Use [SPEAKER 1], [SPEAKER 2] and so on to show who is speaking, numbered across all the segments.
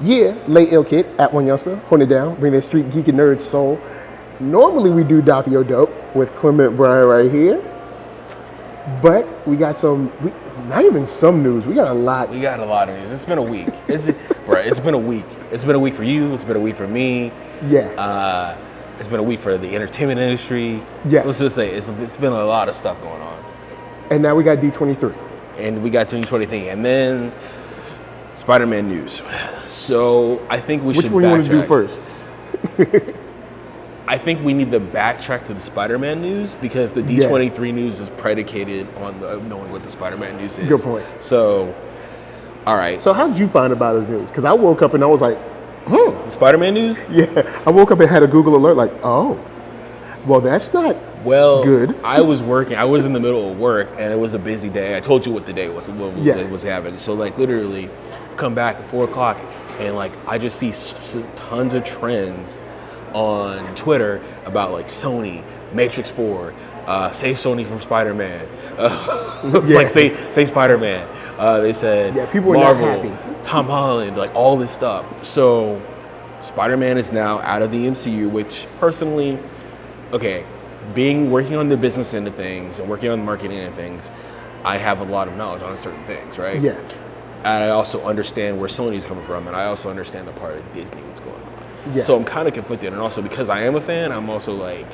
[SPEAKER 1] Yeah, Late Ill Kid at OneYoungsta, holding it down, bringing that StreetGeek and NERDSoul. Normally we do Doppio Dope with Clement Bryant right here, but we got not even some news. We got a lot.
[SPEAKER 2] We got a lot of news. It's been a week. It's been a week. It's been a week for you. It's been a week for me.
[SPEAKER 1] Yeah.
[SPEAKER 2] It's been a week for the entertainment industry.
[SPEAKER 1] Yes.
[SPEAKER 2] Let's just say it's been a lot of stuff going on.
[SPEAKER 1] And now we got D23.
[SPEAKER 2] And we got D23, and then Spider-Man news. So I think we should.
[SPEAKER 1] Which one you want to do first?
[SPEAKER 2] I think we need to backtrack to the Spider-Man news because the D23 news is predicated on knowing what the Spider-Man news is.
[SPEAKER 1] Good point.
[SPEAKER 2] So, all right.
[SPEAKER 1] So how did you find about the news? Because I woke up and I was like,
[SPEAKER 2] The Spider-Man news?
[SPEAKER 1] Yeah, I woke up and had a Google alert like, oh, well, that's not good.
[SPEAKER 2] I was working. I was in the middle of work, and it was a busy day. I told you what the day was, what was happening. So, like, literally, come back at 4 o'clock, and, like, I just see tons of trends on Twitter about, like, Sony, Matrix 4, save Sony from Spider-Man. Like, say Spider-Man. They said
[SPEAKER 1] people are
[SPEAKER 2] Marvel,
[SPEAKER 1] not happy.
[SPEAKER 2] Tom Holland, like, all this stuff. So, Spider-Man is now out of the MCU, which, personally, okay, working on the business end of things and working on the marketing end of things, I have a lot of knowledge on certain things, right?
[SPEAKER 1] Yeah.
[SPEAKER 2] And I also understand where Sony's coming from, and I also understand the part of Disney what's going on.
[SPEAKER 1] Yeah.
[SPEAKER 2] So I'm kind of conflicted, and also because I am a fan, I'm also like,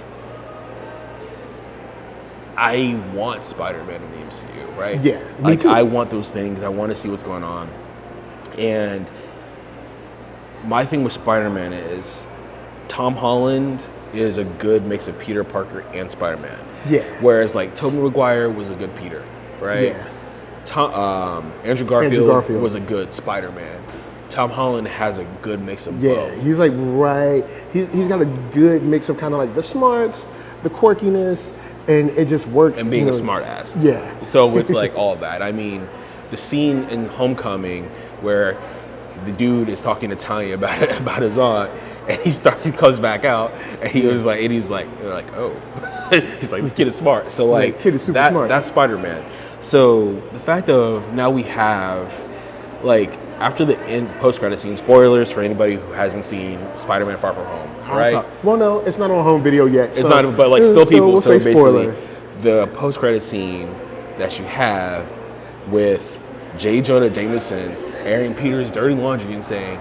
[SPEAKER 2] I want Spider-Man in the MCU, right?
[SPEAKER 1] Yeah, me
[SPEAKER 2] like,
[SPEAKER 1] too.
[SPEAKER 2] I want those things. I want to see what's going on. And my thing with Spider-Man is Tom Holland is a good mix of Peter Parker and Spider-Man.
[SPEAKER 1] Yeah.
[SPEAKER 2] Whereas, like, Tobey Maguire was a good Peter, right?
[SPEAKER 1] Yeah.
[SPEAKER 2] Andrew Garfield was a good Spider-Man. Tom Holland has a good mix of both.
[SPEAKER 1] Yeah, he's like he's got a good mix of kind of like the smarts, the quirkiness, and it just works.
[SPEAKER 2] And being a smart ass.
[SPEAKER 1] Yeah.
[SPEAKER 2] So it's like all of that. I mean, the scene in Homecoming where the dude is talking to Tanya about his aunt, and he comes back out, and he's like, they're like, oh, he's like, this kid is smart. So like,
[SPEAKER 1] kid is super smart.
[SPEAKER 2] That's Spider-Man. So the fact of now we have, like, after the end post-credit scene, spoilers for anybody who hasn't seen Spider-Man Far From Home, right?
[SPEAKER 1] Well, no, it's not on home video yet.
[SPEAKER 2] It's not, but like still people.
[SPEAKER 1] We'll
[SPEAKER 2] so
[SPEAKER 1] say
[SPEAKER 2] basically, the post-credit scene that you have with J. Jonah Jameson airing Peter's dirty laundry and saying,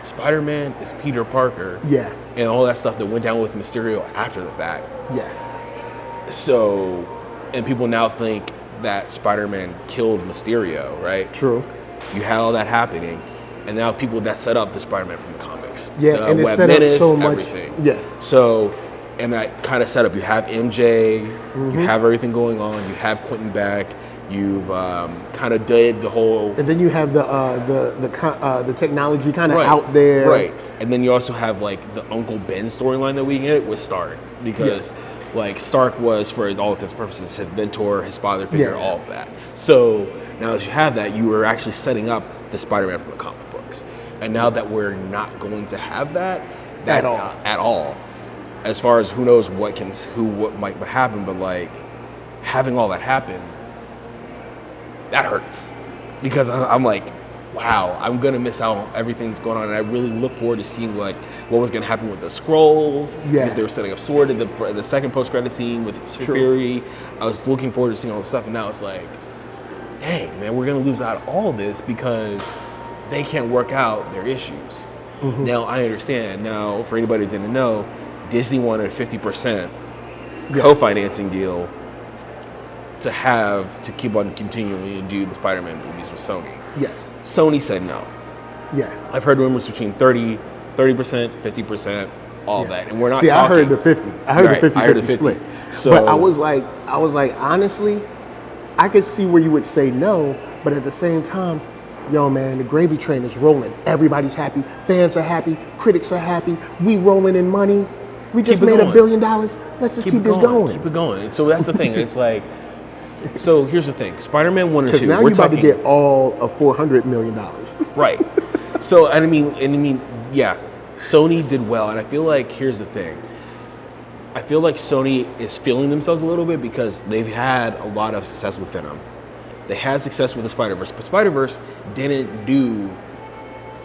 [SPEAKER 2] Spider-Man is Peter Parker.
[SPEAKER 1] Yeah.
[SPEAKER 2] And all that stuff that went down with Mysterio after the fact.
[SPEAKER 1] Yeah.
[SPEAKER 2] So, and people now think that Spider-Man killed Mysterio, right?
[SPEAKER 1] True.
[SPEAKER 2] You had all that happening, and now people that set up the Spider-Man from the comics.
[SPEAKER 1] Yeah, and it's set up so much.
[SPEAKER 2] Everything.
[SPEAKER 1] Yeah.
[SPEAKER 2] So, and that kind of setup, you have MJ, you have everything going on, you have Quentin back, you've kind of did the whole.
[SPEAKER 1] And then you have the technology kind of out there.
[SPEAKER 2] Right. And then you also have like the Uncle Ben storyline that we get with Stark, because like Stark was, for all intents and purposes, his mentor, his father figure, all of that. So now that you have that, you are actually setting up the Spider-Man from the comic books. And now that we're not going to have that at all, as far as who knows what might happen, but like having all that happen, that hurts, because I'm like, wow, I'm gonna miss out on everything that's going on, and I really look forward to seeing like what was gonna happen with the Skrulls, because they were setting up Sword in the second post-credit scene with Fury. I was looking forward to seeing all the stuff, and now it's like, dang, man, we're gonna lose out on all this because they can't work out their issues. Now I understand. Now, for anybody who didn't know, Disney wanted a 50% co-financing deal to keep on continuing to do the Spider-Man movies with Sony.
[SPEAKER 1] Yes.
[SPEAKER 2] Sony said no.
[SPEAKER 1] Yeah.
[SPEAKER 2] I've heard rumors between 30%, 50%, all that, and we're not.
[SPEAKER 1] See, I heard the 50. I heard the 50-50 split.
[SPEAKER 2] So,
[SPEAKER 1] but I was like, honestly, I could see where you would say no, but at the same time, yo, man, the gravy train is rolling. Everybody's happy. Fans are happy. Critics are happy. We rolling in money. We just made $1 billion. Let's just keep this going.
[SPEAKER 2] Keep it going. So that's the thing. It's like, so here's the thing. Spider-Man 1 and 2.
[SPEAKER 1] Because now you're about to get all of $400 million.
[SPEAKER 2] Right. So, and I mean, yeah, Sony did well. And I feel like, here's the thing. I feel like Sony is feeling themselves a little bit because they've had a lot of success with Venom. They had success with the Spider-Verse, but Spider-Verse didn't do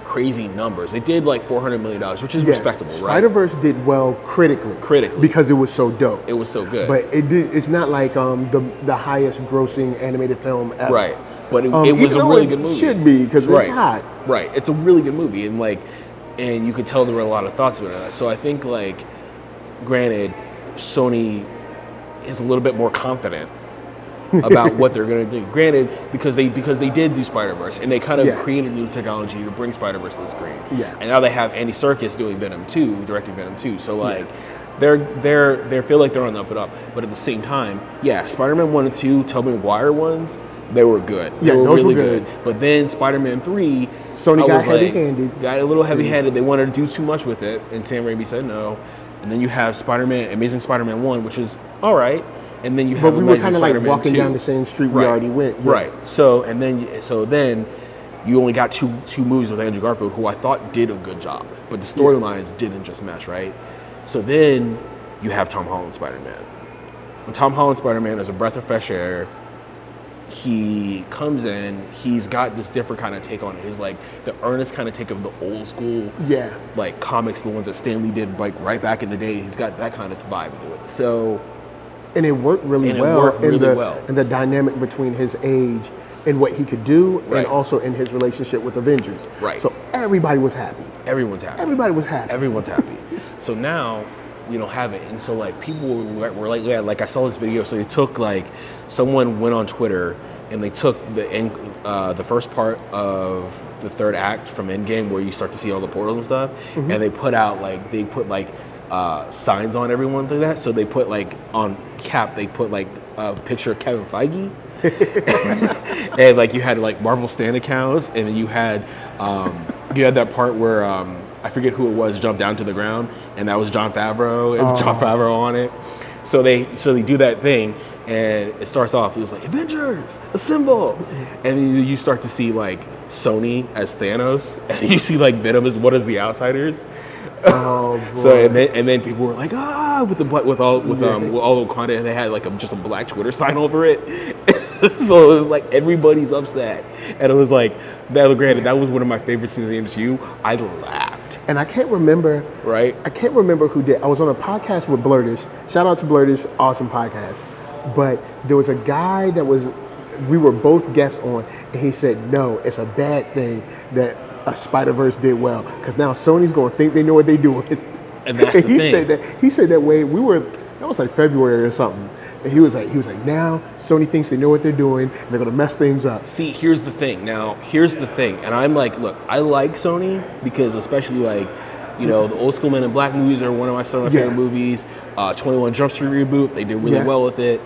[SPEAKER 2] crazy numbers. It did like $400 million, which is respectable, right?
[SPEAKER 1] Spider-Verse did well critically. Because it was so dope.
[SPEAKER 2] It was so good.
[SPEAKER 1] But it's not like the highest grossing animated film ever.
[SPEAKER 2] Right. But it was a really good movie.
[SPEAKER 1] It should be, because it's hot.
[SPEAKER 2] Right. It's a really good movie. And you could tell there were a lot of thoughts about it. So I think, like, granted, Sony is a little bit more confident about what they're going to do. Granted, because they did do Spider-Verse, and they kind of created new technology to bring Spider-Verse to the screen.
[SPEAKER 1] Yeah.
[SPEAKER 2] And now they have Andy Serkis doing Venom 2, directing Venom 2. So, like, they feel like they're on the up and up. But at the same time, Spider-Man 1 and 2, Tobey Maguire ones, they were good.
[SPEAKER 1] Yeah, those were good.
[SPEAKER 2] But then Spider-Man 3,
[SPEAKER 1] Sony got heavy-handed.
[SPEAKER 2] Got a little heavy-handed. They wanted to do too much with it, and Sam Raimi said no. And then you have Amazing Spider-Man 1, which is all right. And then you have
[SPEAKER 1] But we were kind of like walking down the same street we already went. Yeah.
[SPEAKER 2] Right. So then you only got two movies with Andrew Garfield, who I thought did a good job, but the storylines didn't just mesh, right? So then you have Tom Holland Spider-Man. When Tom Holland Spider-Man is a breath of fresh air, he comes in, he's got this different kind of take on it. He's like the earnest kind of take of the old school like comics, the ones that Stan Lee did like right back in the day. He's got that kind of vibe to it. So
[SPEAKER 1] and it worked really well. And the dynamic between his age and what he could do, and also in his relationship with Avengers.
[SPEAKER 2] Right.
[SPEAKER 1] So everybody was happy.
[SPEAKER 2] Everyone's happy.
[SPEAKER 1] Everybody was happy.
[SPEAKER 2] Everyone's happy. So now, have it. And so like people were like, like I saw this video. So they took someone went on Twitter and they took the first part of the third act from Endgame, where you start to see all the portals and stuff, and they put signs on everyone like that. So they put on Cap, they put a picture of Kevin Feige. And you had Marvel Stan accounts, and then you had that part where I forget who it was jumped down to the ground, and that was Jon Favreau, and Jon Favreau on it. So they do that thing, and it starts off. It was like Avengers Assemble, and then you start to see Sony as Thanos, and you see Venom as one of the Outsiders.
[SPEAKER 1] Oh, boy.
[SPEAKER 2] So and then people were like with all the content, and they had just a black Twitter sign over it. So it was everybody's upset, and it was granted, that was one of my favorite scenes in the MCU. I laughed,
[SPEAKER 1] and I can't remember.
[SPEAKER 2] Right,
[SPEAKER 1] I can't remember who did. I was on a podcast with Blurtish. Shout out to Blurtish, awesome podcast. But there was a guy we were both guests on, and he said, no, it's a bad thing that a Spider-Verse did well, because now Sony's going to think they know what they're doing.
[SPEAKER 2] And that's the thing.
[SPEAKER 1] He said that way, that was February or something. And he was like, now Sony thinks they know what they're doing, and they're going to mess things up.
[SPEAKER 2] See, here's the thing. And I'm look, I like Sony, because especially the old school Men in Black movies are one of my favorite movies. 21 Jump Street reboot, they did really well with it.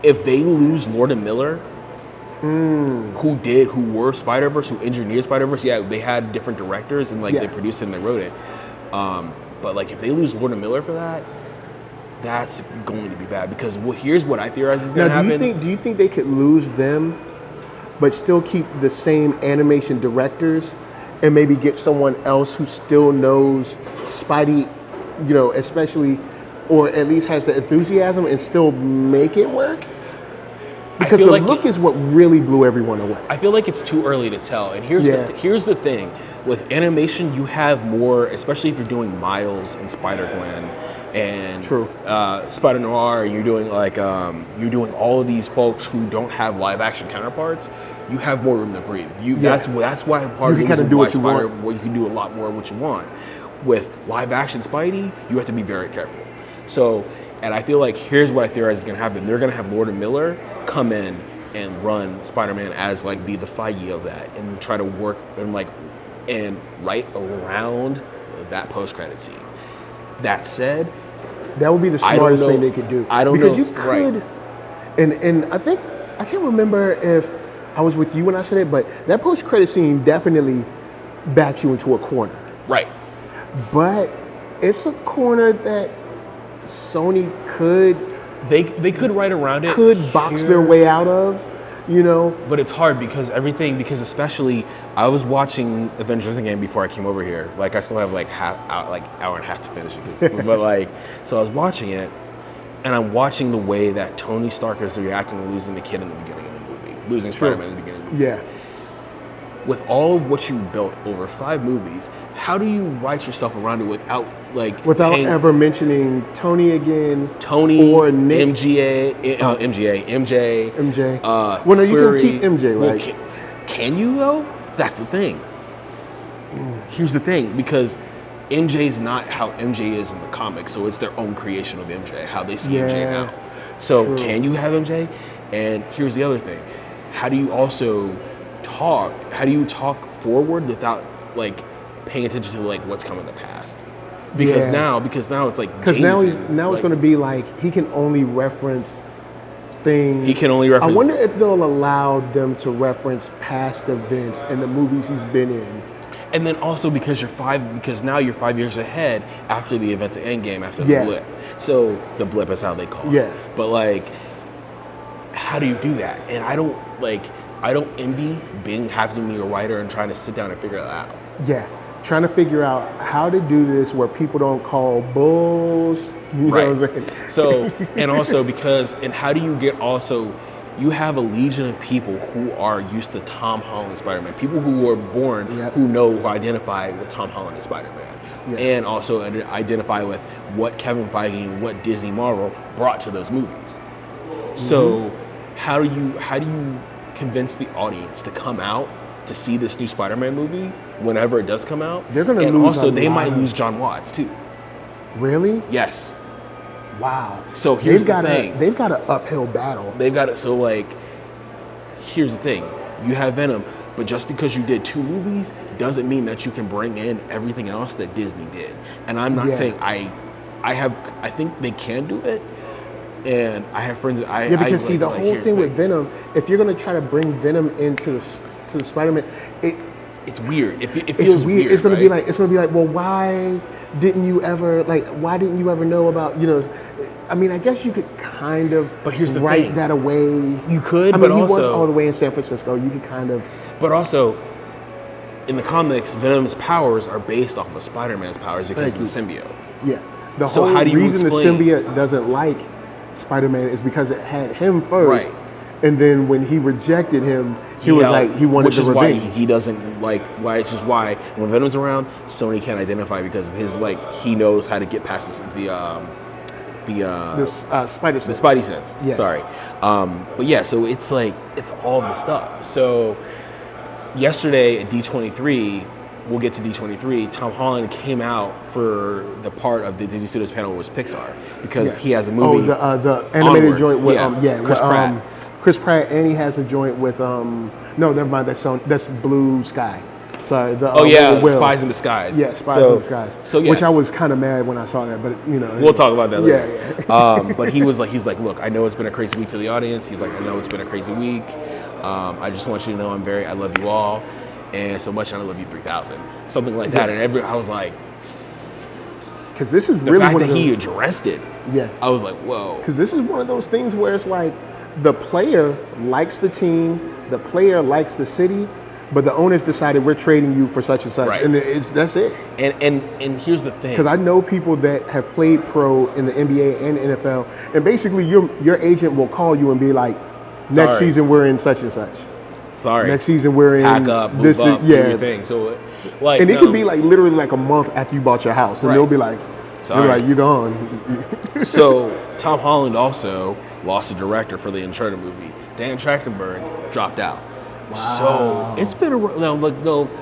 [SPEAKER 2] If they lose Lord and Miller, who were Spider-Verse, who engineered Spider-Verse, they had different directors, and they produced it and they wrote it. But if they lose Lord and Miller for that, that's going to be bad, because here's what I theorize is going to happen.
[SPEAKER 1] Do you think they could lose them, but still keep the same animation directors, and maybe get someone else who still knows Spidey, especially, or at least has the enthusiasm, and still make it work? Because the look is what really blew everyone away.
[SPEAKER 2] I feel like it's too early to tell. And here's the thing. With animation, you have more, especially if you're doing Miles and Spider-Gwen and Spider Noir, and you're doing all of these folks who don't have live action counterparts. You have more room to breathe. That's why part of the reason why you can do a lot more of what you want. With live action Spidey, you have to be very careful. So, and I feel here's what I theorize is going to happen. They're going to have Lord and Miller come in and run Spider-Man as be the Feige of that, and try to work and write around that post-credit scene. That said,
[SPEAKER 1] that would be the smartest thing they could do.
[SPEAKER 2] I don't know.
[SPEAKER 1] Because you could, and I think, I can't remember if I was with you when I said it, but that post-credit scene definitely backs you into a corner.
[SPEAKER 2] Right.
[SPEAKER 1] But it's a corner that Sony could...
[SPEAKER 2] They could write around it.
[SPEAKER 1] Could box their way out of,
[SPEAKER 2] But it's hard because especially I was watching Avengers Endgame before I came over here. I still have hour and a half to finish it. But so I was watching it, and I'm watching the way that Tony Stark is reacting to losing the kid in the beginning of the movie, losing Spider-Man in the beginning of the movie.
[SPEAKER 1] Yeah.
[SPEAKER 2] with all of what you built over 5 movies, how do you write yourself around it without
[SPEAKER 1] ever mentioning Tony again,
[SPEAKER 2] Tony
[SPEAKER 1] or Nick,
[SPEAKER 2] MJ?
[SPEAKER 1] Well, no, you
[SPEAKER 2] Fury.
[SPEAKER 1] can keep MJ, right?
[SPEAKER 2] Well, can you though? That's the thing. Here's the thing, because MJ's not how MJ is in the comics, so it's their own creation of MJ, how they see MJ now. So
[SPEAKER 1] true.
[SPEAKER 2] Can you have MJ? And here's the other thing: how do you also talk? How do you talk forward without like paying attention to like what's come in the past? Because now it's like
[SPEAKER 1] because now it's going to be like he can only reference things.
[SPEAKER 2] He can only reference.
[SPEAKER 1] I wonder if they'll allow them to reference past events in the movies he's been in.
[SPEAKER 2] And then also because now you're 5 years ahead after the events of Endgame, after the blip. So the blip is how they call it.
[SPEAKER 1] Yeah.
[SPEAKER 2] But like, how do you do that? And I don't envy having to be a writer and trying to sit down and figure it out.
[SPEAKER 1] Yeah. Trying to figure out how to do this where people don't call bullshit. You know what I'm saying?
[SPEAKER 2] So, and also how do you get also, you have a legion of people who are used to Tom Holland Spider-Man, people who were born, who identify with Tom Holland and Spider-Man, and also identify with what Kevin Feige and what Disney Marvel brought to those movies. So how do you convince the audience to come out to see this new Spider-Man movie whenever it does come out?
[SPEAKER 1] They're going to lose.
[SPEAKER 2] And also, they might lose John Watts too.
[SPEAKER 1] Really?
[SPEAKER 2] Yes.
[SPEAKER 1] Wow.
[SPEAKER 2] So here's the thing.
[SPEAKER 1] They've got an uphill battle.
[SPEAKER 2] So like, here's the thing. You have Venom, but just because you did 2 movies doesn't mean that you can bring in everything else that Disney did. And I'm not saying I think they can do it. And I have friends.
[SPEAKER 1] Because the whole thing with Venom, if you're going to try to bring Venom into the Spider-Man,
[SPEAKER 2] it's weird. It feels weird.
[SPEAKER 1] It's going to be like, well, why didn't you ever know about, I mean, I guess you could kind of write that away.
[SPEAKER 2] You could,
[SPEAKER 1] I
[SPEAKER 2] but
[SPEAKER 1] mean, he
[SPEAKER 2] also,
[SPEAKER 1] was all the way in San Francisco. You could kind of.
[SPEAKER 2] But also, in the comics, Venom's powers are based off of Spider-Man's powers because of the symbiote.
[SPEAKER 1] Yeah. The whole reason the symbiote doesn't like Spider-Man is because it had him first. Right. And then when he rejected him, he wanted the revenge.
[SPEAKER 2] Why he doesn't like. Which is why when Venom's around, Sony can't identify because he knows how to get past the Spidey sense. Yeah. Sorry, but yeah. So it's like it's all the stuff. So yesterday at D23, we'll get to D23. Tom Holland came out for the part of the Disney Studios panel was Pixar because he has a movie.
[SPEAKER 1] Oh, the animated joint with
[SPEAKER 2] Chris Pratt.
[SPEAKER 1] Chris Pratt, and he has a joint with no, never mind. That's Blue Sky. Sorry.
[SPEAKER 2] Spies in Disguise.
[SPEAKER 1] Yeah, Spies in Disguise. So which I was kind of mad when I saw that, but
[SPEAKER 2] we'll talk about that later.
[SPEAKER 1] Yeah.
[SPEAKER 2] But he's like, look, I know it's been a crazy week to the audience. He's like, I know it's been a crazy week. I just want you to know I love you all, and so much, and I love you 3,000, something like that. And I was like,
[SPEAKER 1] because this is
[SPEAKER 2] the
[SPEAKER 1] really
[SPEAKER 2] fact
[SPEAKER 1] one
[SPEAKER 2] that
[SPEAKER 1] of those,
[SPEAKER 2] he addressed it.
[SPEAKER 1] Yeah,
[SPEAKER 2] I was like, whoa.
[SPEAKER 1] Because this is one of those things where it's like the player likes the team, the player likes the city, but the owners decided we're trading you for such and such, and that's it.
[SPEAKER 2] And here's the thing,
[SPEAKER 1] because I know people that have played pro in the NBA and NFL, and basically your agent will call you and be like, next season we're in such and such.
[SPEAKER 2] Sorry.
[SPEAKER 1] Next season we're in
[SPEAKER 2] pack up, move up, do your thing. So
[SPEAKER 1] and it could be like literally like a month after you bought your house, and they'll be like, you're gone.
[SPEAKER 2] So Tom Holland also lost a director for the Uncharted movie. Dan Trachtenberg dropped out. Wow. So it's been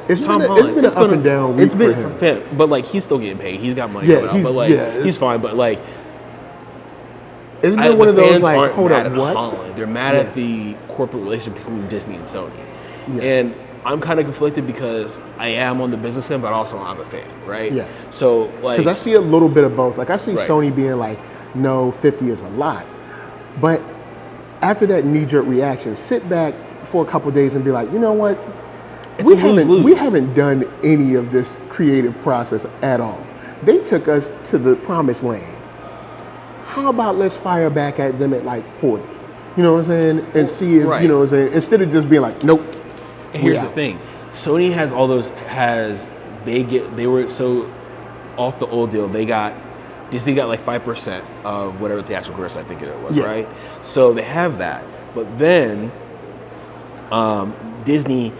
[SPEAKER 1] it's been an up and down week for him.
[SPEAKER 2] But like he's still getting paid. He's got money coming out. But like he's fine. But like
[SPEAKER 1] it's been one of those like, hold up, what?
[SPEAKER 2] Holland. They're mad at the corporate relationship between Disney and Sony. Yeah. And I'm kind of conflicted because I am on the business end, but also I'm a fan, right?
[SPEAKER 1] Yeah.
[SPEAKER 2] So like,
[SPEAKER 1] because I see a little bit of both. Like I see Sony being like, no, 50 is a lot. But after that knee-jerk reaction, sit back for a couple of days and be like, you know what? We haven't done any of this creative process at all. They took us to the promised land. How about let's fire back at them at like 40? You know what I'm saying? And see if, you know what I'm saying? Instead of just being like, nope.
[SPEAKER 2] And here's the thing. Sony has all those, they were so off the old deal, Disney got like 5% of whatever theatrical gross I think it was, right? So they have that. But then Disney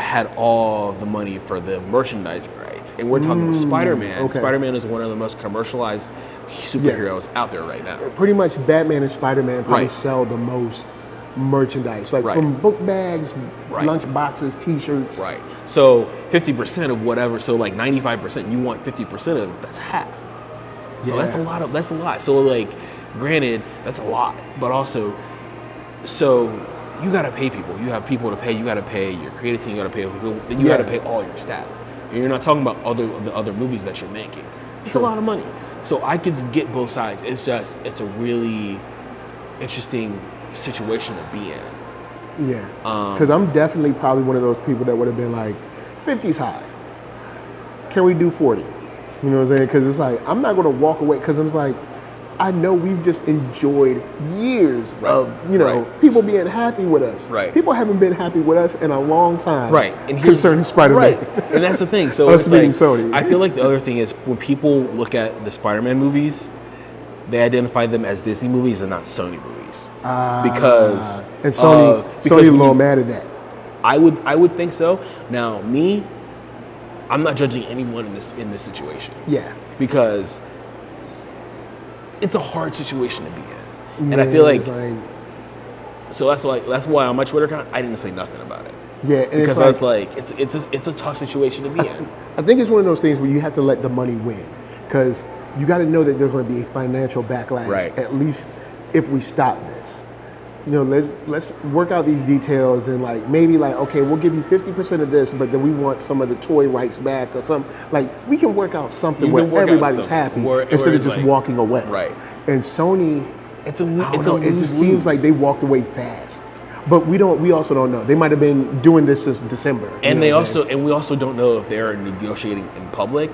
[SPEAKER 2] had all the money for the merchandising rights. And we're talking about Spider-Man.
[SPEAKER 1] Okay.
[SPEAKER 2] Spider-Man is one of the most commercialized superheroes out there right now.
[SPEAKER 1] Pretty much Batman and Spider-Man probably
[SPEAKER 2] Right.
[SPEAKER 1] sell the most merchandise, like
[SPEAKER 2] Right.
[SPEAKER 1] from book bags,
[SPEAKER 2] Right.
[SPEAKER 1] lunch boxes, T-shirts.
[SPEAKER 2] Right. So 50% of whatever, so like 95%, you want 50% of, that's half. So that's a lot. So like, granted, that's a lot, but also, so you gotta pay people. You have people to pay. You gotta pay your creative team. You gotta pay people. Then you gotta pay all your staff. And you're not talking about the other movies that you're making. It's a lot of money. So I could get both sides. It's a really interesting situation to be in.
[SPEAKER 1] Yeah, because I'm definitely probably one of those people that would have been like, 50's high. Can we do 40? You know what I'm saying? Because it's like, I'm not going to walk away because I'm just like, I know we've just enjoyed years of, people being happy with us.
[SPEAKER 2] Right.
[SPEAKER 1] People haven't been happy with us in a long time.
[SPEAKER 2] Right. And
[SPEAKER 1] concerning Spider-Man.
[SPEAKER 2] Right. And that's the thing. So
[SPEAKER 1] us
[SPEAKER 2] it's
[SPEAKER 1] meeting
[SPEAKER 2] like,
[SPEAKER 1] Sony.
[SPEAKER 2] I feel like the other thing is when people look at the Spider-Man movies, they identify them as Disney movies and not Sony movies. Because
[SPEAKER 1] and Sony's a little mad at that.
[SPEAKER 2] I would think so. Now, I'm not judging anyone in this situation.
[SPEAKER 1] Yeah.
[SPEAKER 2] Because it's a hard situation to be in. And I feel like so that's why on my Twitter account I didn't say nothing about it.
[SPEAKER 1] Yeah, and
[SPEAKER 2] because I was like, it's a tough situation to be in.
[SPEAKER 1] I think it's one of those things where you have to let the money win, because you got to know that there's going to be a financial backlash.
[SPEAKER 2] Right.
[SPEAKER 1] At least if we stop this, let's work out these details and like maybe like, okay, we'll give you 50% of this, but then we want some of the toy rights back or something. Like we can work out something where everybody's happy instead of just walking away.
[SPEAKER 2] Right.
[SPEAKER 1] And Sony,
[SPEAKER 2] it
[SPEAKER 1] just seems like they walked away fast. But we also don't know. They might have been doing this since December.
[SPEAKER 2] And we also don't know if they're negotiating in public.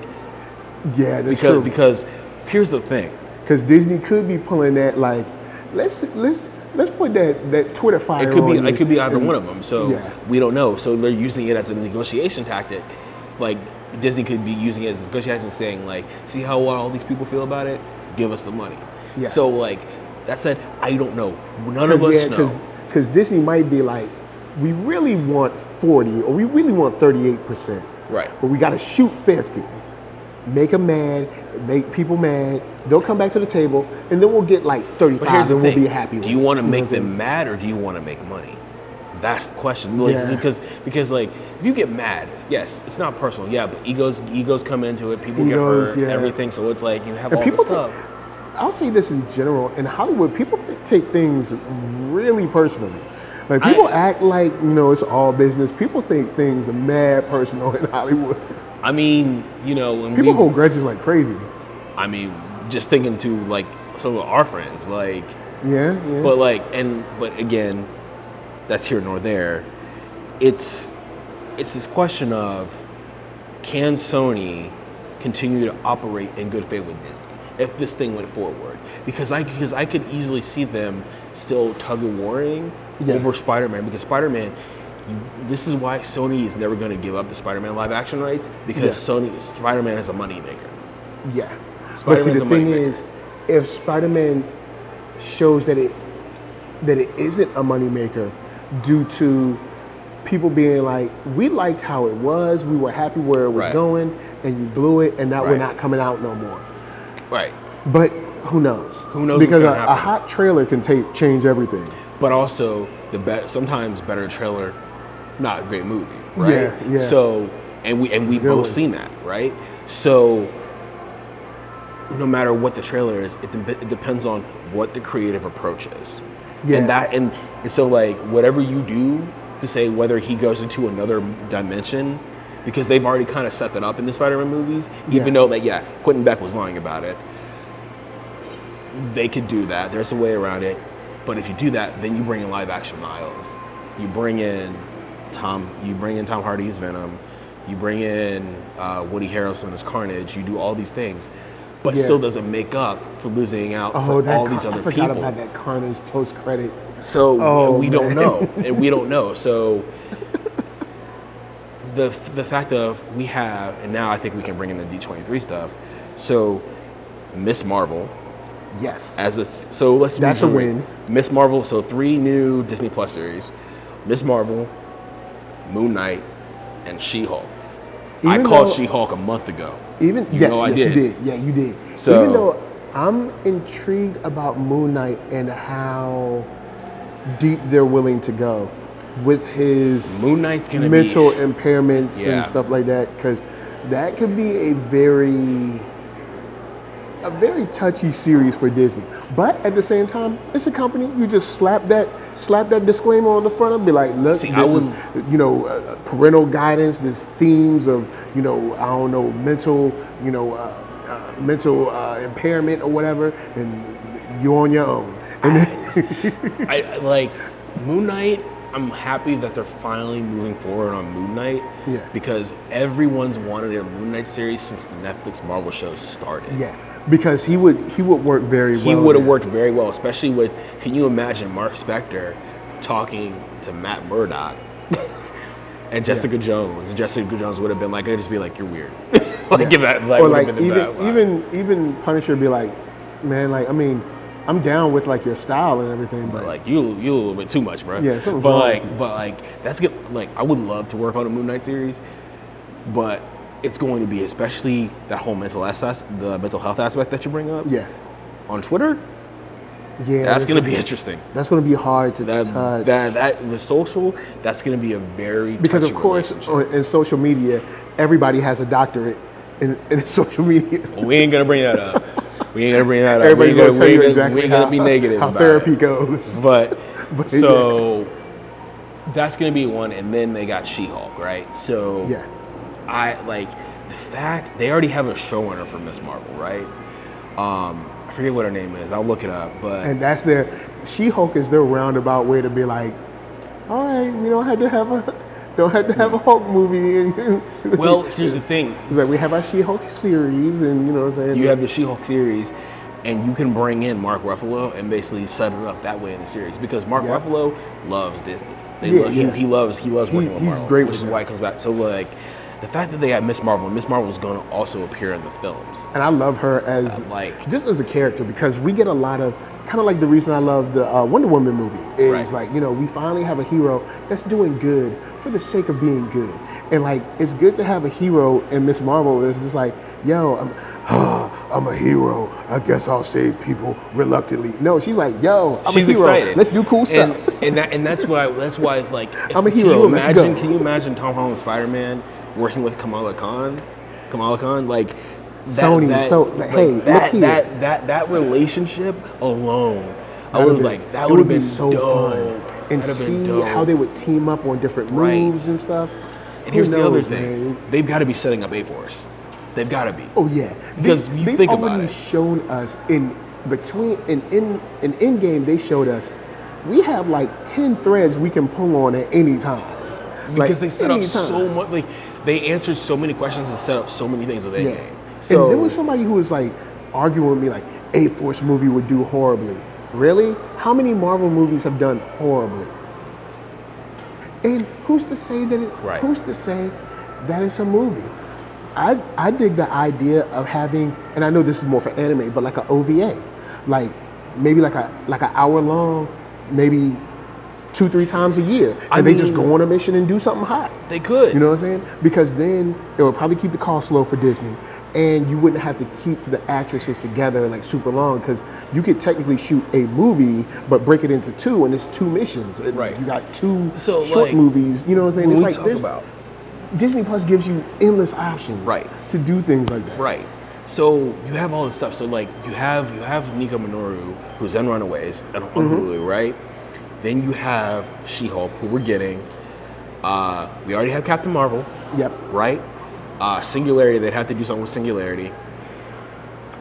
[SPEAKER 1] Yeah, that's true.
[SPEAKER 2] Because here's the thing.
[SPEAKER 1] Because Disney could be pulling that like, let's put that Twitter fire.
[SPEAKER 2] It could be either one of them. So we don't know. So they're using it as a negotiation tactic. Like Disney could be using it as a negotiation, saying like, see how all these people feel about it? Give us the money. Yeah. So like that said, I don't know. None of us know.
[SPEAKER 1] Because Disney might be like, we really want 40 or we really want 38%.
[SPEAKER 2] Right.
[SPEAKER 1] But we got to shoot 50. Make them mad, make people mad. They'll come back to the table, and then we'll get like 35 and we'll be happy with it.
[SPEAKER 2] Do you want to make them mad or do you want to make money? That's the question. Because like, if you get mad, yes, it's not personal. Yeah, but egos come into it. People get hurt, everything. So it's like you have all this stuff.
[SPEAKER 1] I'll say this in general. In Hollywood, people take things really personally. Like people act like it's all business. People think things are mad personal in Hollywood.
[SPEAKER 2] I mean, when
[SPEAKER 1] people hold grudges like crazy.
[SPEAKER 2] I mean, just thinking to like some of our friends, like but again, that's here nor there. It's this question of, can Sony continue to operate in good faith with Disney if this thing went forward? Because I could easily see them still tug of warring over Spider-Man, because Spider-Man, this is why Sony is never going to give up the Spider-Man live action rights, because Spider-Man is a moneymaker.
[SPEAKER 1] Yeah. But see, the thing is, if Spider-Man shows that it isn't a moneymaker due to people being like, we liked how it was, we were happy where it was going, and you blew it, and now we're not coming out no more. Right. But who knows? Who knows? Because a hot trailer can change everything.
[SPEAKER 2] But also, sometimes better trailer, not a great movie, right?
[SPEAKER 1] Yeah.
[SPEAKER 2] So, and we both seen that, right? So, no matter what the trailer is, it depends on what the creative approach is. Yeah. And so like whatever you do to say whether he goes into another dimension, because they've already kind of set that up in the Spider-Man movies, even though that Quentin Beck was lying about it. They could do that. There's a way around it. But if you do that, then you bring in live action Miles. You bring in Tom Hardy as Venom. You bring in Woody Harrelson as Carnage. You do all these things, but still doesn't make up for losing out for all these other people. I forgot
[SPEAKER 1] about that Carnage post credit.
[SPEAKER 2] So we don't know, and we don't know. So the fact of we have, and now I think we can bring in the D23 stuff. So Miss Marvel.
[SPEAKER 1] Yes.
[SPEAKER 2] That's a win. Miss Marvel. So 3 new Disney Plus series: Miss Marvel, Moon Knight, and She-Hulk. I
[SPEAKER 1] Even
[SPEAKER 2] called
[SPEAKER 1] though-
[SPEAKER 2] She-Hulk a month ago.
[SPEAKER 1] Even
[SPEAKER 2] You
[SPEAKER 1] yes,
[SPEAKER 2] know I
[SPEAKER 1] yes, you
[SPEAKER 2] did.
[SPEAKER 1] did. Yeah, you did.
[SPEAKER 2] So-
[SPEAKER 1] Even though I'm intrigued about Moon Knight and how deep they're willing to go with his
[SPEAKER 2] Moon Knight's gonna
[SPEAKER 1] mental
[SPEAKER 2] be
[SPEAKER 1] impairments
[SPEAKER 2] Yeah.
[SPEAKER 1] and stuff like that, because that could be a very touchy series for Disney. But at the same time, it's a company. You just slap that disclaimer on the front and be like, look,
[SPEAKER 2] See,
[SPEAKER 1] this is parental guidance. There's themes of mental impairment or whatever, and you're on your own. And then,
[SPEAKER 2] I like Moon Knight. I'm happy that they're finally moving forward on Moon Knight.
[SPEAKER 1] Yeah.
[SPEAKER 2] Because everyone's wanted a Moon Knight series since the Netflix Marvel show started.
[SPEAKER 1] yeah, because he would work very well.
[SPEAKER 2] He would have
[SPEAKER 1] there.
[SPEAKER 2] worked very well, especially with. Can you imagine Mark Spector talking to Matt Murdock and Jessica Jones? And Jessica Jones would have been like, I'd just be like, you're weird. Give that,
[SPEAKER 1] or like
[SPEAKER 2] been the bad vibe.
[SPEAKER 1] even Punisher be like, man, like I mean, I'm down with like your style and everything, but
[SPEAKER 2] Like you a little bit too much, bro.
[SPEAKER 1] Yeah, something's
[SPEAKER 2] but
[SPEAKER 1] wrong
[SPEAKER 2] like,
[SPEAKER 1] with you.
[SPEAKER 2] but like that's good. Like I would love to work on a Moon Knight series, but it's going to be especially that whole mental health aspect that you bring up.
[SPEAKER 1] yeah,
[SPEAKER 2] On Twitter,
[SPEAKER 1] yeah,
[SPEAKER 2] that's going to be interesting.
[SPEAKER 1] That's going to be hard to touch.
[SPEAKER 2] That the social, that's going to be a very
[SPEAKER 1] Because of
[SPEAKER 2] touchy
[SPEAKER 1] course,
[SPEAKER 2] relationship.
[SPEAKER 1] in social media, everybody has a doctorate in social media.
[SPEAKER 2] Well, we ain't gonna bring that up.
[SPEAKER 1] Everybody's going to tell you exactly
[SPEAKER 2] we ain't gonna be negative
[SPEAKER 1] how
[SPEAKER 2] about
[SPEAKER 1] therapy
[SPEAKER 2] it.
[SPEAKER 1] goes.
[SPEAKER 2] But
[SPEAKER 1] But,
[SPEAKER 2] so that's gonna be one, and then they got She-Hulk, right? So
[SPEAKER 1] Yeah.
[SPEAKER 2] I like the fact they already have a showrunner for Miss Marvel, right? I forget what her name is. I'll look it up. But
[SPEAKER 1] And that's their She-Hulk is their roundabout way to be like, all right, we don't have to have a Hulk movie.
[SPEAKER 2] well, here's the thing:
[SPEAKER 1] It's like we have our She-Hulk series, and you know what I'm saying.
[SPEAKER 2] you have the She-Hulk series, and you can bring in Mark Ruffalo and basically set it up that way in the series because Mark
[SPEAKER 1] Yeah.
[SPEAKER 2] Ruffalo loves Disney.
[SPEAKER 1] Yeah, yeah.
[SPEAKER 2] He loves working with
[SPEAKER 1] he's
[SPEAKER 2] Marvel,
[SPEAKER 1] great
[SPEAKER 2] which
[SPEAKER 1] with
[SPEAKER 2] is
[SPEAKER 1] them.
[SPEAKER 2] why he comes back. So like the fact that they got Miss Marvel is going to also appear in the films.
[SPEAKER 1] And I love her as just as a character because we get a lot of kind of like the reason I love the Wonder Woman movie is
[SPEAKER 2] Right.
[SPEAKER 1] like, you know, we finally have a hero that's doing good for the sake of being good. And like, it's good to have a hero in Miss Marvel. It's just like, yo, I'm a hero. I guess I'll save people reluctantly. No, she's like, yo, I'm
[SPEAKER 2] She's
[SPEAKER 1] a hero.
[SPEAKER 2] excited.
[SPEAKER 1] Let's do cool stuff.
[SPEAKER 2] And that's why it's like
[SPEAKER 1] I'm a hero. Let's go.
[SPEAKER 2] Can you imagine Tom Holland Spider-Man working with Kamala Khan, like
[SPEAKER 1] Sony. Look here.
[SPEAKER 2] That relationship alone, I was like, that
[SPEAKER 1] it
[SPEAKER 2] would have
[SPEAKER 1] be
[SPEAKER 2] been
[SPEAKER 1] so
[SPEAKER 2] dope.
[SPEAKER 1] fun. And
[SPEAKER 2] That'd have
[SPEAKER 1] see
[SPEAKER 2] been dope.
[SPEAKER 1] how they would team up on different
[SPEAKER 2] Right.
[SPEAKER 1] moves and stuff.
[SPEAKER 2] And here's
[SPEAKER 1] Who
[SPEAKER 2] the other
[SPEAKER 1] knows,
[SPEAKER 2] thing:
[SPEAKER 1] man?
[SPEAKER 2] they've got to be setting up A-Force. They've got to be.
[SPEAKER 1] Oh yeah,
[SPEAKER 2] Because you
[SPEAKER 1] they've
[SPEAKER 2] think about
[SPEAKER 1] already
[SPEAKER 2] it.
[SPEAKER 1] shown us in Endgame. They showed us we have like 10 threads we can pull on at any time.
[SPEAKER 2] Because
[SPEAKER 1] Like,
[SPEAKER 2] they set up
[SPEAKER 1] anytime.
[SPEAKER 2] so much. Like they answered so many questions and set up so many things with
[SPEAKER 1] Yeah.
[SPEAKER 2] Endgame. So
[SPEAKER 1] And there was somebody who was like arguing with me like A-Force movie would do horribly. Really? How many Marvel movies have done horribly? And who's to say that
[SPEAKER 2] Right.
[SPEAKER 1] who's to say that it's a movie? I dig the idea of having, and I know this is more for anime, but like an OVA, like maybe like an hour long, maybe 2-3 times a year, and they just go on a mission and do something hot.
[SPEAKER 2] they could.
[SPEAKER 1] You know what I'm saying? Because then it would probably keep the cost low for Disney, and you wouldn't have to keep the actresses together like super long. Because you could technically shoot a movie, but break it into 2, and it's 2 missions. And
[SPEAKER 2] Right.
[SPEAKER 1] You got 2
[SPEAKER 2] So,
[SPEAKER 1] short
[SPEAKER 2] like,
[SPEAKER 1] movies. You know what I'm saying?
[SPEAKER 2] when
[SPEAKER 1] It's
[SPEAKER 2] we
[SPEAKER 1] like
[SPEAKER 2] talk
[SPEAKER 1] there's
[SPEAKER 2] about-
[SPEAKER 1] Disney Plus gives you endless options,
[SPEAKER 2] Right.
[SPEAKER 1] to do things like that.
[SPEAKER 2] Right. So you have all this stuff. So like you have Nico Minoru, who's in Runaways on Hulu, right? Then you have She-Hulk, who we're getting. We already have Captain Marvel,
[SPEAKER 1] Yep.
[SPEAKER 2] right? Singularity, they'd have to do something with Singularity.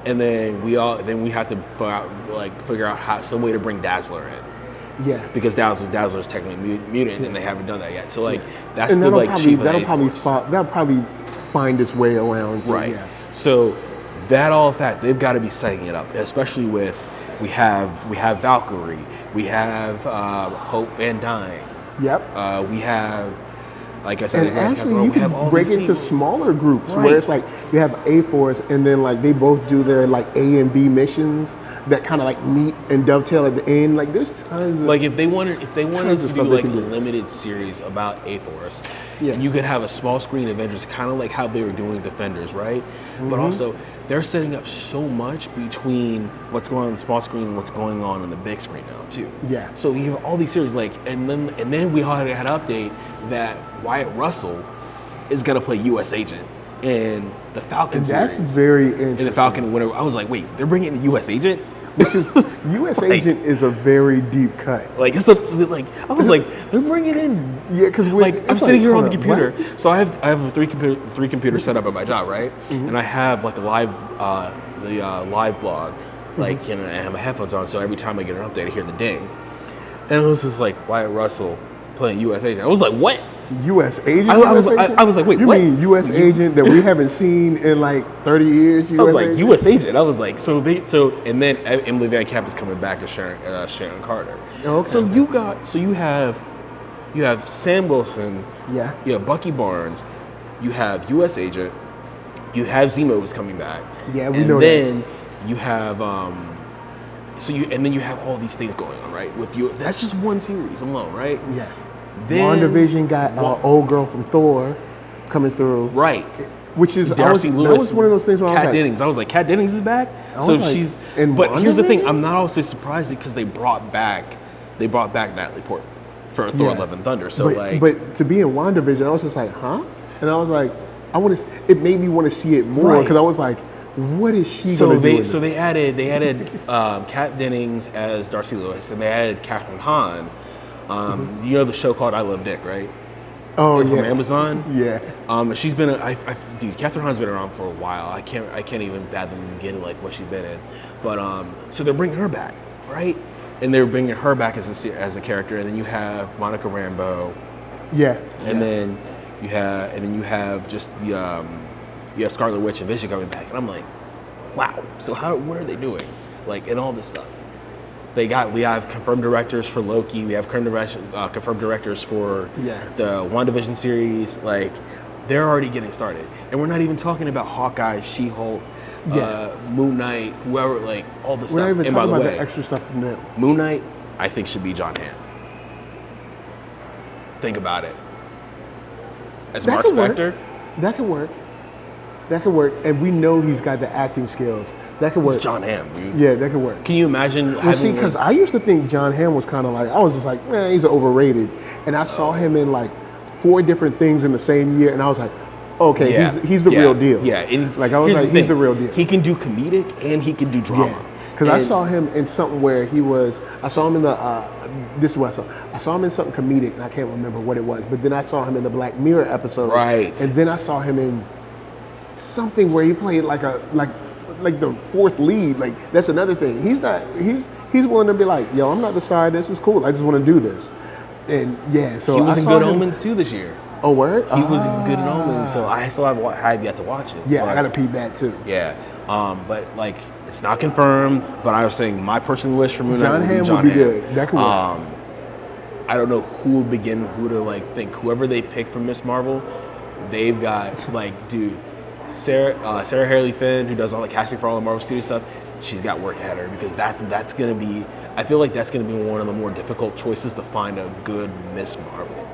[SPEAKER 2] And then we have to figure out some way to bring Dazzler in.
[SPEAKER 1] Yeah.
[SPEAKER 2] Because Dazzler's technically mutant, and they haven't done that yet. So like that's
[SPEAKER 1] And
[SPEAKER 2] the like chief of the
[SPEAKER 1] that'll
[SPEAKER 2] A-Force.
[SPEAKER 1] probably find its way around. To,
[SPEAKER 2] Right.
[SPEAKER 1] Yeah.
[SPEAKER 2] So all of that, they've got to be setting it up, especially with we have Valkyrie, we have Hope Van Dyne,
[SPEAKER 1] Yep.
[SPEAKER 2] we have, like I said,
[SPEAKER 1] And actually, you can break into smaller groups where
[SPEAKER 2] Right.
[SPEAKER 1] it's like you have A-Force, and then like they both do their like A and B missions that kind of like meet and dovetail at the end. Like there's tons of
[SPEAKER 2] Like if they wanted
[SPEAKER 1] tons
[SPEAKER 2] to
[SPEAKER 1] of
[SPEAKER 2] do
[SPEAKER 1] stuff they
[SPEAKER 2] like a
[SPEAKER 1] can do.
[SPEAKER 2] limited series about A-Force,
[SPEAKER 1] Yeah.
[SPEAKER 2] And you could have a small screen Avengers, kind of like how they were doing Defenders, right? But also, they're setting up so much between what's going on the small screen and what's going on the big screen now, too.
[SPEAKER 1] Yeah.
[SPEAKER 2] So you have all these series, like, and then we had an update that Wyatt Russell is going to play U.S. Agent in the Falcon
[SPEAKER 1] And
[SPEAKER 2] series.
[SPEAKER 1] that's very interesting.
[SPEAKER 2] In the Falcon and whatever. I was like, wait, they're bringing in U.S. Agent?
[SPEAKER 1] Which is, U.S. Agent is a very deep cut.
[SPEAKER 2] Like, it's a, like, I was like, they're bringing in.
[SPEAKER 1] Yeah, because
[SPEAKER 2] Like, I'm sitting here on the computer.
[SPEAKER 1] What?
[SPEAKER 2] So I have a three computer setup at my job, right? And I have like a live live blog, like, you know, and I have my headphones on, so every time I get an update, I hear the ding. And it was just like Wyatt Russell playing U.S. Agent. I was like, what?
[SPEAKER 1] U.S. Agent?
[SPEAKER 2] I was like, wait,
[SPEAKER 1] you
[SPEAKER 2] what?
[SPEAKER 1] mean U.S. Agent that we haven't seen in like 30 years?
[SPEAKER 2] I was like, U.S. Agent. I was like, and then Emily Van Camp is coming back as Sharon Carter.
[SPEAKER 1] Okay.
[SPEAKER 2] So you have Sam Wilson.
[SPEAKER 1] Yeah.
[SPEAKER 2] You have Bucky Barnes. You have U.S. Agent. You have Zemo is coming back.
[SPEAKER 1] Yeah, we know that.
[SPEAKER 2] And then you have then you have all these things going on, right? With you, that's just one series alone, right?
[SPEAKER 1] Yeah.
[SPEAKER 2] Then
[SPEAKER 1] WandaVision got old girl from Thor coming through.
[SPEAKER 2] Right.
[SPEAKER 1] Which is,
[SPEAKER 2] Darcy
[SPEAKER 1] that
[SPEAKER 2] Lewis,
[SPEAKER 1] was one of those things where I was
[SPEAKER 2] Kat
[SPEAKER 1] like,
[SPEAKER 2] Dennings. I was like, Kat Dennings is back.
[SPEAKER 1] I was like, in
[SPEAKER 2] But here's the thing:
[SPEAKER 1] WandaVision?
[SPEAKER 2] I'm not also surprised because they brought back Natalie Portman for Thor:
[SPEAKER 1] Yeah.
[SPEAKER 2] Love and Thunder. So
[SPEAKER 1] but to be in WandaVision, I was just like, huh? And I was like, it made me want to see it more because I was like, what is she going to do?
[SPEAKER 2] So they added Kat Dennings as Darcy Lewis, and they added Catherine Hahn. You know the show called I Love Dick, right?
[SPEAKER 1] Oh,
[SPEAKER 2] From
[SPEAKER 1] yeah.
[SPEAKER 2] Amazon.
[SPEAKER 1] Yeah.
[SPEAKER 2] She's been dude. Catherine Hahn's been around for a while. I can't even fathom getting like what she's been in. But so they're bringing her back, right? And they're bringing her back as a character, and then you have Monica Rambeau.
[SPEAKER 1] Yeah.
[SPEAKER 2] And then you have just the you have Scarlet Witch and Vision coming back, and I'm like, wow. So what are they doing? Like, and all this stuff. We have confirmed directors for Loki. We have confirmed directors for the WandaVision series. Like, they're already getting started, and we're not even talking about Hawkeye, She-Hulk, Moon Knight, whoever. Like, all this stuff.
[SPEAKER 1] We're not even
[SPEAKER 2] and by
[SPEAKER 1] talking
[SPEAKER 2] the
[SPEAKER 1] about
[SPEAKER 2] way,
[SPEAKER 1] the extra stuff from them.
[SPEAKER 2] Moon Knight, I think, should be John Hamm. Think about it. As Mark Spector.
[SPEAKER 1] That could work. That could work. And we know he's got the acting skills. That could work.
[SPEAKER 2] It's John Hamm, dude.
[SPEAKER 1] Yeah, that could work.
[SPEAKER 2] Can you imagine?
[SPEAKER 1] Well, see, because I used to think John Hamm was kind of like, I was just like, he's overrated. And I saw him in like 4 different things in the same year, and I was like, okay, he's the real deal.
[SPEAKER 2] Yeah. And
[SPEAKER 1] like, I was like, he's the real deal.
[SPEAKER 2] He can do comedic and he can do drama.
[SPEAKER 1] Yeah. Because I saw him in something where I saw him in this is what I saw. I saw him in something comedic, and I can't remember what it was. But then I saw him in the Black Mirror episode.
[SPEAKER 2] Right.
[SPEAKER 1] And then I saw him in something where he played like the 4th lead. Like, that's another thing. He's willing to be like, yo, I'm not the star. This is cool. I just want to do this. And yeah, so
[SPEAKER 2] he was
[SPEAKER 1] I
[SPEAKER 2] in
[SPEAKER 1] saw
[SPEAKER 2] Good
[SPEAKER 1] him,
[SPEAKER 2] Omens too this year.
[SPEAKER 1] Oh, word?
[SPEAKER 2] He was in Good Omens, so I still have yet to watch it.
[SPEAKER 1] Yeah,
[SPEAKER 2] but,
[SPEAKER 1] I gotta peep that too.
[SPEAKER 2] Yeah, but like, it's not confirmed. But I was saying my personal wish for Moon Knight
[SPEAKER 1] John Hamm would be good. That could work.
[SPEAKER 2] I don't know who to like think. Whoever they pick from Miss Marvel, they've got like, dude, Sarah Haley Finn, who does all the casting for all the Marvel Studios stuff. She's got work ahead of her because that's gonna be. I feel like that's gonna be one of the more difficult choices to find a good Miss Marvel.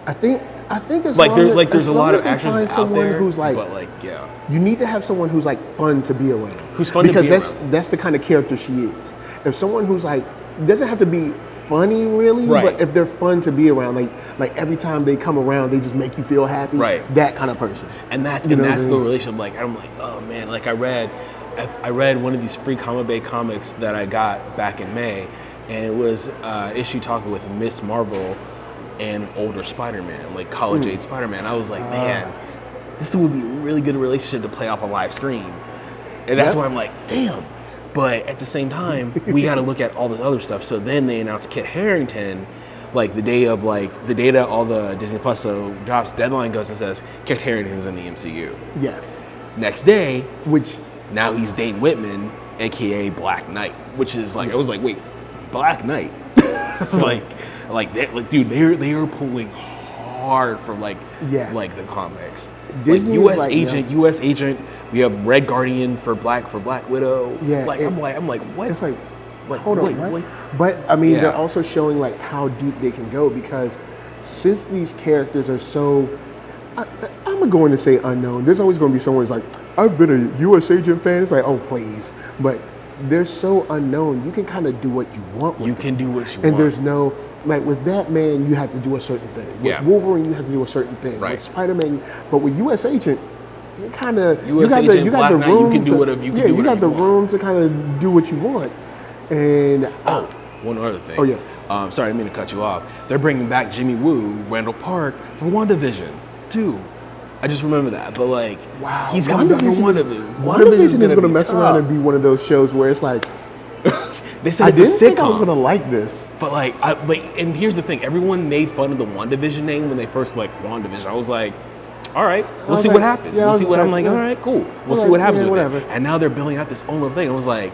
[SPEAKER 1] I think as
[SPEAKER 2] like
[SPEAKER 1] long
[SPEAKER 2] there's
[SPEAKER 1] as
[SPEAKER 2] a
[SPEAKER 1] long
[SPEAKER 2] lot
[SPEAKER 1] as
[SPEAKER 2] of
[SPEAKER 1] they
[SPEAKER 2] actors
[SPEAKER 1] find
[SPEAKER 2] out
[SPEAKER 1] someone
[SPEAKER 2] there,
[SPEAKER 1] who's like,
[SPEAKER 2] but like, yeah,
[SPEAKER 1] you need to have someone who's like fun to be around.
[SPEAKER 2] Who's fun to be
[SPEAKER 1] because
[SPEAKER 2] around.
[SPEAKER 1] that's the kind of character she is. If someone who's like doesn't have to be funny really,
[SPEAKER 2] Right.
[SPEAKER 1] but if they're fun to be around, like every time they come around, they just make you feel happy.
[SPEAKER 2] Right.
[SPEAKER 1] That kind of person.
[SPEAKER 2] And that's
[SPEAKER 1] You know what I
[SPEAKER 2] the
[SPEAKER 1] mean?
[SPEAKER 2] relationship. Like, I'm like, oh man, like I read one of these free Comic Bay comics that I got back in May, and it was issue talking with Miss Marvel and older Spider-Man, like college age Spider-Man. I was like, man, this would be a really good relationship to play off a live screen. And that's why I'm like, damn. But at the same time, we got to look at all this other stuff. So then they announced Kit Harington, like the day that all the Disney Plus drops, deadline goes and says Kit Harington's in the MCU.
[SPEAKER 1] Yeah.
[SPEAKER 2] Next day,
[SPEAKER 1] Which
[SPEAKER 2] now he's Dane Whitman, aka Black Knight, which is like, I was like, wait, Black Knight? Dude, they are pulling hard from like the comics.
[SPEAKER 1] Disney
[SPEAKER 2] like
[SPEAKER 1] is like,
[SPEAKER 2] U.S. Agent. We have Red Guardian for Black Widow.
[SPEAKER 1] Yeah,
[SPEAKER 2] I'm like, what?
[SPEAKER 1] it's like,
[SPEAKER 2] Like,
[SPEAKER 1] hold on,
[SPEAKER 2] wait,
[SPEAKER 1] what?
[SPEAKER 2] wait.
[SPEAKER 1] But I mean,
[SPEAKER 2] Yeah.
[SPEAKER 1] they're also showing like how deep they can go because since these characters are so, I'm going to say unknown. There's always going to be someone who's like, I've been a U.S. agent fan. It's like, oh, please. But they're so unknown. You can kind of do what you want with them.
[SPEAKER 2] You can do what you want.
[SPEAKER 1] And there's no, like with Batman, you have to do a certain thing. With Wolverine, you have to do a certain thing.
[SPEAKER 2] Right.
[SPEAKER 1] With Spider-Man, but with U.S. Agent, you kind of, you
[SPEAKER 2] got the room. You can do whatever you
[SPEAKER 1] you got the room to kind of do what you want. And
[SPEAKER 2] one other thing.
[SPEAKER 1] Oh yeah.
[SPEAKER 2] Sorry, I didn't mean to cut you off. They're bringing back Jimmy Woo, Randall Park, for WandaVision, too. I just remember that. But, like,
[SPEAKER 1] wow,
[SPEAKER 2] he's coming back for WandaVision.
[SPEAKER 1] WandaVision is going to mess around and be one of those shows where it's like,
[SPEAKER 2] they said
[SPEAKER 1] I
[SPEAKER 2] it's a
[SPEAKER 1] didn't think I
[SPEAKER 2] sitcom.
[SPEAKER 1] was going to like this.
[SPEAKER 2] But, and here's the thing. Everyone made fun of the WandaVision name when they first, WandaVision. I was like, all right, we'll see what happens.
[SPEAKER 1] Yeah,
[SPEAKER 2] we'll see what, I'm like,
[SPEAKER 1] yeah.
[SPEAKER 2] all right, cool. We'll see what happens with
[SPEAKER 1] whatever.
[SPEAKER 2] it. And now they're building out this own little thing. I was like,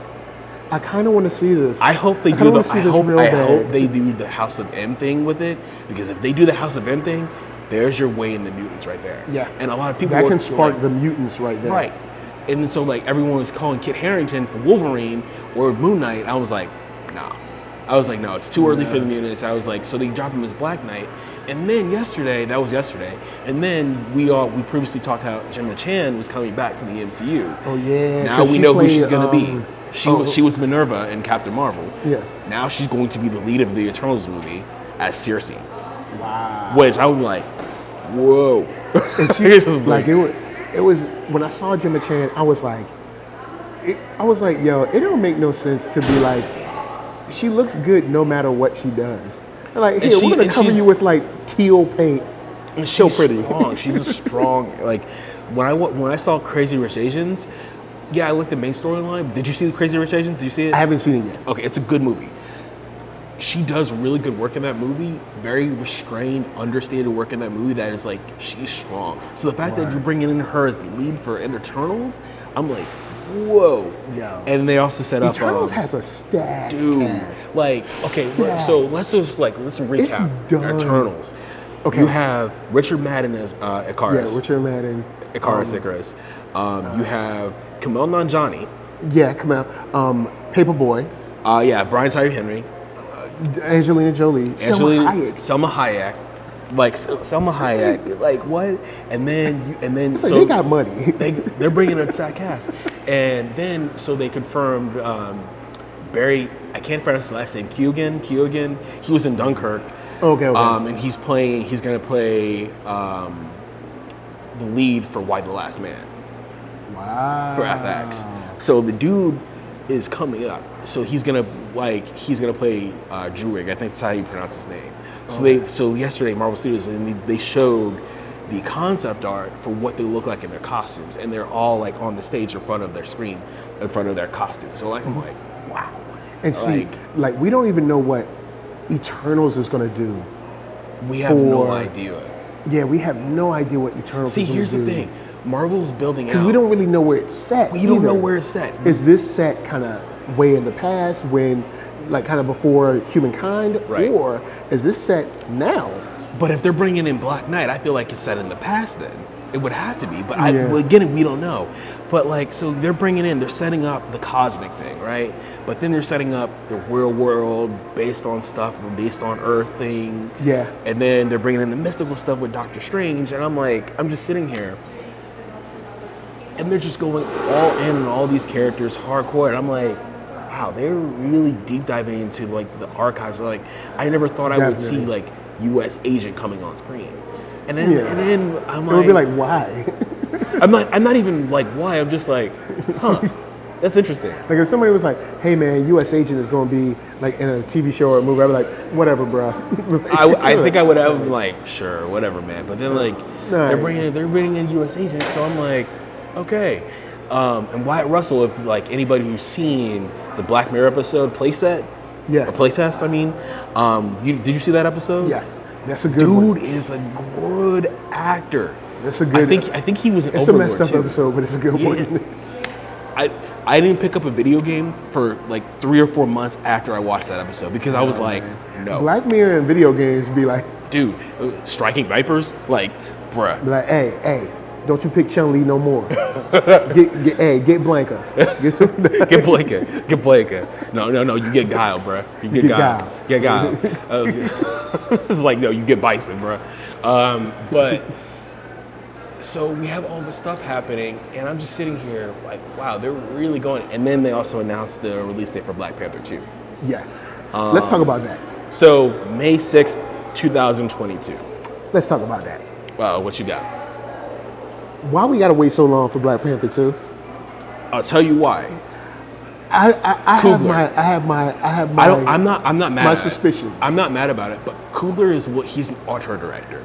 [SPEAKER 1] I kind of want to see this.
[SPEAKER 2] I hope they
[SPEAKER 1] I
[SPEAKER 2] do
[SPEAKER 1] hope
[SPEAKER 2] they do the House of M thing with it, because if they do the House of M thing, there's your way in the mutants right there.
[SPEAKER 1] Yeah.
[SPEAKER 2] And a lot of people
[SPEAKER 1] that can spark the mutants right there.
[SPEAKER 2] Right. And then so everyone was calling Kit Harington for Wolverine or Moon Knight. I was like, nah. I was like, no, it's too early for the mutants. I was like, so they dropped him as Black Knight. And then yesterday, and then we previously talked how Gemma Chan was coming back from the MCU.
[SPEAKER 1] Oh yeah.
[SPEAKER 2] Now we know who she's gonna be. She was Minerva in Captain Marvel.
[SPEAKER 1] Yeah.
[SPEAKER 2] Now she's going to be the lead of the Eternals movie as Circe.
[SPEAKER 1] Wow.
[SPEAKER 2] Which I would be like, whoa.
[SPEAKER 1] And she it was when I saw Gemma Chan, I was like, yo, it don't make no sense to be like, she looks good no matter what she does. Like, here, we're gonna cover you with teal paint.
[SPEAKER 2] And
[SPEAKER 1] so
[SPEAKER 2] she's
[SPEAKER 1] pretty.
[SPEAKER 2] Strong. She's a strong. When I saw Crazy Rich Asians, I liked the main storyline. Did you see the Crazy Rich Asians? Did you see it?
[SPEAKER 1] I haven't seen it yet.
[SPEAKER 2] Okay, it's a good movie. She does really good work in that movie. Very restrained, understated work in that movie. That is she's strong. So the fact that you're bringing in her as the lead for Eternals, I'm like, whoa.
[SPEAKER 1] Yeah.
[SPEAKER 2] And they also set up
[SPEAKER 1] Eternals has a stacked cast.
[SPEAKER 2] So let's recap Eternals.
[SPEAKER 1] Okay.
[SPEAKER 2] You have Richard Madden as Icarus.
[SPEAKER 1] Yeah, Richard Madden.
[SPEAKER 2] Icarus. You have Kumail Nanjiani.
[SPEAKER 1] Yeah, Kumail. Paperboy.
[SPEAKER 2] Brian Tyree Henry.
[SPEAKER 1] Angelina Jolie. Selma Hayek.
[SPEAKER 2] Selma Hayek. Selma Hayek. What? And then
[SPEAKER 1] it's they got money.
[SPEAKER 2] they're bringing a stacked cast. And then so they confirmed Barry. I can't pronounce his last name. Keoghan. He was in Dunkirk.
[SPEAKER 1] Okay.
[SPEAKER 2] And he's gonna play the lead for Y the Last Man.
[SPEAKER 1] Wow.
[SPEAKER 2] For FX. So the dude is coming up. So he's gonna play Druig. I think that's how you pronounce his name. So yesterday Marvel Studios, and they showed the concept art for what they look like in their costumes, and they're all on the stage in front of their screen, in front of their costumes. So I'm like, wow.
[SPEAKER 1] And see, we don't even know what Eternals is gonna do.
[SPEAKER 2] We have no idea.
[SPEAKER 1] Yeah, we have no idea what Eternals is gonna do.
[SPEAKER 2] See, here's the thing. Marvel's building out.
[SPEAKER 1] Because we don't really know where it's set.
[SPEAKER 2] We don't know where it's set.
[SPEAKER 1] Is this set kind of way in the past when, kind of before Humankind?
[SPEAKER 2] Right.
[SPEAKER 1] Or is this set now?
[SPEAKER 2] But if they're bringing in Black Knight, I feel like it's set in the past then. It would have to be. But again, we don't know. But so they're setting up the cosmic thing, right? But then they're setting up the real world based on Earth thing.
[SPEAKER 1] Yeah.
[SPEAKER 2] And then they're bringing in the mystical stuff with Doctor Strange. And I'm just sitting here. And they're just going all in on all these characters hardcore. And I'm like, wow, they're really deep diving into the archives. I never thought I would see U.S. agent coming on screen. And then I'm like,
[SPEAKER 1] it would be like, why?
[SPEAKER 2] I'm not even why. I'm just like, huh, that's interesting.
[SPEAKER 1] If somebody was like, hey man, U.S. agent is going to be in a TV show or a movie, I'd be like, whatever, bro.
[SPEAKER 2] I think I would have been sure, whatever, man. But then they're bringing in U.S. agent, so I'm like, okay. And Wyatt Russell, if anybody who's seen the Black Mirror episode playset, or playtest, did you see that episode?
[SPEAKER 1] Yeah, that's a good one.
[SPEAKER 2] Dude is a good actor.
[SPEAKER 1] That's a good.
[SPEAKER 2] I think he was an
[SPEAKER 1] It's
[SPEAKER 2] Overlord
[SPEAKER 1] a messed up episode, but it's a good one.
[SPEAKER 2] I didn't pick up a video game for 3 or 4 months after I watched that episode because I was like, no.
[SPEAKER 1] Black Mirror and video games be like,
[SPEAKER 2] dude, striking vipers, bruh.
[SPEAKER 1] Be like, hey, Don't you pick Chun-Li no more. Get Blanca. Get some.
[SPEAKER 2] Get Blanca. No. You get Guile, bro. You get Guile. Get Guile. It's like, no, you get Bison, bro. But so we have all this stuff happening, and I'm just sitting here like, wow, they're really going. And then they also announced the release date for Black Panther 2.
[SPEAKER 1] Yeah. Let's talk about that.
[SPEAKER 2] So May 6th, 2022.
[SPEAKER 1] Let's talk about that.
[SPEAKER 2] Wow, what you got?
[SPEAKER 1] Why we gotta wait so long for Black Panther 2?
[SPEAKER 2] I'll tell you why.
[SPEAKER 1] I have my
[SPEAKER 2] I'm not mad.
[SPEAKER 1] My
[SPEAKER 2] at
[SPEAKER 1] suspicions.
[SPEAKER 2] It. I'm not mad about it, but Coogler is he's an auteur director.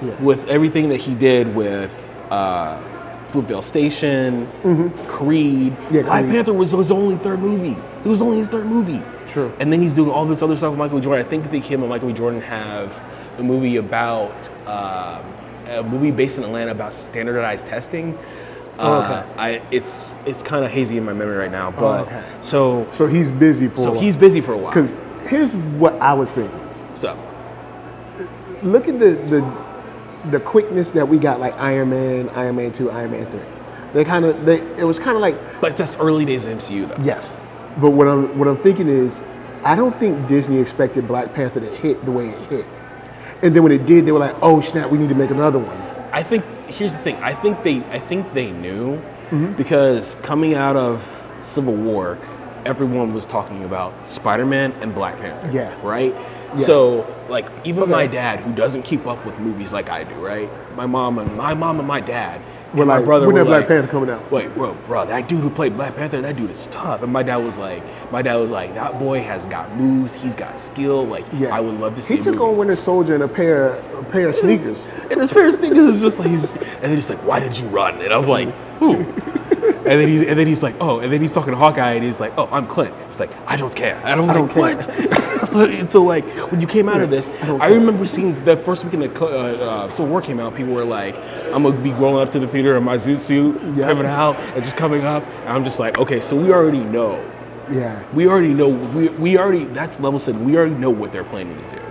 [SPEAKER 1] Yeah.
[SPEAKER 2] With everything that he did with Fruitvale Station, Creed.
[SPEAKER 1] Yeah,
[SPEAKER 2] Black
[SPEAKER 1] Creed.
[SPEAKER 2] Panther was his only third movie. It was only his third movie.
[SPEAKER 1] True.
[SPEAKER 2] And then he's doing all this other stuff with Michael B. Jordan. I think that him and Michael B. Jordan have a movie about a movie based in Atlanta about standardized testing.
[SPEAKER 1] Okay.
[SPEAKER 2] It's kind of hazy in my memory right now, but
[SPEAKER 1] okay.
[SPEAKER 2] So
[SPEAKER 1] he's busy for a while.
[SPEAKER 2] he's busy for a while.
[SPEAKER 1] Because here's what I was thinking.
[SPEAKER 2] So
[SPEAKER 1] Look at the quickness that we got, like Iron Man 2, Iron Man 3. It was kind of like.
[SPEAKER 2] But that's early days of MCU though.
[SPEAKER 1] Yes, but what I'm thinking is, I don't think Disney expected Black Panther to hit the way it hit, and then when it did, they were like, "Oh snap, we need to make another one."
[SPEAKER 2] I think here's the thing. I think they knew because coming out of Civil War, everyone was talking about Spider-Man and Black Panther.
[SPEAKER 1] Yeah.
[SPEAKER 2] Right.
[SPEAKER 1] Yeah.
[SPEAKER 2] So like even my dad, who doesn't keep up with movies like I do, right? My mom and my dad. And my brother
[SPEAKER 1] when
[SPEAKER 2] were
[SPEAKER 1] that Black
[SPEAKER 2] like,
[SPEAKER 1] Panther coming out?
[SPEAKER 2] Wait, bro, that dude who played Black Panther, that dude is tough. And my dad was like, that boy has got moves, he's got skill. Like, I would love to see.
[SPEAKER 1] He took on Winter Soldier in a pair of sneakers.
[SPEAKER 2] And this pair of sneakers is just like, and then he's like, why did you run? And I'm like, who? And then he's like, oh, and then he's talking to Hawkeye, and he's like, oh, I'm Clint. He's like, I don't care. I don't care. And so like when you came out of this, I remember seeing that first weekend that Civil War came out, people were like, I'm gonna be rolling up to the theater in my zoot suit, coming out and just coming up, and I'm just like, okay, so we already know.
[SPEAKER 1] Yeah.
[SPEAKER 2] We already know. We already that's level set. We already know what they're planning to do.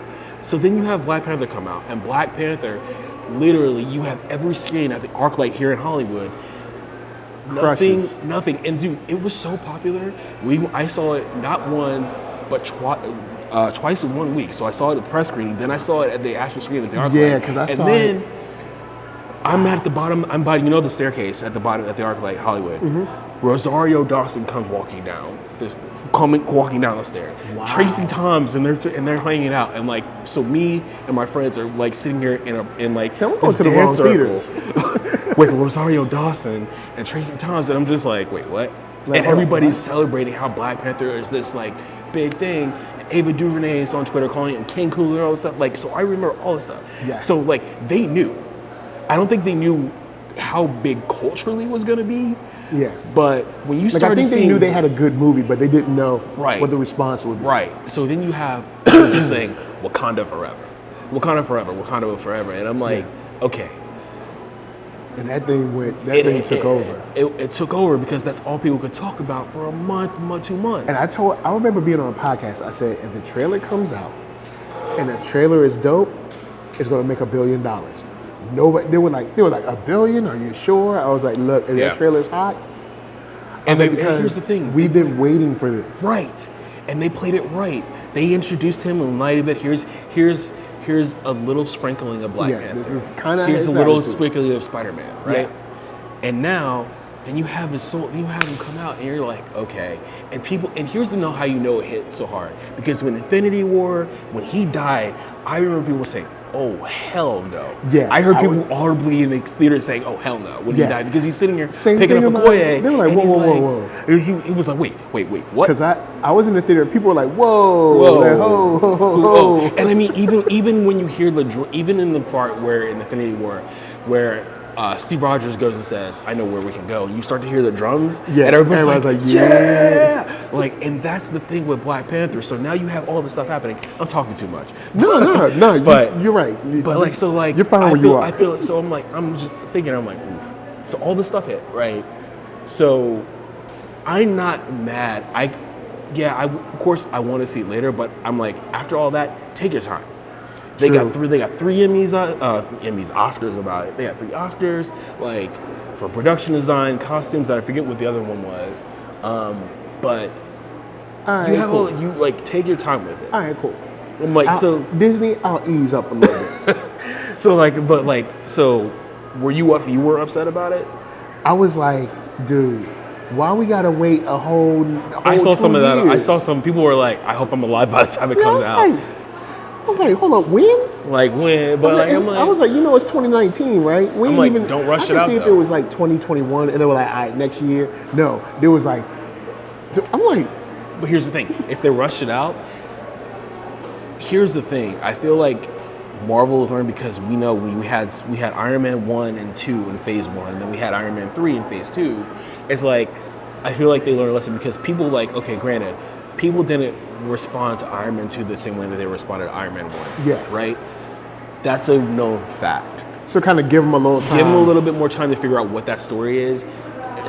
[SPEAKER 2] So then you have Black Panther come out, and Black Panther, literally, you have every screen at the ArcLight here in Hollywood.
[SPEAKER 1] Crushes.
[SPEAKER 2] Nothing. And dude, it was so popular. I saw it not one, but twice in 1 week. So I saw it at the press screening, then I saw it at the actual screening at the ArcLight.
[SPEAKER 1] Yeah, because I saw it.
[SPEAKER 2] And then I'm at the bottom. I'm by the staircase at the bottom at the ArcLight Hollywood. Rosario Dawson comes walking down the stairs.
[SPEAKER 1] Wow.
[SPEAKER 2] Tracy Thoms and they're hanging out, and like so me and my friends are like sitting here in like
[SPEAKER 1] Someone goes
[SPEAKER 2] this
[SPEAKER 1] to the wrong
[SPEAKER 2] dance
[SPEAKER 1] theaters.
[SPEAKER 2] with Rosario Dawson and Tracy Thoms, and I'm just like, wait, what?
[SPEAKER 1] Like,
[SPEAKER 2] and everybody's celebrating how Black Panther is this like big thing. Ava DuVernay is on Twitter calling him King Cooler, all this stuff. Like, so I remember all this stuff.
[SPEAKER 1] Yeah.
[SPEAKER 2] So like they knew. I don't think they knew how big culturally it was gonna be.
[SPEAKER 1] Yeah.
[SPEAKER 2] But when you started
[SPEAKER 1] I think they
[SPEAKER 2] seeing,
[SPEAKER 1] knew they had a good movie, but they didn't know
[SPEAKER 2] Right.
[SPEAKER 1] what the response would be.
[SPEAKER 2] Right. So then you have just saying Wakanda forever. Wakanda forever. Wakanda forever. And I'm like, okay.
[SPEAKER 1] And that thing took over.
[SPEAKER 2] It took over because that's all people could talk about for a month, 2 months.
[SPEAKER 1] And I remember being on a podcast, I said, if the trailer comes out and the trailer is dope, it's gonna make $1 billion. Nobody, they were like, $1 billion? Are you sure? I was like, look, if that trailer is hot.
[SPEAKER 2] And here's the thing.
[SPEAKER 1] We've been waiting for this.
[SPEAKER 2] Right. And they played it right. They introduced him and lighted it. Here's a little sprinkling of Black Panther.
[SPEAKER 1] This is kind of
[SPEAKER 2] Here's a little sprinkling of Spider-Man, right?
[SPEAKER 1] Yeah.
[SPEAKER 2] And now, then you have him come out, and you're like, okay. And here's how you know it hit so hard. Because when Infinity War, when he died, I remember people saying, oh, hell no.
[SPEAKER 1] Yeah.
[SPEAKER 2] I heard people audibly in the theater saying, oh, hell no, when he died. Because he's sitting here picking up a Okoye.
[SPEAKER 1] They were like, whoa.
[SPEAKER 2] He was like, wait, what?
[SPEAKER 1] Because I was in the theater, people were like, whoa. Like, ho.
[SPEAKER 2] And I mean, even when you hear even in the part where in Infinity War, where Steve Rogers goes and says, I know where we can go, and you start to hear the drums, and everybody's like, yeah. Like, and that's the thing with Black Panther. So now you have all this stuff happening. I'm talking too much.
[SPEAKER 1] No, but you're right.
[SPEAKER 2] But like, so like,
[SPEAKER 1] you're fine where you are.
[SPEAKER 2] I feel so. I'm just thinking. I'm like, ooh. So all this stuff hit, right? So I'm not mad. Of course I want to see it later, but I'm like, after all that, take your time. They got three Emmys, Oscars about it. They got 3 Oscars, like for production design, costumes. I forget what the other one was, but
[SPEAKER 1] All right,
[SPEAKER 2] you have
[SPEAKER 1] cool.
[SPEAKER 2] you like take your time with it.
[SPEAKER 1] All right, cool.
[SPEAKER 2] I'm like,
[SPEAKER 1] Disney, I'll ease up a little bit.
[SPEAKER 2] So were you upset about it?
[SPEAKER 1] I was like, dude, why we gotta wait a whole
[SPEAKER 2] I saw
[SPEAKER 1] 2
[SPEAKER 2] some of that. I
[SPEAKER 1] years?
[SPEAKER 2] saw some people were like, I hope I'm alive by the time it
[SPEAKER 1] Yeah,
[SPEAKER 2] comes out.
[SPEAKER 1] I was like, hold up, when?
[SPEAKER 2] Like when? But
[SPEAKER 1] I was like, it's 2019, right? We
[SPEAKER 2] I'm
[SPEAKER 1] ain't
[SPEAKER 2] like,
[SPEAKER 1] even,
[SPEAKER 2] don't rush
[SPEAKER 1] I
[SPEAKER 2] it
[SPEAKER 1] could
[SPEAKER 2] out,
[SPEAKER 1] see if it
[SPEAKER 2] though.
[SPEAKER 1] was like 2021, and they were like, all right, next year. No, there was like, I'm like,
[SPEAKER 2] But here's the thing: if they rush it out, here's the thing. I feel like Marvel has learned because we know we had Iron Man 1 and 2 in Phase 1, and then we had Iron Man 3 in Phase 2. It's like I feel like they learned a lesson because people granted, people didn't respond to Iron Man 2 the same way that they responded to Iron Man 1.
[SPEAKER 1] Yeah.
[SPEAKER 2] Right? That's a known fact.
[SPEAKER 1] so kind of give them a little time.
[SPEAKER 2] Give them a little bit more time to figure out what that story is.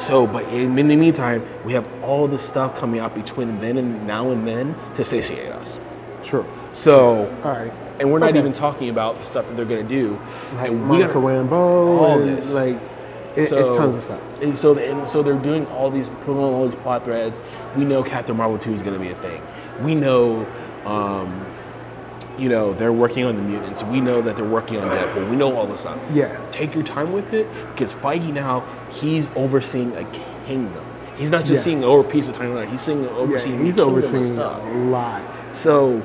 [SPEAKER 2] So, but in the meantime, we have all this stuff coming out between then and now and then to satiate us.
[SPEAKER 1] True.
[SPEAKER 2] So,
[SPEAKER 1] All right.
[SPEAKER 2] and we're not
[SPEAKER 1] Okay.
[SPEAKER 2] even talking about the stuff that they're going to do.
[SPEAKER 1] Like
[SPEAKER 2] And
[SPEAKER 1] Monica Rambeau,
[SPEAKER 2] all
[SPEAKER 1] and
[SPEAKER 2] this.
[SPEAKER 1] like it's tons of stuff.
[SPEAKER 2] And so they're doing all these, pulling on all these plot threads. We know Captain Marvel 2 is going to be a thing. We know, they're working on the mutants. We know that they're working on Deadpool. We know all this stuff.
[SPEAKER 1] Yeah.
[SPEAKER 2] Take your time with it because Feige now, he's overseeing a kingdom. He's not just seeing over a piece of tiny land. He's overseeing
[SPEAKER 1] He's
[SPEAKER 2] a kingdom
[SPEAKER 1] overseeing
[SPEAKER 2] of stuff.
[SPEAKER 1] a lot.
[SPEAKER 2] So,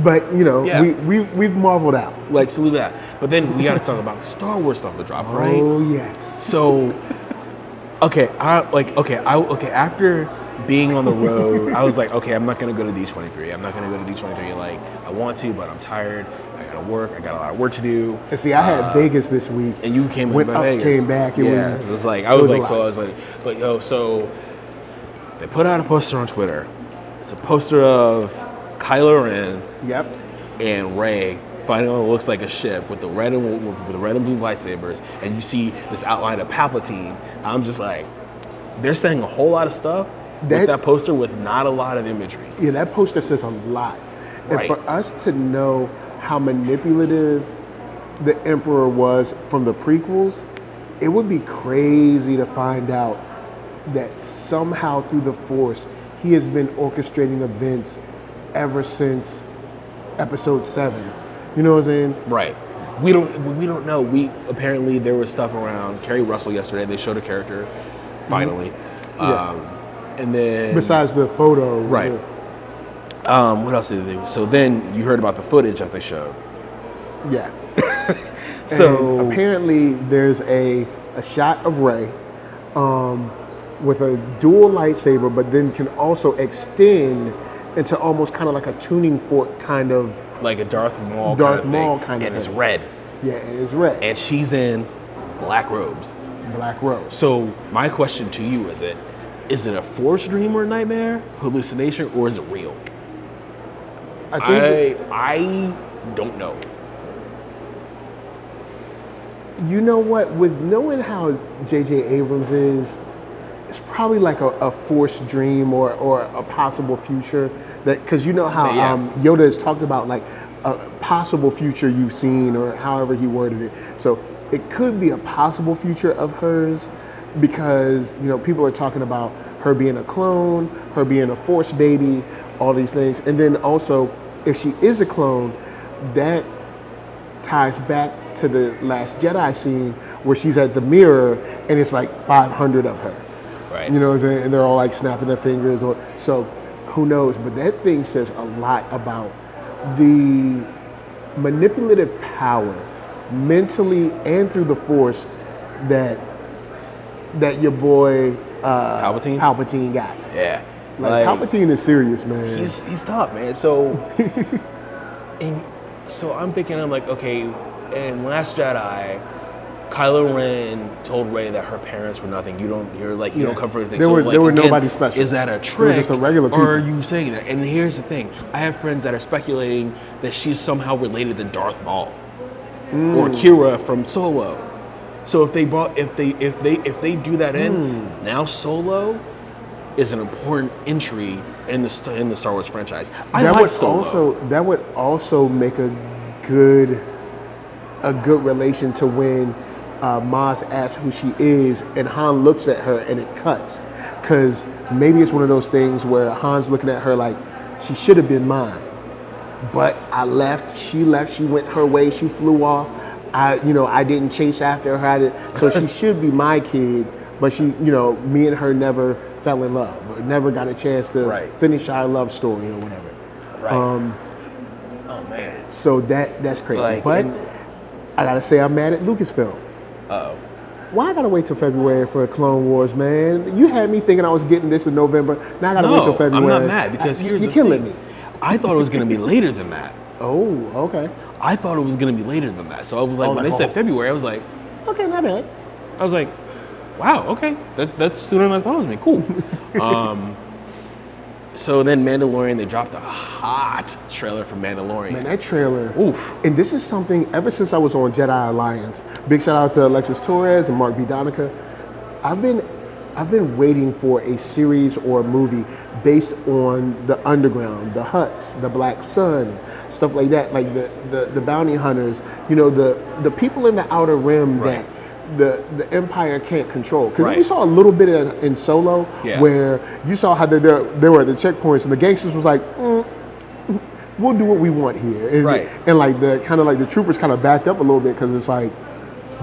[SPEAKER 1] But
[SPEAKER 2] Yeah.
[SPEAKER 1] we've marveled out.
[SPEAKER 2] like, salute that. But then we got to talk about Star Wars stuff to drop, right?
[SPEAKER 1] Oh yes.
[SPEAKER 2] So, after being on the road, I was like, okay, I'm not gonna go to D23. I'm not gonna go to D23. Like, I want to, but I'm tired. I gotta work. I got a lot of work to do.
[SPEAKER 1] And see, I had Vegas this week.
[SPEAKER 2] And you came
[SPEAKER 1] went
[SPEAKER 2] by
[SPEAKER 1] up,
[SPEAKER 2] Vegas.
[SPEAKER 1] came back. It was
[SPEAKER 2] like, but so they put out a poster on Twitter. It's a poster of Kylo Ren
[SPEAKER 1] Yep.
[SPEAKER 2] and Rey fighting on what looks like a ship with the red and blue lightsabers, and you see this outline of Palpatine. I'm just like, they're saying a whole lot of stuff with that poster with not a lot of imagery.
[SPEAKER 1] Yeah, that poster says a lot.
[SPEAKER 2] Right.
[SPEAKER 1] And for us to know how manipulative the Emperor was from the prequels, it would be crazy to find out that somehow through the Force, he has been orchestrating events ever since Episode 7. You know what I'm saying?
[SPEAKER 2] Right. We don't know. Apparently there was stuff around Kerry Russell yesterday. They showed a character, finally. And then
[SPEAKER 1] Besides the photo.
[SPEAKER 2] Right. What else did they do? So then you heard about the footage that they showed.
[SPEAKER 1] Yeah.
[SPEAKER 2] So
[SPEAKER 1] And apparently there's a shot of Rey with a dual lightsaber, but then can also extend into almost kind of like a tuning fork kind of.
[SPEAKER 2] like a Darth Maul
[SPEAKER 1] kind of
[SPEAKER 2] and it's
[SPEAKER 1] thing.
[SPEAKER 2] red.
[SPEAKER 1] Yeah, and it's red.
[SPEAKER 2] And she's in black robes.
[SPEAKER 1] Black Rose.
[SPEAKER 2] So my question to you is it a Force dream or nightmare, hallucination, or is it real?
[SPEAKER 1] I think
[SPEAKER 2] I don't know.
[SPEAKER 1] you know what? With knowing how J.J. Abrams is, it's probably like a forced dream or a possible future. That because you know how Yoda has talked about like a possible future you've seen or however he worded it. So it could be a possible future of hers because people are talking about her being a clone, her being a Force baby, all these things, and then also if she is a clone, that ties back to the Last Jedi scene where she's at the mirror and it's like 500 of her.
[SPEAKER 2] Right.
[SPEAKER 1] You know what I'm saying? And they're all like snapping their fingers. So who knows? But that thing says a lot about the manipulative power mentally and through the Force that your boy Palpatine got.
[SPEAKER 2] Yeah.
[SPEAKER 1] Like Palpatine is serious, man.
[SPEAKER 2] He's tough, man. So so I'm thinking, I'm like, okay, in Last Jedi, Kylo Ren told Rey that her parents were nothing. You don't come for anything.
[SPEAKER 1] They were nobody special.
[SPEAKER 2] Is that a trick?
[SPEAKER 1] They were just a regular people.
[SPEAKER 2] Or are you saying that? And here's the thing: I have friends that are speculating that she's somehow related to Darth Maul or Kira from Solo. So if they do that now Solo is an important entry in the Star Wars franchise.
[SPEAKER 1] That would also make a good relation to when Maz asks who she is and Han looks at her and it cuts. Because maybe it's one of those things where Han's looking at her like, she should have been mine. But I left, she went her way, she flew off. I didn't chase after her. So she should be my kid, but she, me and her never fell in love or never got a chance to finish our love story or whatever.
[SPEAKER 2] Right. Oh man.
[SPEAKER 1] So that's crazy. But I gotta say, I'm mad at Lucasfilm.
[SPEAKER 2] Uh-oh.
[SPEAKER 1] Why I gotta wait till February for Clone Wars, man? You had me thinking I was getting this in November. Now I gotta wait till February.
[SPEAKER 2] I'm not mad because you're
[SPEAKER 1] killing me.
[SPEAKER 2] I thought it was gonna be later than that.
[SPEAKER 1] Oh, okay.
[SPEAKER 2] I thought it was gonna be later than that. So I was like, when they said February, I was like,
[SPEAKER 1] okay, not bad.
[SPEAKER 2] I was like, wow, okay, that's sooner than I thought it was gonna be. Cool. So then Mandalorian, they dropped a hot trailer for Mandalorian.
[SPEAKER 1] Man, that trailer.
[SPEAKER 2] Oof.
[SPEAKER 1] And this is something, ever since I was on Jedi Alliance, big shout out to Alexis Torres and Mark B. Donica, I've been waiting for a series or a movie based on the underground, the Hutts, the Black Sun, stuff like that, like the bounty hunters, the people in the Outer Rim that the Empire can't control. Because we saw a little bit in Solo where you saw how they were at the checkpoints and the gangsters was like, we'll do what we want here. And, and like the troopers kind of backed up a little bit because it's like,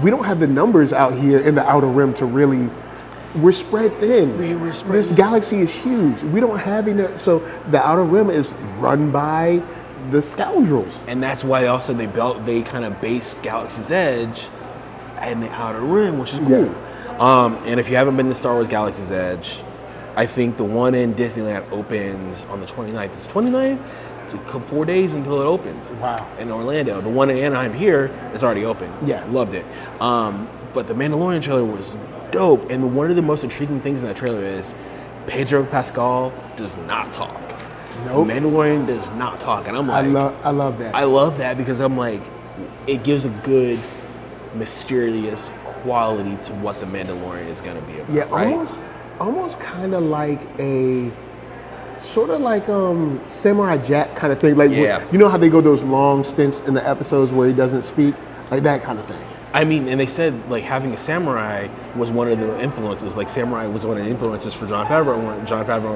[SPEAKER 1] we don't have the numbers out here in the Outer Rim to really, we're spread thin. This galaxy is huge. We don't have enough. So the Outer Rim is run by the scoundrels.
[SPEAKER 2] And that's why also they kind of based Galaxy's Edge and the Outer Rim, which is cool. And if you haven't been to Star Wars Galaxy's Edge, I think the one in Disneyland opens on the 29th. It's 29th? It's 4 days until it opens.
[SPEAKER 1] Wow.
[SPEAKER 2] In Orlando. The one in Anaheim here is already open.
[SPEAKER 1] Yeah.
[SPEAKER 2] Loved it. But the Mandalorian trailer was dope. And one of the most intriguing things in that trailer is Pedro Pascal does not talk.
[SPEAKER 1] Nope.
[SPEAKER 2] Mandalorian does not talk. And I'm like,
[SPEAKER 1] I love that.
[SPEAKER 2] I love that because I'm like, it gives a good mysterious quality to what the Mandalorian is going to be about.
[SPEAKER 1] Yeah, almost kind of like a sort of like Samurai Jack kind of thing. Like you know how they go those long stints in the episodes where he doesn't speak, like that kind of thing.
[SPEAKER 2] I mean, and they said like having a samurai was one of the influences. Like samurai was one of the influences for Jon Favreau and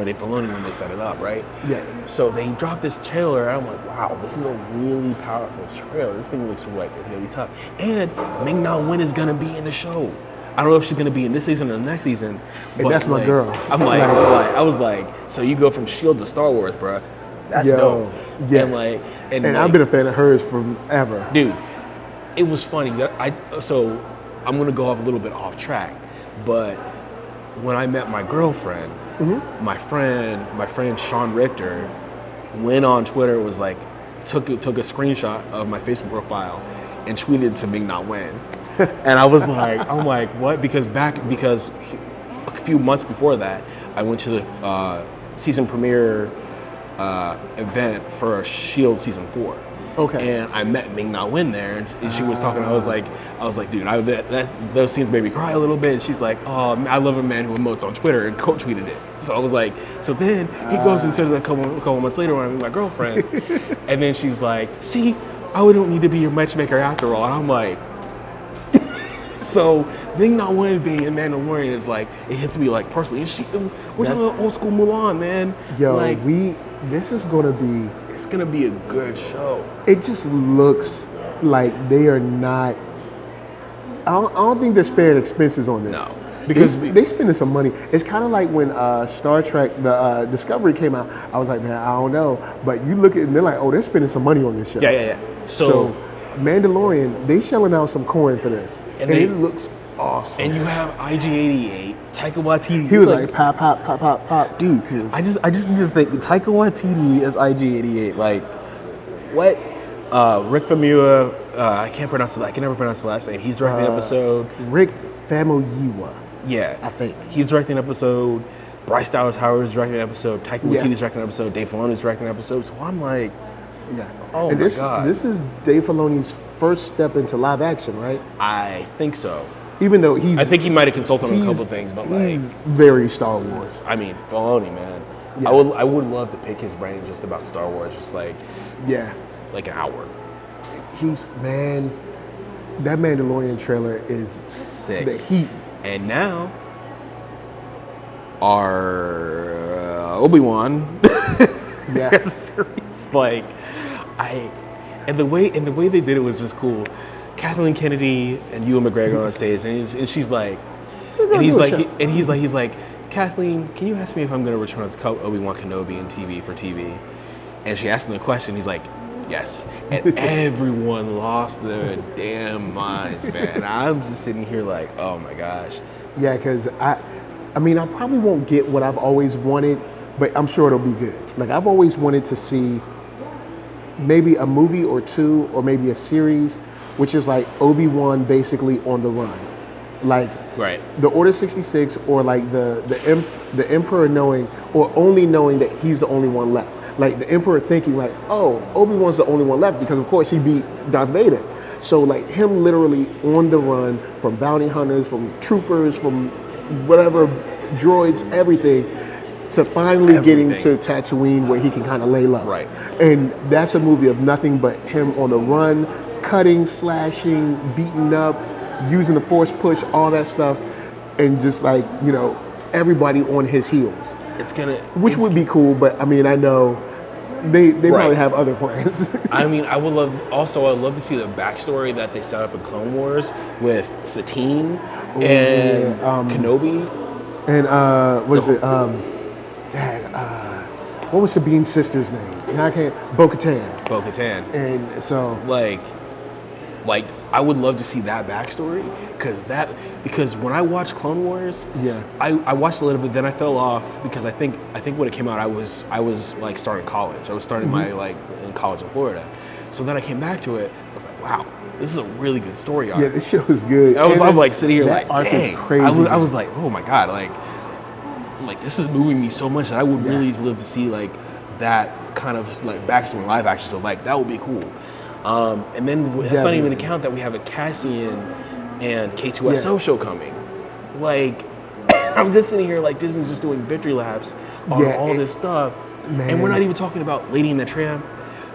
[SPEAKER 2] Dave Filoni when they set it up, right?
[SPEAKER 1] Yeah.
[SPEAKER 2] So they dropped this trailer, and I'm like, wow, this is a really powerful trailer. This thing looks like it's gonna be tough. And Ming-Na Wen is gonna be in the show. I don't know if she's gonna be in this season or the next season.
[SPEAKER 1] And that's my girl.
[SPEAKER 2] I'm like, I was like, so you go from S.H.I.E.L.D. to Star Wars, bro. That's dope. Yeah. And
[SPEAKER 1] I've been a fan of hers forever.
[SPEAKER 2] Dude, it was funny that so I'm gonna go off a little bit off track, but when I met my girlfriend, my friend Sean Richter went on Twitter, was like, took a screenshot of my Facebook profile and tweeted to Ming-Na Wen. And I was like, I'm like, what? Because a few months before that, I went to the season premiere event for S.H.I.E.L.D. season 4.
[SPEAKER 1] Okay.
[SPEAKER 2] And I met Ming-Na Wen there, and she was talking. I was like, dude, those scenes made me cry a little bit. And she's like, oh, I love a man who emotes on Twitter, and co-tweeted it. So I was like, so then he goes and says it a couple months later when I meet my girlfriend, and then she's like, see, I don't need to be your matchmaker after all. And I'm like, so Ming-Na Wen being in Mandalorian is like, it hits me like personally. And we're talking about old school Mulan, man.
[SPEAKER 1] Yo,
[SPEAKER 2] like,
[SPEAKER 1] this is gonna be.
[SPEAKER 2] It's gonna be a good show.
[SPEAKER 1] It just looks like they are not. I don't think they're sparing expenses on this.
[SPEAKER 2] No, because
[SPEAKER 1] they spending some money. It's kind of like when Star Trek, the Discovery came out. I was like, man, I don't know. But you look at it and they're like, oh, they're spending some money on this show.
[SPEAKER 2] Yeah.
[SPEAKER 1] So Mandalorian, they shelling out some coin for this, and it looks awesome.
[SPEAKER 2] And you have IG-88, Taika Waititi.
[SPEAKER 1] He was like pop, pop, pop, pop, pop.
[SPEAKER 2] Dude, I just need to think. Taika Waititi as IG-88. Like, what? Rick Famuyiwa. I can never pronounce the last name. He's directing an episode.
[SPEAKER 1] Rick Famuyiwa.
[SPEAKER 2] Yeah,
[SPEAKER 1] I think
[SPEAKER 2] he's directing an episode. Bryce Dallas Howard is directing an episode. Taika Waititi is directing an episode. Dave Filoni is directing an episode. So I'm like, oh
[SPEAKER 1] and
[SPEAKER 2] my god,
[SPEAKER 1] this is Dave Filoni's first step into live action, right?
[SPEAKER 2] I think so.
[SPEAKER 1] Even though
[SPEAKER 2] I think he might have consulted on a couple things, but
[SPEAKER 1] he's very Star Wars.
[SPEAKER 2] I mean, Filoni, man.
[SPEAKER 1] Yeah.
[SPEAKER 2] I would love to pick his brain just about Star Wars, just like
[SPEAKER 1] an
[SPEAKER 2] hour.
[SPEAKER 1] That Mandalorian trailer is
[SPEAKER 2] Sick.
[SPEAKER 1] The heat.
[SPEAKER 2] And now, our Obi-Wan series, like and the way they did it was just cool. Kathleen Kennedy and Ewan McGregor on stage, and she's like, he's like, Kathleen, can you ask me if I'm going to return as Obi-Wan Kenobi in TV? And she asked him the question. He's like, yes. And everyone lost their damn minds, man. And I'm just sitting here like, oh my gosh.
[SPEAKER 1] Yeah, because I probably won't get what I've always wanted, but I'm sure it'll be good. Like, I've always wanted to see maybe a movie or two, or maybe a series, which is like Obi-Wan basically on the run. Like the Order 66, or like the Emperor knowing, or only knowing that he's the only one left. Like the Emperor thinking like, oh, Obi-Wan's the only one left because of course he beat Darth Vader. So like him literally on the run from bounty hunters, from troopers, from whatever droids, everything, to finally getting to Tatooine where he can kind of lay low.
[SPEAKER 2] Right.
[SPEAKER 1] And that's a movie of nothing but him on the run, cutting, slashing, beating up, using the force push, all that stuff, and just like, you know, everybody on his heels. Which would be cool, but I mean, I know they probably have other plans.
[SPEAKER 2] I mean, I'd love to see the backstory that they set up in Clone Wars with Satine and Kenobi. And what was Sabine's sister's name? Now I can't. Bo-Katan. And so like I would love to see that backstory because when I watched Clone Wars, I watched a little bit, then I fell off because I think when it came out I was like starting college. I was starting my like in college in Florida. So then I came back to it. I was like, wow, this is a really good story arc.
[SPEAKER 1] Yeah, this show is good.
[SPEAKER 2] I'm like sitting here like,
[SPEAKER 1] arc
[SPEAKER 2] dang.
[SPEAKER 1] is crazy.
[SPEAKER 2] I was like, oh my god, like this is moving me so much that I would really love to see like that kind of like backstory live action. So like that would be cool. And then that's not even an account that we have a Cassian and K2SO show coming. Like, I'm just sitting here like Disney's just doing victory laps on all this stuff. Man. And we're not even talking about Lady and the Tramp.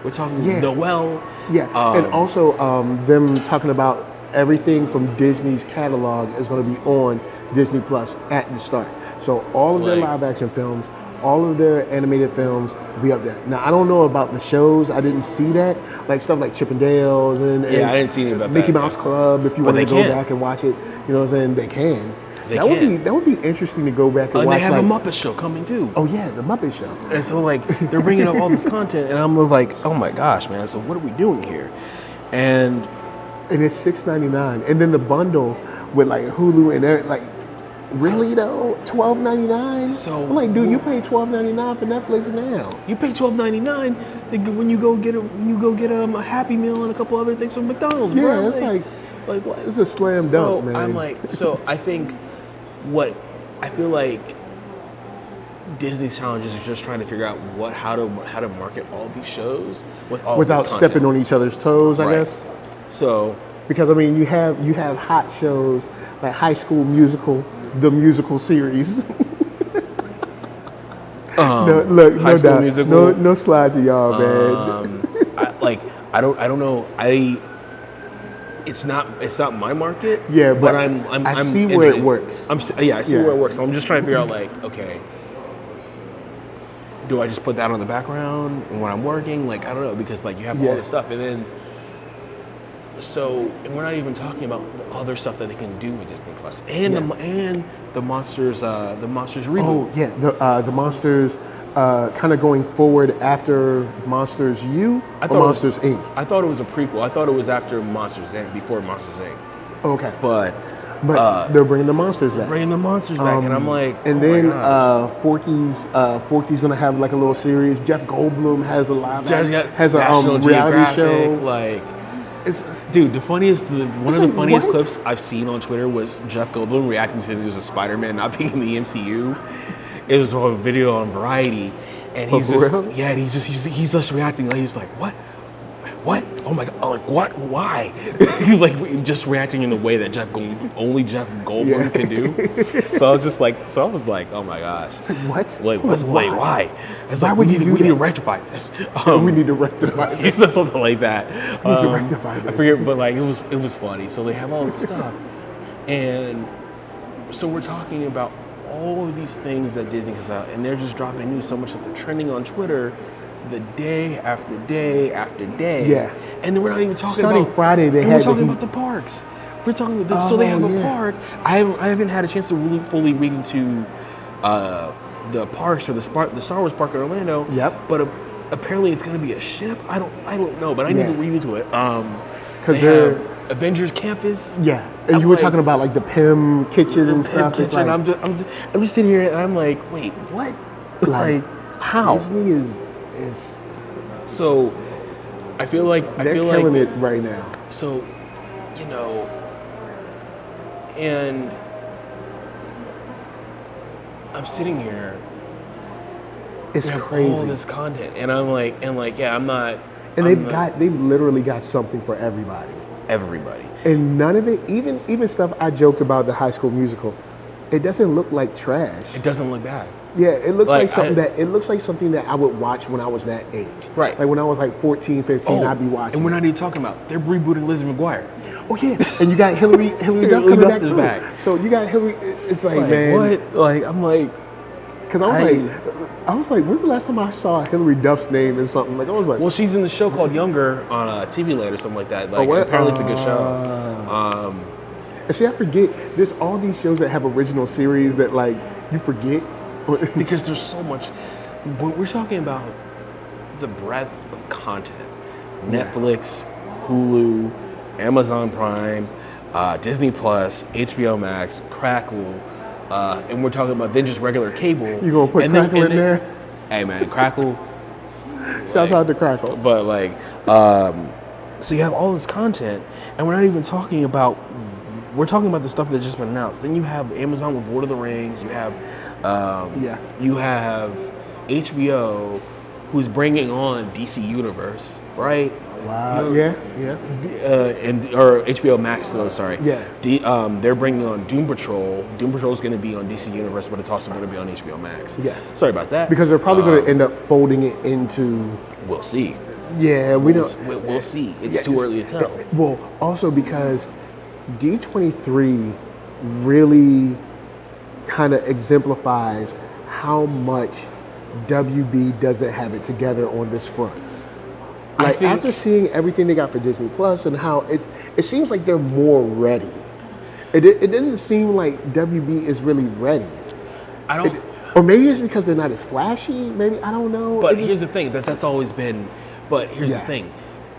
[SPEAKER 2] We're talking Noelle.
[SPEAKER 1] Yeah, and also them talking about everything from Disney's catalog is going to be on Disney Plus at the start. So all of their live action films, all of their animated films will be up there. Now, I don't know about the shows. I didn't see that. Like stuff like Chip and Dale's and
[SPEAKER 2] I didn't see anything about
[SPEAKER 1] Mickey Mouse Club. If you want to go back and watch it, you know what I'm saying? They can. That would be interesting to go back and watch.
[SPEAKER 2] They have a Muppet Show coming too.
[SPEAKER 1] Oh yeah, the Muppet Show.
[SPEAKER 2] And so like they're bringing up all this content, and I'm like, oh my gosh, man. So what are we doing here? And
[SPEAKER 1] it's $6.99, and then the bundle with like Hulu and everything, like. Really though, $12.99. So I'm like, dude, you pay $12.99 for Netflix now.
[SPEAKER 2] You pay $12.99 when you go get a Happy Meal and a couple other things from McDonald's.
[SPEAKER 1] Yeah,
[SPEAKER 2] bro.
[SPEAKER 1] it's like
[SPEAKER 2] what?
[SPEAKER 1] It's a slam dunk, man.
[SPEAKER 2] I'm like, so I think I feel like Disney's challenges are just trying to figure out how to market all these shows without
[SPEAKER 1] stepping on each other's toes, I guess.
[SPEAKER 2] So
[SPEAKER 1] because I mean, you have hot shows like High School Musical. The musical series. No doubt. Musical. No slide to y'all, man.
[SPEAKER 2] I don't know. It's not my market.
[SPEAKER 1] Yeah, but
[SPEAKER 2] I
[SPEAKER 1] see where it works.
[SPEAKER 2] I see where it works. So I'm just trying to figure out like, okay, do I just put that on the background when I'm working? Like I don't know because like you have all this stuff and then. So, and we're not even talking about the other stuff that they can do with Disney Plus, and the Monsters reboot.
[SPEAKER 1] Oh yeah, the Monsters kind of going forward after Monsters U or Monsters Inc.
[SPEAKER 2] I thought it was a prequel. I thought it was after Monsters Inc. Before Monsters Inc.
[SPEAKER 1] Okay,
[SPEAKER 2] but
[SPEAKER 1] they're bringing the monsters back.
[SPEAKER 2] And I'm like,
[SPEAKER 1] and then Forky's gonna have like a little series. Jeff Goldblum has a reality show.
[SPEAKER 2] Like. Dude, one of the funniest clips I've seen on Twitter was Jeff Goldblum reacting to the news of Spider-Man not being in the MCU. It was a video on Variety, and he's just reacting like he's like, what? oh my god, like what? Why? Like just reacting in the way that only Jeff Goldblum can do. So I was like, oh my gosh.
[SPEAKER 1] It's like what?
[SPEAKER 2] Like why? It's
[SPEAKER 1] Why
[SPEAKER 2] like
[SPEAKER 1] would
[SPEAKER 2] we
[SPEAKER 1] you
[SPEAKER 2] need
[SPEAKER 1] do
[SPEAKER 2] we need to
[SPEAKER 1] that?
[SPEAKER 2] rectify this.
[SPEAKER 1] We need to rectify
[SPEAKER 2] He
[SPEAKER 1] this.
[SPEAKER 2] said something like that.
[SPEAKER 1] We need to rectify this.
[SPEAKER 2] I forget, but like it was funny. So they have all this stuff, and so we're talking about all of these things that Disney comes out, and they're just dropping news. So much that they're trending on Twitter, the day after day after day.
[SPEAKER 1] Yeah.
[SPEAKER 2] And then we're not even talking
[SPEAKER 1] Starting
[SPEAKER 2] about
[SPEAKER 1] Friday, they
[SPEAKER 2] and
[SPEAKER 1] had
[SPEAKER 2] we're talking
[SPEAKER 1] the
[SPEAKER 2] about the parks. We're talking about so they have a park. I haven't had a chance to really fully read into the parks or the Star Wars park in Orlando.
[SPEAKER 1] Yep.
[SPEAKER 2] But apparently it's going to be a ship. I don't know, but I need to read into it.
[SPEAKER 1] Because
[SPEAKER 2] they're Avengers Campus.
[SPEAKER 1] Yeah, and you were talking about like the PIM kitchen and stuff.
[SPEAKER 2] It's like, I'm just sitting here and I'm like, wait, what? Like how?
[SPEAKER 1] Disney is
[SPEAKER 2] so. I feel like
[SPEAKER 1] they're killing it right now.
[SPEAKER 2] So, you know, and I'm sitting here.
[SPEAKER 1] It's
[SPEAKER 2] have
[SPEAKER 1] crazy.
[SPEAKER 2] all this content, and I'm like, yeah, I'm not.
[SPEAKER 1] And they've literally got something for everybody.
[SPEAKER 2] Everybody.
[SPEAKER 1] And none of it, even stuff I joked about the High School Musical, it doesn't look like trash.
[SPEAKER 2] It doesn't look bad.
[SPEAKER 1] Yeah, it looks like something that I would watch when I was that age.
[SPEAKER 2] Right.
[SPEAKER 1] Like when I was like 14, 15, I'd be watching.
[SPEAKER 2] And we're not even talking about, they're rebooting Lizzie McGuire.
[SPEAKER 1] Oh yeah, and you got Hillary Duff coming back
[SPEAKER 2] is
[SPEAKER 1] too.
[SPEAKER 2] back.
[SPEAKER 1] So you got Hillary. It's like man,
[SPEAKER 2] what? Like I'm like,
[SPEAKER 1] because I was like, when's the last time I saw Hillary Duff's name in something? Like I was like,
[SPEAKER 2] well, she's in the show called Younger on TV Land or something like that. Like apparently it's a good show.
[SPEAKER 1] And see, I forget. There's all these shows that have original series that like you forget
[SPEAKER 2] because there's so much. When we're talking about the breadth of content, Netflix, Hulu, Amazon Prime, Disney Plus, HBO Max, Crackle, and we're talking about then just regular cable.
[SPEAKER 1] You gonna put Crackle in there?
[SPEAKER 2] Hey man, Crackle.
[SPEAKER 1] Shouts out to Crackle.
[SPEAKER 2] But like, so you have all this content, and we're not even talking about. We're talking about the stuff that's just been announced. Then you have Amazon with Lord of the Rings. You have, you have HBO, who's bringing on DC Universe, right?
[SPEAKER 1] Wow.
[SPEAKER 2] Or HBO Max. So sorry.
[SPEAKER 1] Yeah.
[SPEAKER 2] They're bringing on Doom Patrol. Doom Patrol is going to be on DC Universe, but it's also going to be on HBO Max.
[SPEAKER 1] Yeah.
[SPEAKER 2] Sorry about that.
[SPEAKER 1] Because they're probably going to end up folding it into.
[SPEAKER 2] We'll see.
[SPEAKER 1] Yeah,
[SPEAKER 2] We'll see. It's too early to tell.
[SPEAKER 1] Well, also because D23 really kind of exemplifies how much WB doesn't have it together on this front. Like after seeing everything they got for Disney Plus and how it seems like they're more ready. It doesn't seem like WB is really ready. Or maybe it's because they're not as flashy. Maybe I don't know.
[SPEAKER 2] But here's the thing that's always been. But here's the
[SPEAKER 1] Yeah.
[SPEAKER 2] thing.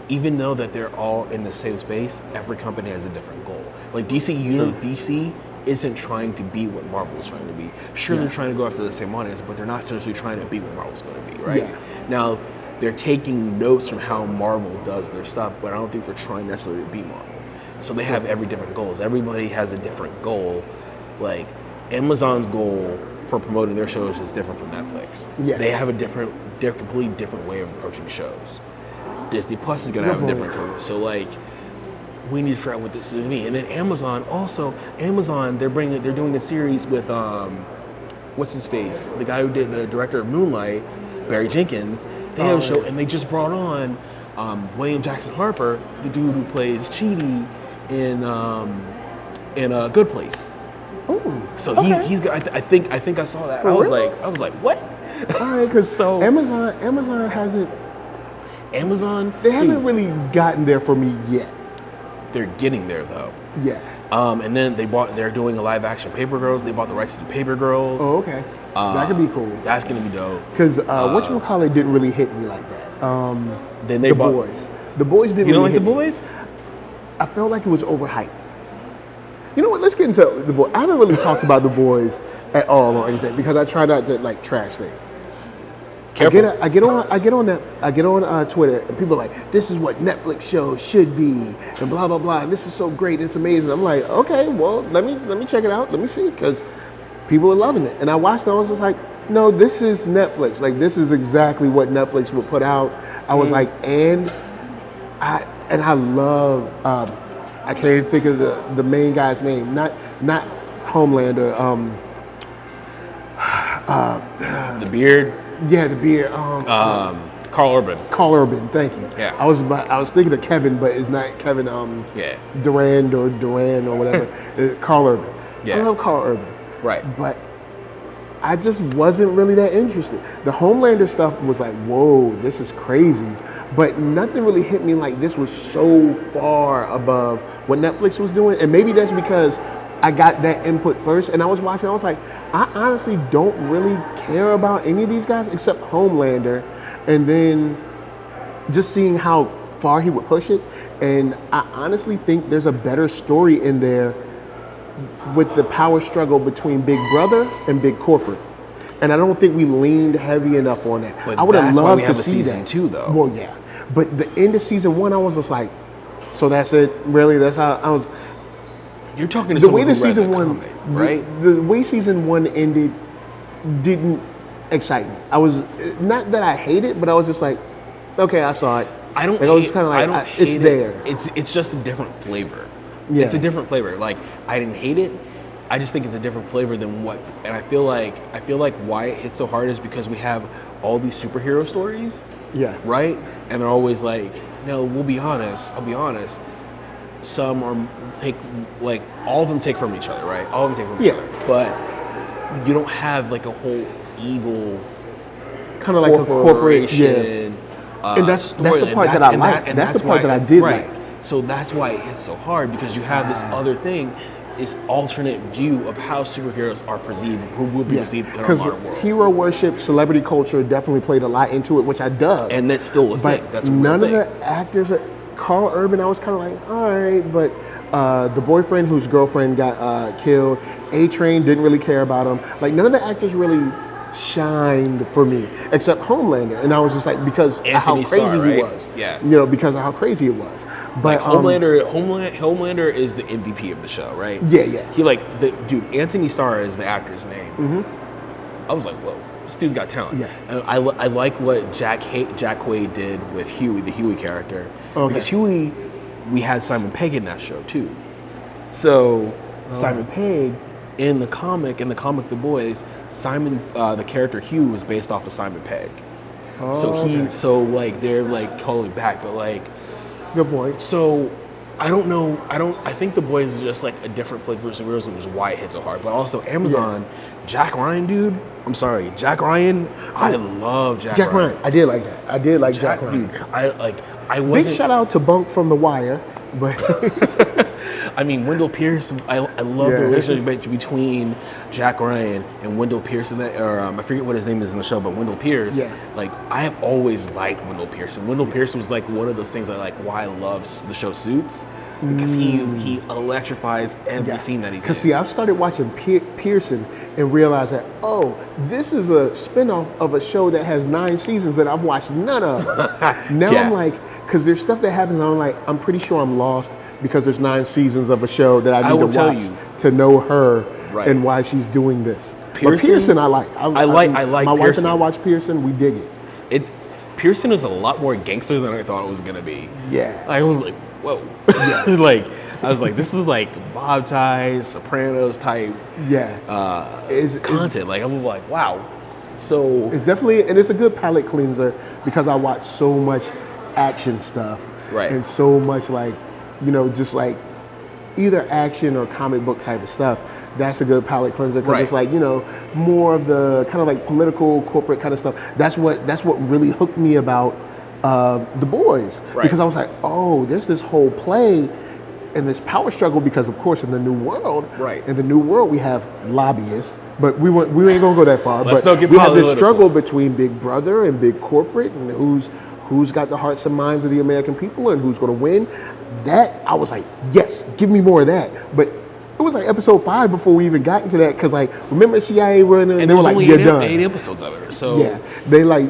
[SPEAKER 2] Even though that they're all in the same space, every company has a different goal. Like DC isn't trying to be what Marvel is trying to be. Sure, they're trying to go after the same audience, but they're not seriously trying to be what Marvel's going to be, right?
[SPEAKER 1] Yeah.
[SPEAKER 2] Now, they're taking notes from how Marvel does their stuff, but I don't think they're trying necessarily to be Marvel. So they have every different goals. Everybody has a different goal. Like Amazon's goal for promoting their shows is different from Netflix.
[SPEAKER 1] Yeah.
[SPEAKER 2] They have they're a completely different way of approaching shows. Disney Plus is going to have a different goal. So like, we need to figure out what this is going to be. And then Amazon, they're doing a series with what's his face, the guy who did the director of Moonlight, Barry Jenkins. They have a show, and they just brought on William Jackson Harper, the dude who plays Chidi in a Good Place.
[SPEAKER 1] Oh,
[SPEAKER 2] So
[SPEAKER 1] okay.
[SPEAKER 2] he's got. I think I saw that.
[SPEAKER 1] For
[SPEAKER 2] I was
[SPEAKER 1] real?
[SPEAKER 2] like, what?
[SPEAKER 1] All right, because
[SPEAKER 2] So-
[SPEAKER 1] Amazon hasn't.
[SPEAKER 2] Amazon.
[SPEAKER 1] They haven't really gotten there for me yet.
[SPEAKER 2] They're getting there though.
[SPEAKER 1] Yeah.
[SPEAKER 2] And then they're doing a live action Paper Girls. They bought the rights to the Paper Girls.
[SPEAKER 1] Oh, okay. That could be cool.
[SPEAKER 2] That's gonna be dope.
[SPEAKER 1] Because whatchamacallit didn't really hit me like that.
[SPEAKER 2] Then they
[SPEAKER 1] The
[SPEAKER 2] bought.
[SPEAKER 1] Boys. The Boys didn't
[SPEAKER 2] You don't
[SPEAKER 1] really
[SPEAKER 2] like The
[SPEAKER 1] hit me.
[SPEAKER 2] Boys?
[SPEAKER 1] I felt like it was overhyped. You know what? Let's get into The Boys. I haven't really talked about The Boys at all or anything because I try not to like trash things.
[SPEAKER 2] Careful.
[SPEAKER 1] I get on Twitter and people are like, this is what Netflix shows should be and blah blah blah. And this is so great. It's amazing. I'm like, okay, well let me check it out. Let me see because people are loving it. And I watched it. I was just like, no, this is Netflix. Like this is exactly what Netflix would put out. I was like, and and I love. I can't even think of the main guy's name. Not Homelander.
[SPEAKER 2] The beard.
[SPEAKER 1] Yeah, the beard.
[SPEAKER 2] Carl Urban.
[SPEAKER 1] Carl Urban, thank you.
[SPEAKER 2] Yeah.
[SPEAKER 1] I was thinking of Kevin, but it's not Kevin.
[SPEAKER 2] Yeah.
[SPEAKER 1] Durand or whatever. Carl Urban.
[SPEAKER 2] Yeah.
[SPEAKER 1] I love Carl Urban.
[SPEAKER 2] Right.
[SPEAKER 1] But I just wasn't really that interested. The Homelander stuff was like, whoa, this is crazy. But nothing really hit me like this was so far above what Netflix was doing. And maybe that's because I got that input first and I was watching, I was like, I honestly don't really care about any of these guys except Homelander. And then just seeing how far he would push it. And I honestly think there's a better story in there with the power struggle between Big Brother and Big Corporate. And I don't think we leaned heavy enough on that.
[SPEAKER 2] But
[SPEAKER 1] I would have loved to see
[SPEAKER 2] season
[SPEAKER 1] that.
[SPEAKER 2] 2, though.
[SPEAKER 1] Well, yeah. But the end of season 1, I was just like, so that's it? Really? That's how I was.
[SPEAKER 2] You're talking to
[SPEAKER 1] The way
[SPEAKER 2] someone
[SPEAKER 1] the
[SPEAKER 2] who read
[SPEAKER 1] season
[SPEAKER 2] the
[SPEAKER 1] 1,
[SPEAKER 2] comic, right?
[SPEAKER 1] the way season 1 ended didn't excite me. I was, not that I hate it, but I was just like, okay, I saw it.
[SPEAKER 2] I don't.
[SPEAKER 1] Like, I was just kind of like, it's there.
[SPEAKER 2] It's just a different flavor.
[SPEAKER 1] Yeah.
[SPEAKER 2] It's a different flavor. Like, I didn't hate it. I just think it's a different flavor than what. And I feel like why it hits so hard is because we have all these superhero stories.
[SPEAKER 1] Yeah.
[SPEAKER 2] Right. And they're always like, no, we'll be honest. I'll be honest. Some are like all of them take from each other, right? All of them take from each other. But you don't have like a whole evil
[SPEAKER 1] kind of like a corporate,
[SPEAKER 2] and
[SPEAKER 1] that's the part that I like. That's the part that I did like.
[SPEAKER 2] So that's why it hits so hard because you have this other thing, this alternate view of how superheroes are perceived, who would be perceived in our modern world.
[SPEAKER 1] Hero worship, celebrity culture definitely played a lot into it, which I dug.
[SPEAKER 2] And that's still a thing. That's a real
[SPEAKER 1] none
[SPEAKER 2] thing.
[SPEAKER 1] of the actors, Carl Urban, I was kind of like, all right, but the boyfriend whose girlfriend got killed, A-Train didn't really care about him. Like none of the actors really shined for me, except Homelander, and I was just like, because of how crazy he was.
[SPEAKER 2] Yeah.
[SPEAKER 1] You know, because of how crazy it was. But
[SPEAKER 2] like Homelander is the MVP of the show, right?
[SPEAKER 1] Yeah, yeah.
[SPEAKER 2] He dude, Anthony Starr is the actor's name. Mm-hmm. I was like, whoa, this dude's got talent.
[SPEAKER 1] Yeah.
[SPEAKER 2] And I like what Jack Quaid did with Huey, the Huey character.
[SPEAKER 1] Okay.
[SPEAKER 2] Because Huey, we had Simon Pegg in that show too. So Simon Pegg in the comic The Boys, the character Hugh was based off of Simon Pegg. So like they're like calling back, but like
[SPEAKER 1] good point.
[SPEAKER 2] So I don't know. I think The Boys is just like a different flavor of superheroes, which is why it hits so hard. But also Amazon, Jack Ryan, dude. I'm sorry, Jack Ryan. I love Jack Ryan.
[SPEAKER 1] I did like that. I did like Jack Ryan.
[SPEAKER 2] Dude, I wasn't.
[SPEAKER 1] Big shout out to Bunk from The Wire, but
[SPEAKER 2] I mean, Wendell Pierce. I love the relationship between Jack Ryan and Wendell Pierce in that. Or I forget what his name is in the show, but Wendell Pierce. Yeah. Like I have always liked Wendell Pierce, and Wendell Pierce was like one of those things why I love the show Suits. Because he electrifies every scene that he's in.
[SPEAKER 1] Because see, I started watching Pearson and realized that, this is a spinoff of a show that has 9 seasons that I've watched none of. Now I'm like, because there's stuff that happens, and I'm like, I'm pretty sure I'm lost because there's 9 seasons of a show that I need to watch to know her and why she's doing this. But Pearson, I like. I like
[SPEAKER 2] My
[SPEAKER 1] Pearson. Wife and I watch Pearson. We dig it.
[SPEAKER 2] Pearson is a lot more gangster than I thought it was gonna be.
[SPEAKER 1] Yeah.
[SPEAKER 2] I was like, whoa. I was like, this is like Bob Tie, Sopranos type content. Like, I'm like, wow. So
[SPEAKER 1] it's definitely, and it's a good palate cleanser because I watch so much action stuff.
[SPEAKER 2] Right.
[SPEAKER 1] And so much just like either action or comic book type of stuff. That's a good palate cleanser because it's like, more of the kind of like political, corporate kind of stuff. That's what really hooked me about The Boys. Right. Because I was like, there's this whole play and this power struggle because, of course, in the new world, we have lobbyists, but we ain't gonna go that far. We have this struggle between Big Brother and Big Corporate, and who's got the hearts and minds of the American people and who's gonna win. That I was like, yes, give me more of that. But it was like episode 5 before we even got into that because remember CIA running and they were like, you're done.
[SPEAKER 2] 8 episodes of it. So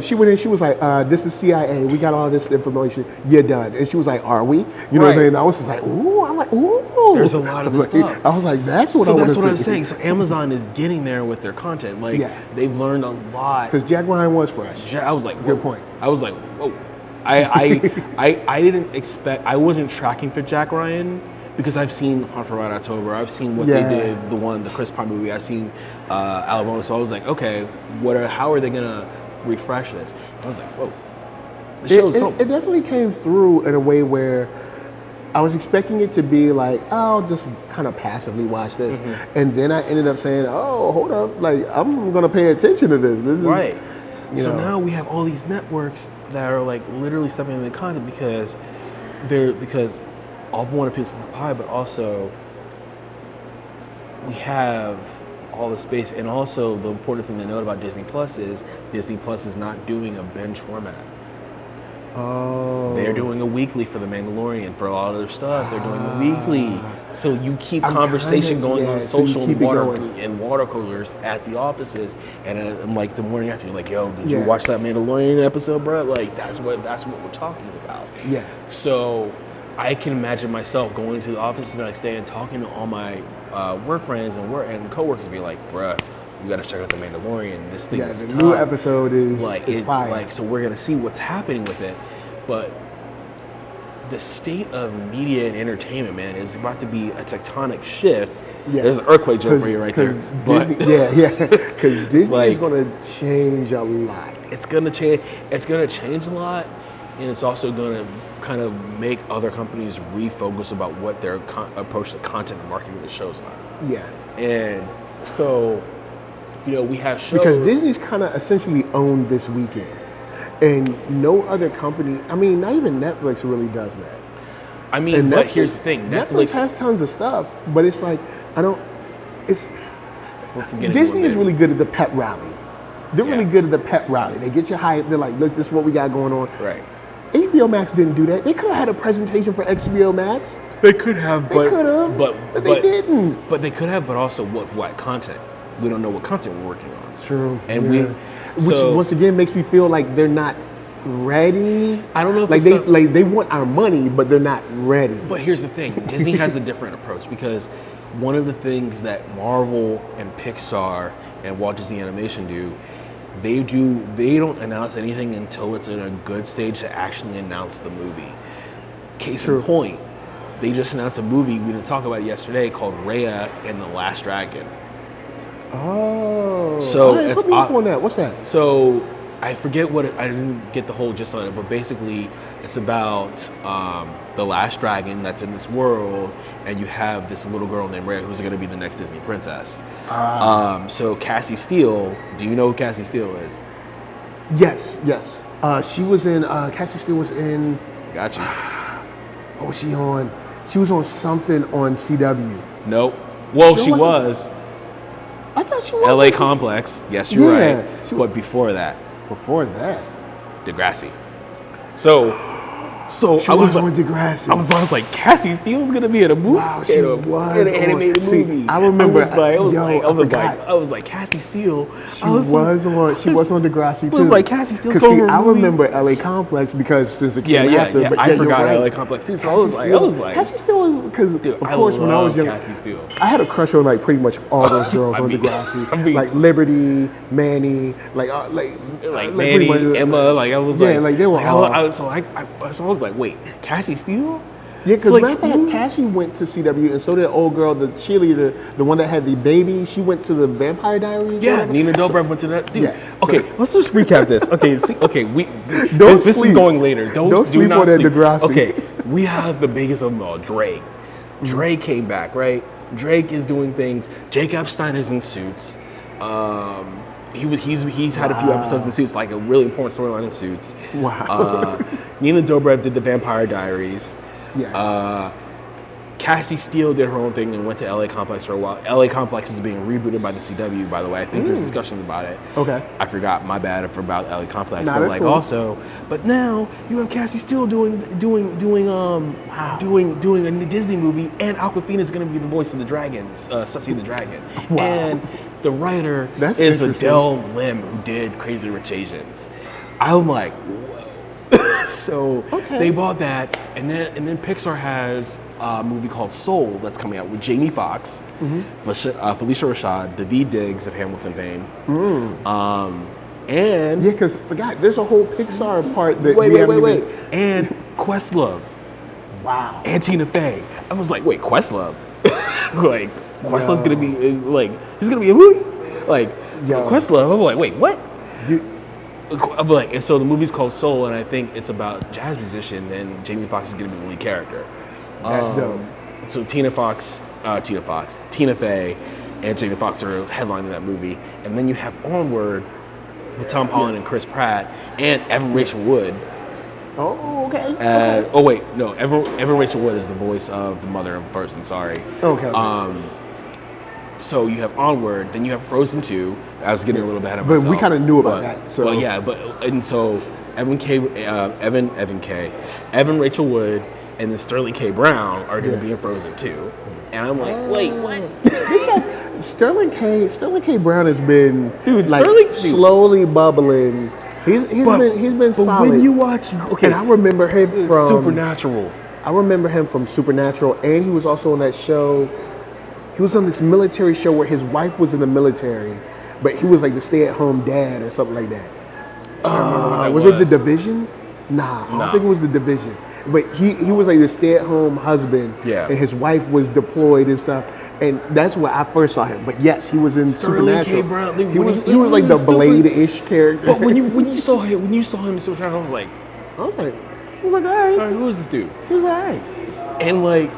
[SPEAKER 1] she went in, she was like, this is CIA, we got all this information, you're done. And she was like, are we? You know what I'm saying? And I was just like, ooh, I'm like, ooh.
[SPEAKER 2] There's a lot of this stuff.
[SPEAKER 1] I was like, that's what I want to see.
[SPEAKER 2] That's what I'm saying. So Amazon is getting there with their content. They've learned a lot.
[SPEAKER 1] Because Jack Ryan was fresh.
[SPEAKER 2] I was like,
[SPEAKER 1] good point.
[SPEAKER 2] I was like, whoa. I didn't expect. I wasn't tracking for Jack Ryan because I've seen Hunt for Red October. I've seen what they did, the Chris Pine movie. I've seen Alabama. So I was like, okay, how are they gonna refresh this? I was like, whoa, the show's something.
[SPEAKER 1] It definitely came through in a way where I was expecting it to be like, oh, I'll just kind of passively watch this, and then I ended up saying, oh, hold up, like I'm gonna pay attention to this. This is
[SPEAKER 2] right.
[SPEAKER 1] So
[SPEAKER 2] now we have all these networks that are like literally stepping into the content because all one piece of the pie, but also we have all the space. And also the important thing to note about Disney Plus is not doing a binge format.
[SPEAKER 1] Oh.
[SPEAKER 2] They're doing a weekly for The Mandalorian. For a lot of their stuff, they're doing a weekly. So you keep conversation going on social and water coolers at the offices. And like the morning after, you're like, yo, did you watch that Mandalorian episode, bro? Like, that's what we're talking about.
[SPEAKER 1] Yeah.
[SPEAKER 2] So I can imagine myself going to the office the next day and talking to all my work friends and coworkers and be like, bruh, you gotta check out The Mandalorian. This thing is
[SPEAKER 1] the
[SPEAKER 2] tough.
[SPEAKER 1] new episode is fire.
[SPEAKER 2] Like, so we're gonna see what's happening with it. But the state of media and entertainment, man, is about to be a tectonic shift. Yeah. There's an earthquake joke for you right there.
[SPEAKER 1] Disney, because Disney is gonna change a lot.
[SPEAKER 2] It's gonna change. It's gonna change a lot, and it's also gonna kind of make other companies refocus about what their approach to content and marketing the shows are.
[SPEAKER 1] Yeah.
[SPEAKER 2] And so, we have shows.
[SPEAKER 1] Because Disney's kind of essentially owned this weekend. And no other company, I mean, not even Netflix really does that.
[SPEAKER 2] I mean, but here's the thing.
[SPEAKER 1] Netflix has tons of stuff, but it's like, Disney is really good at the pep rally. They're really good at the pep rally. They get you hyped. They're like, look, this is what we got going on.
[SPEAKER 2] Right.
[SPEAKER 1] HBO Max didn't do that. They could have had a presentation for HBO Max.
[SPEAKER 2] They could have, but
[SPEAKER 1] they didn't.
[SPEAKER 2] But they could have, but also what content? We don't know what content we're working on.
[SPEAKER 1] True.
[SPEAKER 2] And
[SPEAKER 1] which once again makes me feel like they're not ready.
[SPEAKER 2] I don't know if
[SPEAKER 1] they want our money, but they're not ready.
[SPEAKER 2] But here's the thing: Disney has a different approach because one of the things that Marvel and Pixar and Walt Disney Animation do, they don't announce anything until it's in a good stage to actually announce the movie. Case in point, they just announced a movie we didn't talk about yesterday called Raya and the Last Dragon.
[SPEAKER 1] Oh,
[SPEAKER 2] so
[SPEAKER 1] right, put me up on that. What's that?
[SPEAKER 2] So I forget I didn't get the whole gist on it, but basically it's about the last dragon that's in this world, and you have this little girl named Rhea who's going to be the next Disney princess. So Cassie Steele, do you know who Cassie Steele is?
[SPEAKER 1] Yes. She was in. Cassie Steele was in.
[SPEAKER 2] Got you.
[SPEAKER 1] What was she on? She was on something on CW.
[SPEAKER 2] Nope. Well, she was.
[SPEAKER 1] I thought she was.
[SPEAKER 2] LA Complex. Yes, you're right. But before that. Degrassi. So
[SPEAKER 1] she was on Degrassi.
[SPEAKER 2] I was like, Cassie Steele's gonna be in a movie.
[SPEAKER 1] Wow, she was
[SPEAKER 2] in an animated movie.
[SPEAKER 1] I remember.
[SPEAKER 2] I was like, Cassie Steele.
[SPEAKER 1] She was on Degrassi too.
[SPEAKER 2] I was like, Cassie Steele's going to a movie.
[SPEAKER 1] I remember LA Complex because since it came after.
[SPEAKER 2] Yeah, I forgot LA Complex too. So I was like,
[SPEAKER 1] Cassie Steele was because of course when I was young,
[SPEAKER 2] Cassie Steele.
[SPEAKER 1] I had a crush on like pretty much all those girls on Degrassi, like Liberty, Manny, like
[SPEAKER 2] Manny, Emma. Like I was
[SPEAKER 1] like they were all.
[SPEAKER 2] So I was like, wait, Cassie Steele?
[SPEAKER 1] Yeah, because matter of fact, Cassie went to CW, and so did old girl, the cheerleader, the one that had the baby. She went to the Vampire Diaries.
[SPEAKER 2] Yeah, Nina Dobrev went to that. Dude.
[SPEAKER 1] Yeah.
[SPEAKER 2] Okay, let's just recap this. Okay, this is going later. Don't
[SPEAKER 1] sleep on that Degrassi.
[SPEAKER 2] Okay, we have the biggest of them all, Drake. Drake came back, right? Drake is doing things. Jake Epstein is in Suits. He's had a few episodes in Suits, like a really important storyline in Suits.
[SPEAKER 1] Wow.
[SPEAKER 2] Nina Dobrev did the Vampire Diaries.
[SPEAKER 1] Yeah.
[SPEAKER 2] Cassie Steele did her own thing and went to LA Complex for a while. LA Complex is being rebooted by the CW, by the way. I think there's discussions about it.
[SPEAKER 1] Okay.
[SPEAKER 2] I forgot, my bad about LA Complex.
[SPEAKER 1] Nah,
[SPEAKER 2] but like
[SPEAKER 1] cool.
[SPEAKER 2] but now you have Cassie Steele doing a new Disney movie, and Awkwafina is going to be the voice of the dragon, Sussy the Dragon.
[SPEAKER 1] Wow.
[SPEAKER 2] And the writer
[SPEAKER 1] is
[SPEAKER 2] Adele Lim, who did Crazy Rich Asians. I'm like, whoa. So they bought that, and then Pixar has a movie called Soul that's coming out with Jamie Foxx, Felicia Rashad, Daveed Diggs of Hamilton fame, And
[SPEAKER 1] Yeah, because forgot, there's a whole Pixar part that
[SPEAKER 2] wait,
[SPEAKER 1] we haven't even.
[SPEAKER 2] and Questlove
[SPEAKER 1] Wow.
[SPEAKER 2] and Tina Fey. I was like, wait, Questlove? Like Questlove's gonna be he's gonna be a movie? Like Questlove? I'm like, wait, what? I'm like, and so the movie's called Soul, and I think it's about jazz musicians, and Jamie Foxx is gonna be the lead character.
[SPEAKER 1] That's dope.
[SPEAKER 2] So Tina Fey, and Jamie Foxx are headlining that movie, and then you have Onward with Tom Holland and Chris Pratt and Evan Rachel Wood.
[SPEAKER 1] Oh, okay.
[SPEAKER 2] Oh wait, no, Evan Rachel Wood is the voice of the mother of the person. Sorry.
[SPEAKER 1] Okay.
[SPEAKER 2] So you have Onward, then you have Frozen 2. I was getting a little bit ahead of myself.
[SPEAKER 1] But we kind of knew about that. So.
[SPEAKER 2] So Evan Rachel Wood, and then Sterling K. Brown are going to be in Frozen 2. And I'm like, wait, what?
[SPEAKER 1] Sterling K. Brown has been slowly bubbling. He's been solid.
[SPEAKER 2] When you watch,
[SPEAKER 1] and I remember him from
[SPEAKER 2] Supernatural.
[SPEAKER 1] I remember him from Supernatural, and he was also on that show. He was on this military show where his wife was in the military, but he was like the stay-at-home dad or something like that. Was it The Division? Nah, I don't think it was The Division. But he was like the stay-at-home husband, and his wife was deployed and stuff. And that's where I first saw him. But yes, he was in
[SPEAKER 2] Sterling
[SPEAKER 1] Supernatural.
[SPEAKER 2] K. Brown,
[SPEAKER 1] he was like the Blade-ish character.
[SPEAKER 2] But when you saw him in Supernatural, I was like,
[SPEAKER 1] all right,
[SPEAKER 2] who is this dude?
[SPEAKER 1] He was all right.
[SPEAKER 2] And like,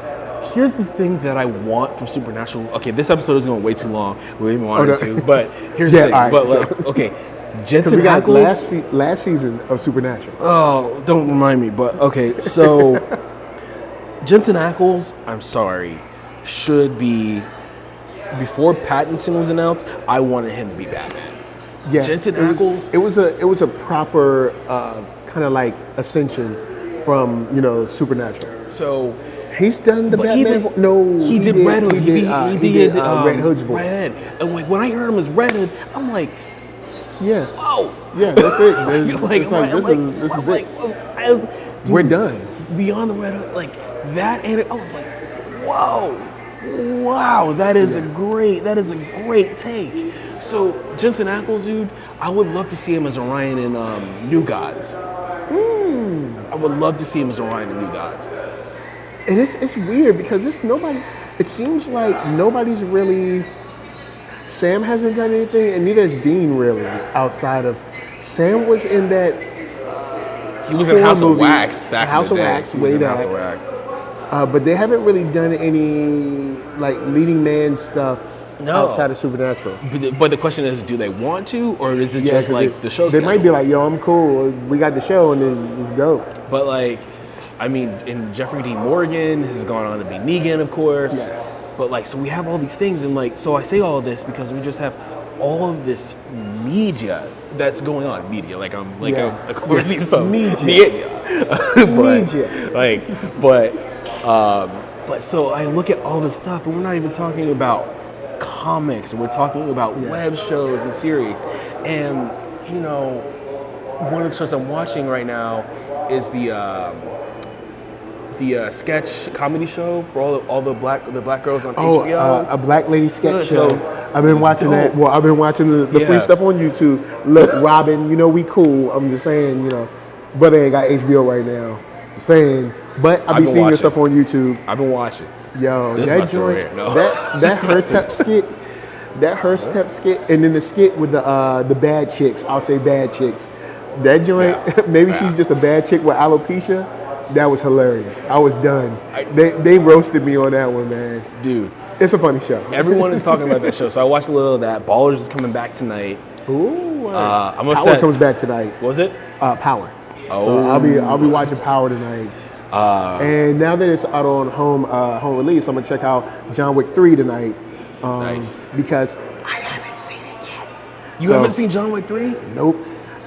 [SPEAKER 2] here's the thing that I want from Supernatural. Okay, this episode is going way too long. We even wanted to, but here's the thing.
[SPEAKER 1] Right,
[SPEAKER 2] but okay, Jensen
[SPEAKER 1] we got
[SPEAKER 2] Ackles.
[SPEAKER 1] last season of Supernatural.
[SPEAKER 2] Oh, don't remind me. But okay, so Jensen Ackles, I'm sorry, should be before Pattinson was announced. I wanted him to be Batman.
[SPEAKER 1] Yeah,
[SPEAKER 2] Jensen Ackles.
[SPEAKER 1] It was a proper kind of like ascension from Supernatural.
[SPEAKER 2] So.
[SPEAKER 1] He's done the Batman. He did Red Hood. He did Red Hood's voice.
[SPEAKER 2] Red. And like when I heard him as Red Hood, I'm like,
[SPEAKER 1] yeah,
[SPEAKER 2] whoa,
[SPEAKER 1] yeah, that's it. This is it. We're done.
[SPEAKER 2] Beyond the Red Hood, like that, and I was like, whoa, wow, that is a great take. So Jensen Ackles, dude, I would love to see him as Orion in New Gods. I would love to see him as Orion in New Gods.
[SPEAKER 1] And it's weird because it seems like nobody's really, Sam hasn't done anything, and neither has Dean really, outside of, Sam was in that,
[SPEAKER 2] he was in House of Wax back
[SPEAKER 1] House
[SPEAKER 2] in the
[SPEAKER 1] of
[SPEAKER 2] day.
[SPEAKER 1] Wax way back. But they haven't really done any like leading man stuff outside of Supernatural.
[SPEAKER 2] But the question is, do they want to, or is it just like the show's
[SPEAKER 1] They might be like, yo, I'm cool. We got the show and it's dope.
[SPEAKER 2] But like, I mean, and Jeffrey D. Morgan has gone on to be Negan, of course.
[SPEAKER 1] Yeah.
[SPEAKER 2] But like, so we have all these things, and like, so I say all of this because we just have all of this media that's going on. Media, like of course these folks. Media. But so I look at all this stuff, and we're not even talking about comics, and we're talking about web shows and series. And one of the shows I'm watching right now is the sketch comedy show for all the black girls on HBO.
[SPEAKER 1] A black lady sketch show. I've been watching that. Well, I've been watching the free stuff on YouTube. Look, Robin, we cool. I'm just saying, brother ain't got HBO right now. Saying, but I've been seeing your stuff on YouTube.
[SPEAKER 2] I've been watching.
[SPEAKER 1] Yo,
[SPEAKER 2] this
[SPEAKER 1] that joint, that her step skit, and then the skit with the bad chicks. I'll say bad chicks. That joint, maybe she's just a bad chick with alopecia. That was hilarious. I was done. They roasted me on that one, man.
[SPEAKER 2] Dude.
[SPEAKER 1] It's a funny show.
[SPEAKER 2] Everyone is talking about that show, so I watched a little of that. Ballers is coming back tonight.
[SPEAKER 1] Ooh.
[SPEAKER 2] Power
[SPEAKER 1] comes back tonight.
[SPEAKER 2] What was it?
[SPEAKER 1] Power. Oh. So I'll be watching Power tonight. And now that it's out on home release, I'm gonna check out John Wick 3 tonight.
[SPEAKER 2] Nice.
[SPEAKER 1] Because I haven't seen it yet.
[SPEAKER 2] You haven't seen John Wick 3?
[SPEAKER 1] Nope.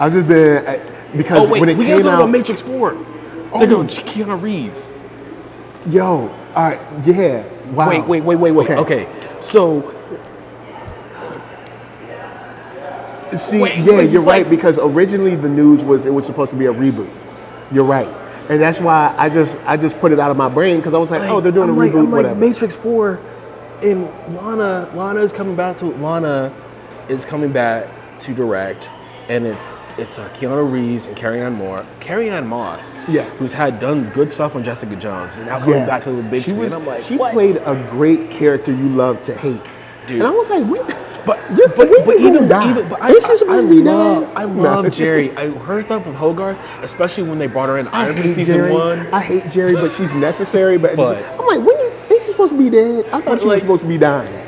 [SPEAKER 1] I've just been because when it came out.
[SPEAKER 2] We got Matrix 4. They're going Keanu Reeves.
[SPEAKER 1] Yo, all right, yeah. Wow.
[SPEAKER 2] Wait. Okay. So.
[SPEAKER 1] See, you're right, because originally the news was it was supposed to be a reboot. You're right. And that's why I just put it out of my brain, because I was like, they're doing a reboot, whatever.
[SPEAKER 2] Matrix 4, and Lana is coming back to direct, and it's Keanu Reeves and Carrie-Anne Moss,
[SPEAKER 1] Yeah.
[SPEAKER 2] who's done good stuff on Jessica Jones, and now coming back to the big screen. I'm like,
[SPEAKER 1] she
[SPEAKER 2] what?
[SPEAKER 1] played a great character you love to hate,
[SPEAKER 2] Dude.
[SPEAKER 1] And I was like, what?
[SPEAKER 2] But I love Jerry. Her stuff with Hogarth, especially when they brought her in Iron Fist season 1.
[SPEAKER 1] I hate Jerry, but she's necessary. But I'm like, ain't she supposed to be dead? I thought she was supposed to be dying.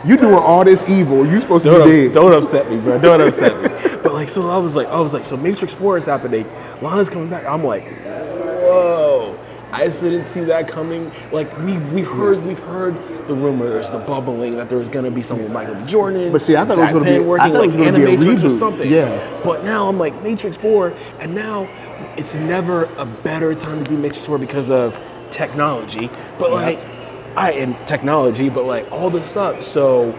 [SPEAKER 1] You doing all this evil. You supposed to be dead.
[SPEAKER 2] Don't upset me, bro. Don't upset me. But so I was like, so Matrix 4 is happening. Lana's coming back. I'm like, whoa. I just didn't see that coming. Like we've heard the rumors, the bubbling that there was gonna be something with Michael B. Jordan.
[SPEAKER 1] But see, I thought it was gonna be
[SPEAKER 2] working like Animatrix or something.
[SPEAKER 1] Yeah.
[SPEAKER 2] But now I'm like Matrix 4, and now it's never a better time to do Matrix 4 because of technology. But all this stuff. So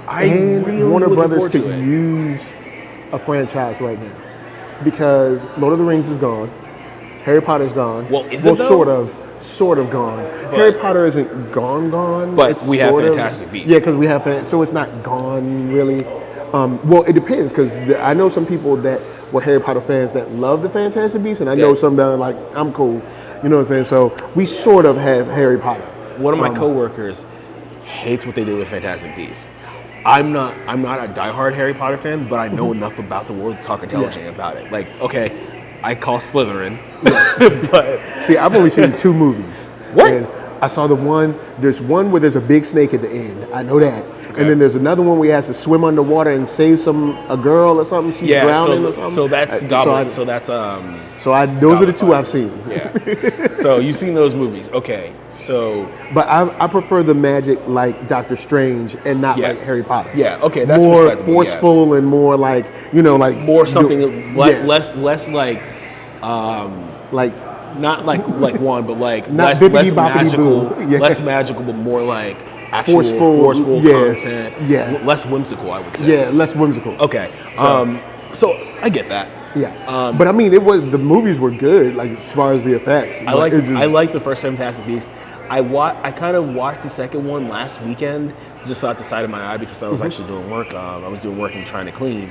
[SPEAKER 1] Warner Brothers could use a franchise right now because Lord of the Rings is gone, Harry Potter's gone.
[SPEAKER 2] Well, is it though?
[SPEAKER 1] Sort of gone. Harry Potter isn't gone.
[SPEAKER 2] But we have Fantastic Beasts.
[SPEAKER 1] Yeah, because we have so it's not gone really. Well, it depends because I know some people that were Harry Potter fans that love the Fantastic Beasts, and I know some that are like, I'm cool. You know what I'm saying? So we sort of have Harry Potter.
[SPEAKER 2] One of my coworkers hates what they did with Fantastic Beasts. I'm not a diehard Harry Potter fan, but I know enough about the world to talk intelligently about it. Like, okay, I call Slytherin, but
[SPEAKER 1] see, I've only seen 2 movies.
[SPEAKER 2] What?
[SPEAKER 1] And I saw the one. There's one where there's a big snake at the end. I know that. Okay. And then there's another one where he has to swim underwater and save a girl or something. She's drowning or something.
[SPEAKER 2] So that's Goblin. So that's
[SPEAKER 1] those are the 2 I've seen.
[SPEAKER 2] Yeah. So you've seen those movies, okay? So,
[SPEAKER 1] but I prefer the magic like Doctor Strange and not like Harry Potter.
[SPEAKER 2] Yeah, okay, that's
[SPEAKER 1] more forceful and more like
[SPEAKER 2] more something less like not like one, but like
[SPEAKER 1] not
[SPEAKER 2] less magical, less magical, but more like actual forceful content.
[SPEAKER 1] Yeah,
[SPEAKER 2] less whimsical, I would say.
[SPEAKER 1] Yeah, less whimsical.
[SPEAKER 2] Okay, so I get that.
[SPEAKER 1] Yeah, but I mean, the movies were good, like as far as the effects.
[SPEAKER 2] I like the first Fantastic Beasts. I kind of watched the second one last weekend, just out the side of my eye because I was actually doing work. I was doing work and trying to clean,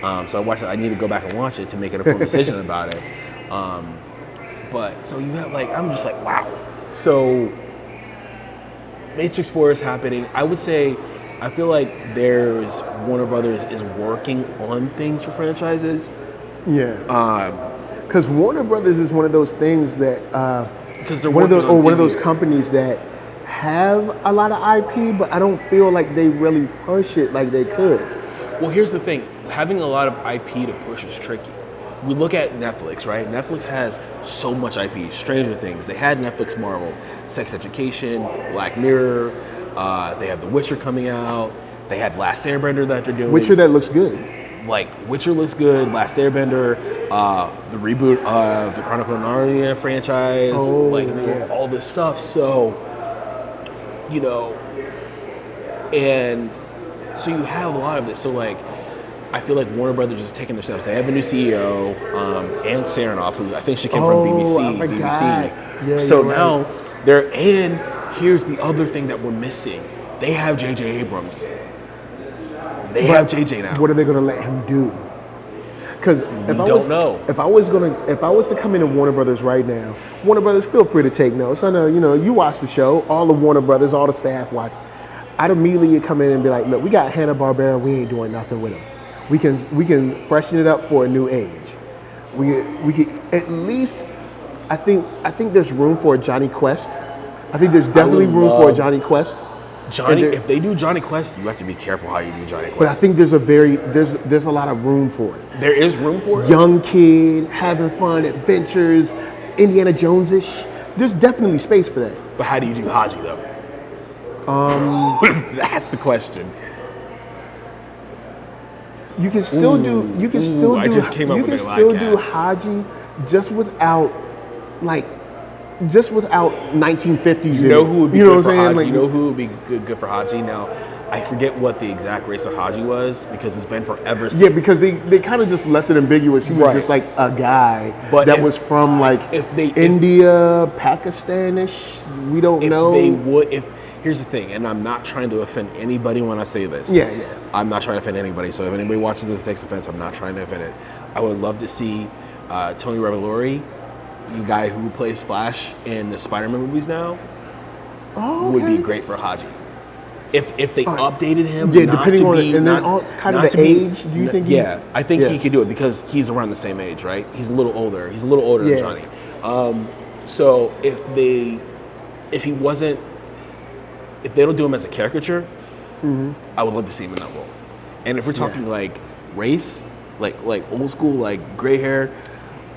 [SPEAKER 2] so I watched it. I need to go back and watch it to make an informed decision about it. But so you got I'm just like, wow. So Matrix 4 is happening. I would say, I feel like Warner Brothers is working on things for franchises.
[SPEAKER 1] Yeah. Because Warner Brothers is one of those things that
[SPEAKER 2] because they're
[SPEAKER 1] one of those companies that have a lot of IP, but I don't feel like they really push it like they could.
[SPEAKER 2] Well, here's the thing: having a lot of IP to push is tricky. We look at Netflix, right? Netflix has so much IP. Stranger Things, they had Netflix Marvel, Sex Education, Black Mirror. They have The Witcher coming out. They have Last Airbender that they're doing.
[SPEAKER 1] Witcher that looks good.
[SPEAKER 2] Like Witcher looks good, Last Airbender, the reboot of the Chronicle of Narnia franchise, all this stuff. So, and so you have a lot of this. So I feel like Warner Brothers is taking their steps. They have a new CEO, Ann Saranoff, who I think she came from BBC.
[SPEAKER 1] Yeah,
[SPEAKER 2] so now they're in. Here's the other thing that we're missing. They have J.J. Abrams. They have JJ now.
[SPEAKER 1] What are they going to let him do? Because if I was to come into Warner Brothers right now, Warner Brothers, feel free to take notes. I know you watch the show. All the Warner Brothers, all the staff watch. I'd immediately come in and be like, look, we got Hanna-Barbera. We ain't doing nothing with them. We can freshen it up for a new age. We could at least. I think there's room for a Johnny Quest. I think there's definitely room for a Johnny Quest.
[SPEAKER 2] If they do Johnny Quest, you have to be careful how you do Johnny Quest.
[SPEAKER 1] But I think there's a lot of room for it.
[SPEAKER 2] There is room for it?
[SPEAKER 1] Young kid, having fun, adventures, Indiana Jones-ish. There's definitely space for that.
[SPEAKER 2] But how do you do Haji though? That's the question.
[SPEAKER 1] You can still do Haji just without 1950s.
[SPEAKER 2] You know who would be good for Haji? You know who would be good for Haji? Now, I forget what the exact race of Haji was because it's been forever since.
[SPEAKER 1] Yeah, because they kind of just left it ambiguous. He was just like a guy was from India, Pakistanish. We don't know.
[SPEAKER 2] here's the thing, and I'm not trying to offend anybody when I say this.
[SPEAKER 1] Yeah, yeah.
[SPEAKER 2] I'm not trying to offend anybody. So if anybody watches this takes offense, I'm not trying to offend it. I would love to see Tony Revolori, the guy who plays Flash in the Spider-Man movies now, would be great for Haji. If they updated him,
[SPEAKER 1] yeah,
[SPEAKER 2] not
[SPEAKER 1] depending
[SPEAKER 2] to
[SPEAKER 1] on
[SPEAKER 2] be,
[SPEAKER 1] and then
[SPEAKER 2] not,
[SPEAKER 1] kind
[SPEAKER 2] not
[SPEAKER 1] of
[SPEAKER 2] to
[SPEAKER 1] the
[SPEAKER 2] be,
[SPEAKER 1] age. Do you think?
[SPEAKER 2] Yeah, I think he could do it because he's around the same age, right? He's a little older. He's a little older than Johnny. So if they don't do him as a caricature, I would love to see him in that role. And if we're talking like race, like old school, like gray hair,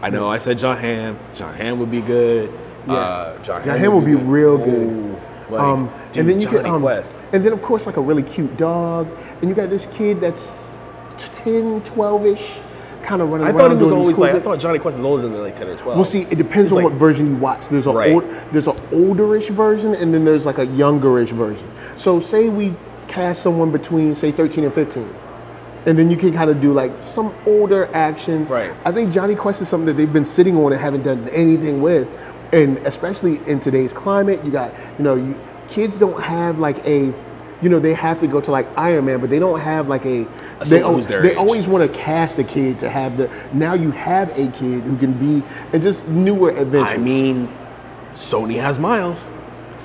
[SPEAKER 2] I know I said John Hamm. John Hamm would be good.
[SPEAKER 1] Yeah. John Hamm would be real good.
[SPEAKER 2] Like, dude,
[SPEAKER 1] and then you
[SPEAKER 2] Johnny
[SPEAKER 1] get
[SPEAKER 2] Quest.
[SPEAKER 1] and then of course like a really cute dog, and you got this kid that's 10, 12ish, kind of running around.
[SPEAKER 2] I thought he was
[SPEAKER 1] doing
[SPEAKER 2] always
[SPEAKER 1] cool
[SPEAKER 2] like, I thought Johnny Quest is older than like 10 or 12.
[SPEAKER 1] Well, see, it depends on what version you watch. There's an olderish version, and then there's like a youngerish version. So say we cast someone between say 13 and 15. And then you can kind of do like some older action.
[SPEAKER 2] Right.
[SPEAKER 1] I think Johnny Quest is something that they've been sitting on and haven't done anything with. And especially in today's climate, you got, kids don't have like a, they have to go to like Iron Man, but they don't have like they always want to cast a kid to have now you have a kid who can be, and just newer adventures.
[SPEAKER 2] I mean, Sony has Miles.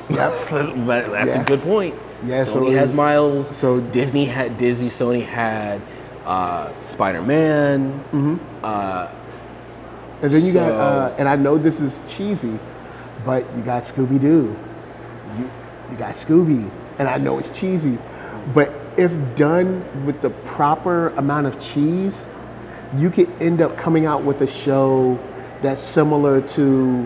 [SPEAKER 2] That's a good point.
[SPEAKER 1] Yeah,
[SPEAKER 2] Sony has Miles. So Sony had Spider-Man.
[SPEAKER 1] And then you got, and I know this is cheesy, but you got Scooby-Doo. You got Scooby, and I know it's cheesy, but if done with the proper amount of cheese, you could end up coming out with a show that's similar to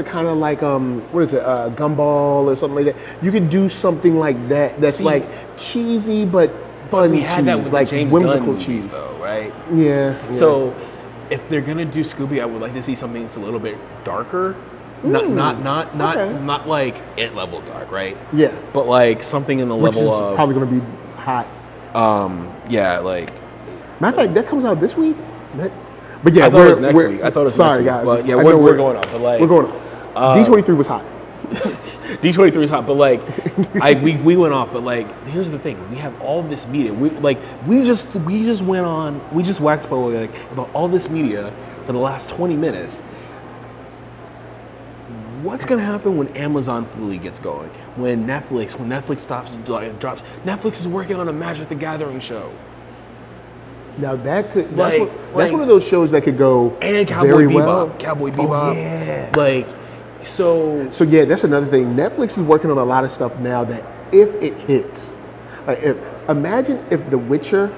[SPEAKER 1] kind of like Gumball or something like that. You could do something like that that's like cheesy but fun cheese,
[SPEAKER 2] had that with
[SPEAKER 1] like
[SPEAKER 2] James
[SPEAKER 1] whimsical
[SPEAKER 2] Gunn
[SPEAKER 1] cheese,
[SPEAKER 2] movies, though, right?
[SPEAKER 1] Yeah.
[SPEAKER 2] So if they're gonna do Scooby, I would like to see something that's a little bit darker. Not like It level dark, right?
[SPEAKER 1] Yeah.
[SPEAKER 2] But like something in the
[SPEAKER 1] Which
[SPEAKER 2] level
[SPEAKER 1] is
[SPEAKER 2] of
[SPEAKER 1] probably gonna be hot.
[SPEAKER 2] Yeah, like.
[SPEAKER 1] Matter of fact, that comes out this week. But yeah,
[SPEAKER 2] I thought it was next week. I thought it was next week.
[SPEAKER 1] Guys.
[SPEAKER 2] But yeah, we're going off. But like,
[SPEAKER 1] we're going off. D23 was hot.
[SPEAKER 2] D23 is hot, but like, we went off. But like, here's the thing: we have all this media. We just waxed poetic about all this media for the last 20 minutes. What's gonna happen when Amazon fully gets going? When Netflix stops and drops? Netflix is working on a Magic the Gathering show.
[SPEAKER 1] Now that could that's one of those shows that could go
[SPEAKER 2] and Cowboy
[SPEAKER 1] very
[SPEAKER 2] Bebop.
[SPEAKER 1] well.
[SPEAKER 2] Cowboy Bebop.
[SPEAKER 1] Oh, yeah.
[SPEAKER 2] Like so
[SPEAKER 1] yeah, that's another thing. Netflix is working on a lot of stuff now that if it hits, imagine if The Witcher,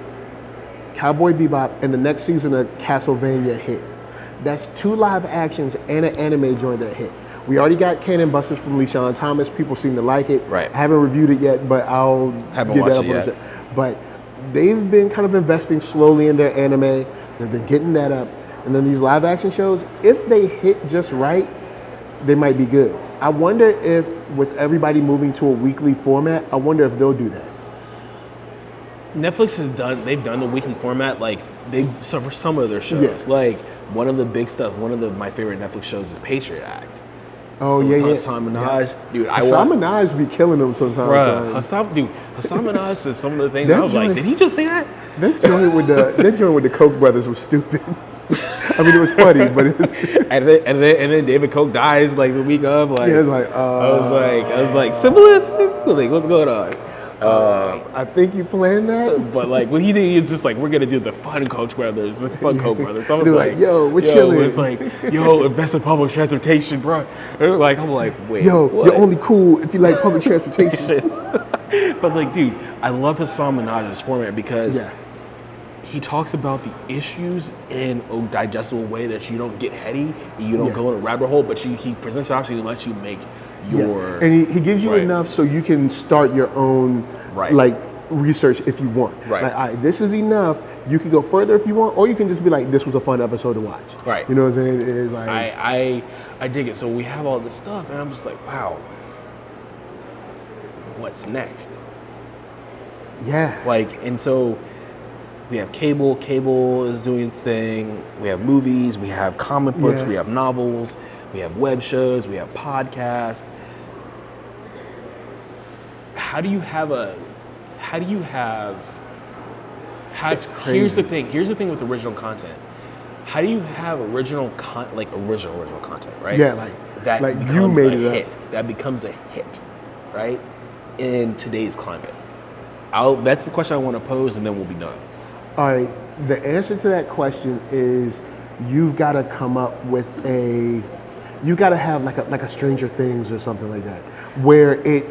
[SPEAKER 1] Cowboy Bebop, and the next season of Castlevania hit. That's 2 live actions and an anime joint that hit. We already got Cannon Busters from LeSean Thomas. People seem to like it.
[SPEAKER 2] Right.
[SPEAKER 1] I haven't reviewed it yet, but I'll
[SPEAKER 2] haven't
[SPEAKER 1] get that
[SPEAKER 2] watched
[SPEAKER 1] up
[SPEAKER 2] it
[SPEAKER 1] on
[SPEAKER 2] yet.
[SPEAKER 1] But they've been kind of investing slowly in their anime. They've been getting that up. And then these live action shows, if they hit just right, they might be good. I wonder if, with everybody moving to a weekly format, I wonder if they'll do that.
[SPEAKER 2] Netflix they've done the weekly format, like for some of their shows.
[SPEAKER 1] Yeah.
[SPEAKER 2] Like one of the big stuff, my favorite Netflix shows is Patriot Act.
[SPEAKER 1] Oh yeah.
[SPEAKER 2] Hassan Minaj, dude.
[SPEAKER 1] Hassan Minaj be killing them sometimes.
[SPEAKER 2] Bruh, Hassan Minaj says some of the things I was like, did he just say that?
[SPEAKER 1] That joint with the Koch brothers was stupid. I mean, it was funny, but it was.
[SPEAKER 2] and then David Koch dies like the week of. Like,
[SPEAKER 1] yeah, it's like.
[SPEAKER 2] I was like, syphilis? Like, what's going on?
[SPEAKER 1] I think you planned that.
[SPEAKER 2] But like what he did, he's just like, we're gonna do the fun Koch brothers, the fun Koch brothers. So I was like,
[SPEAKER 1] yo, we're chilling.
[SPEAKER 2] It's like, yo, invest in public transportation, bro. I'm like, wait,
[SPEAKER 1] yo,
[SPEAKER 2] what?
[SPEAKER 1] You're only cool if you like public transportation.
[SPEAKER 2] But like, dude, I love Hassan Minaj's format because he talks about the issues in a digestible way that you don't get heady, and you don't go in a rabbit hole, but he presents the option to let you make your...
[SPEAKER 1] And he gives you enough so you can start your own research if you want.
[SPEAKER 2] Right.
[SPEAKER 1] Like, all right, this is enough. You can go further if you want, or you can just be like, this was a fun episode to watch.
[SPEAKER 2] Right.
[SPEAKER 1] You know what I'm saying? It is like...
[SPEAKER 2] I dig it. So we have all this stuff, and I'm just like, wow, what's next?
[SPEAKER 1] Yeah.
[SPEAKER 2] Like, and so we have cable. Cable is doing its thing. We have movies. We have comic books. We have novels. We have web shows. We have podcasts. how do you have
[SPEAKER 1] It's crazy.
[SPEAKER 2] here's the thing with original content. How do you have original content, right?
[SPEAKER 1] Yeah,
[SPEAKER 2] that
[SPEAKER 1] like
[SPEAKER 2] becomes
[SPEAKER 1] you made
[SPEAKER 2] a
[SPEAKER 1] it
[SPEAKER 2] hit.
[SPEAKER 1] up.
[SPEAKER 2] That becomes a hit, right? In today's climate. That's the question I want to pose, and then we'll be done.
[SPEAKER 1] All right, the answer to that question is you've got to come up with you got to have like a Stranger Things or something like that, where it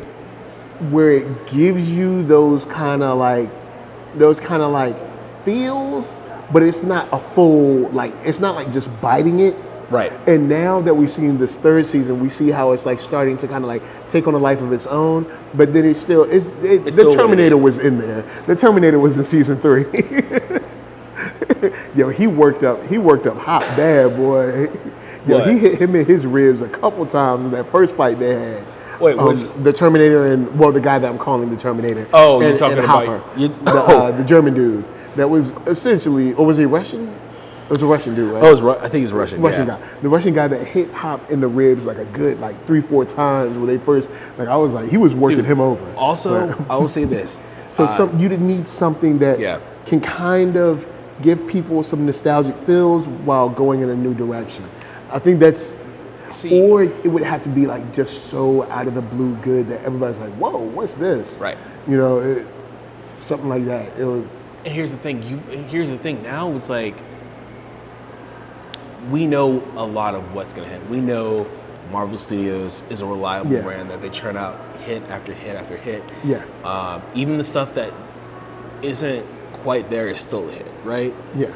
[SPEAKER 1] gives you those kind of like feels, but it's not a full, like, it's not like just biting it.
[SPEAKER 2] Right.
[SPEAKER 1] And now that we've seen this third season, we see how it's like starting to kind of like take on a life of its own. But then the
[SPEAKER 2] still
[SPEAKER 1] Terminator was in there. The Terminator was in season 3. Yo, he worked up Hop bad, boy. Yo,
[SPEAKER 2] What?
[SPEAKER 1] he hit him in his ribs a couple times in that first fight they had.
[SPEAKER 2] Wait,
[SPEAKER 1] the Terminator and the guy that I'm calling the Terminator.
[SPEAKER 2] Oh, you're
[SPEAKER 1] and,
[SPEAKER 2] talking
[SPEAKER 1] and
[SPEAKER 2] about
[SPEAKER 1] Hopper, the German dude that was essentially, or was he Russian? It was a Russian dude, right?
[SPEAKER 2] Oh, I think he's Russian.
[SPEAKER 1] Guy. The Russian guy that hit Hop in the ribs like a good 3-4 times when they first, like, I was like, he was working him over.
[SPEAKER 2] Also,
[SPEAKER 1] But-
[SPEAKER 2] I will say this.
[SPEAKER 1] so you didn't need something that can kind of give people some nostalgic feels while going in a new direction. I think that's, or it would have to be like just so out of the blue good that everybody's like, whoa, what's this?
[SPEAKER 2] Right.
[SPEAKER 1] You know, something like that. It would,
[SPEAKER 2] And here's the thing. Now it's like, we know a lot of what's going to hit. We know Marvel Studios is a reliable brand that they churn out hit after hit after hit.
[SPEAKER 1] Yeah.
[SPEAKER 2] Even the stuff that isn't quite there is still a hit, right?
[SPEAKER 1] Yeah.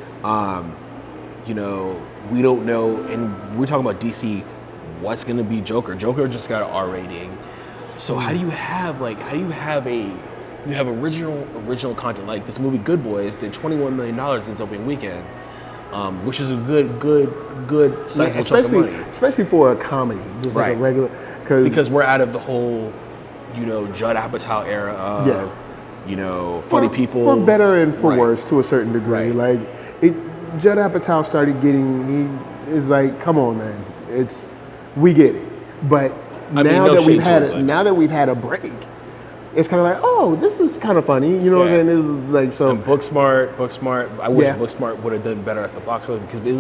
[SPEAKER 2] You know, we don't know, and we're talking about DC, what's going to be Joker. Joker just got an R rating. So how do you have original content? Like this movie Good Boys did $21 million in its opening weekend. Which is a good sizable chunk of money.
[SPEAKER 1] Especially for a comedy, just like a regular.
[SPEAKER 2] Because we're out of the whole, Judd Apatow era of, funny people.
[SPEAKER 1] For better and for worse, to a certain degree.
[SPEAKER 2] Right.
[SPEAKER 1] Like, Judd Apatow started he is like, come on, man. We get it. But now that we've had a break, it's kind of like, oh, this is kind of funny, you know what I'm saying? This is like, so.
[SPEAKER 2] And Booksmart. I wish Booksmart would have done better at the box office because it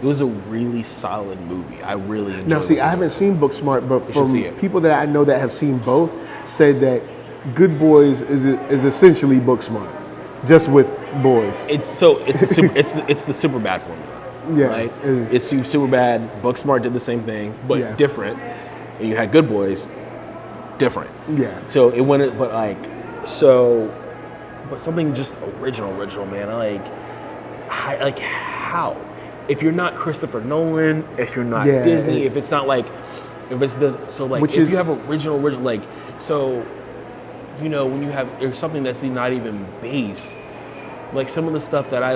[SPEAKER 2] was a really solid movie. I really enjoyed it.
[SPEAKER 1] Now, see, I haven't seen Booksmart, but from people that I know that have seen both, said that Good Boys is essentially Booksmart, just with boys.
[SPEAKER 2] It's the Superbad formula.
[SPEAKER 1] Yeah,
[SPEAKER 2] right? It's Superbad. Booksmart did the same thing, but different. And you had Good Boys. Different.
[SPEAKER 1] Yeah.
[SPEAKER 2] So it went, but something just original, man. Like how? If you're not Christopher Nolan, if you're not Disney, if it's not like, if you have original, like, so, when you have something that's not even base, like some of the stuff that I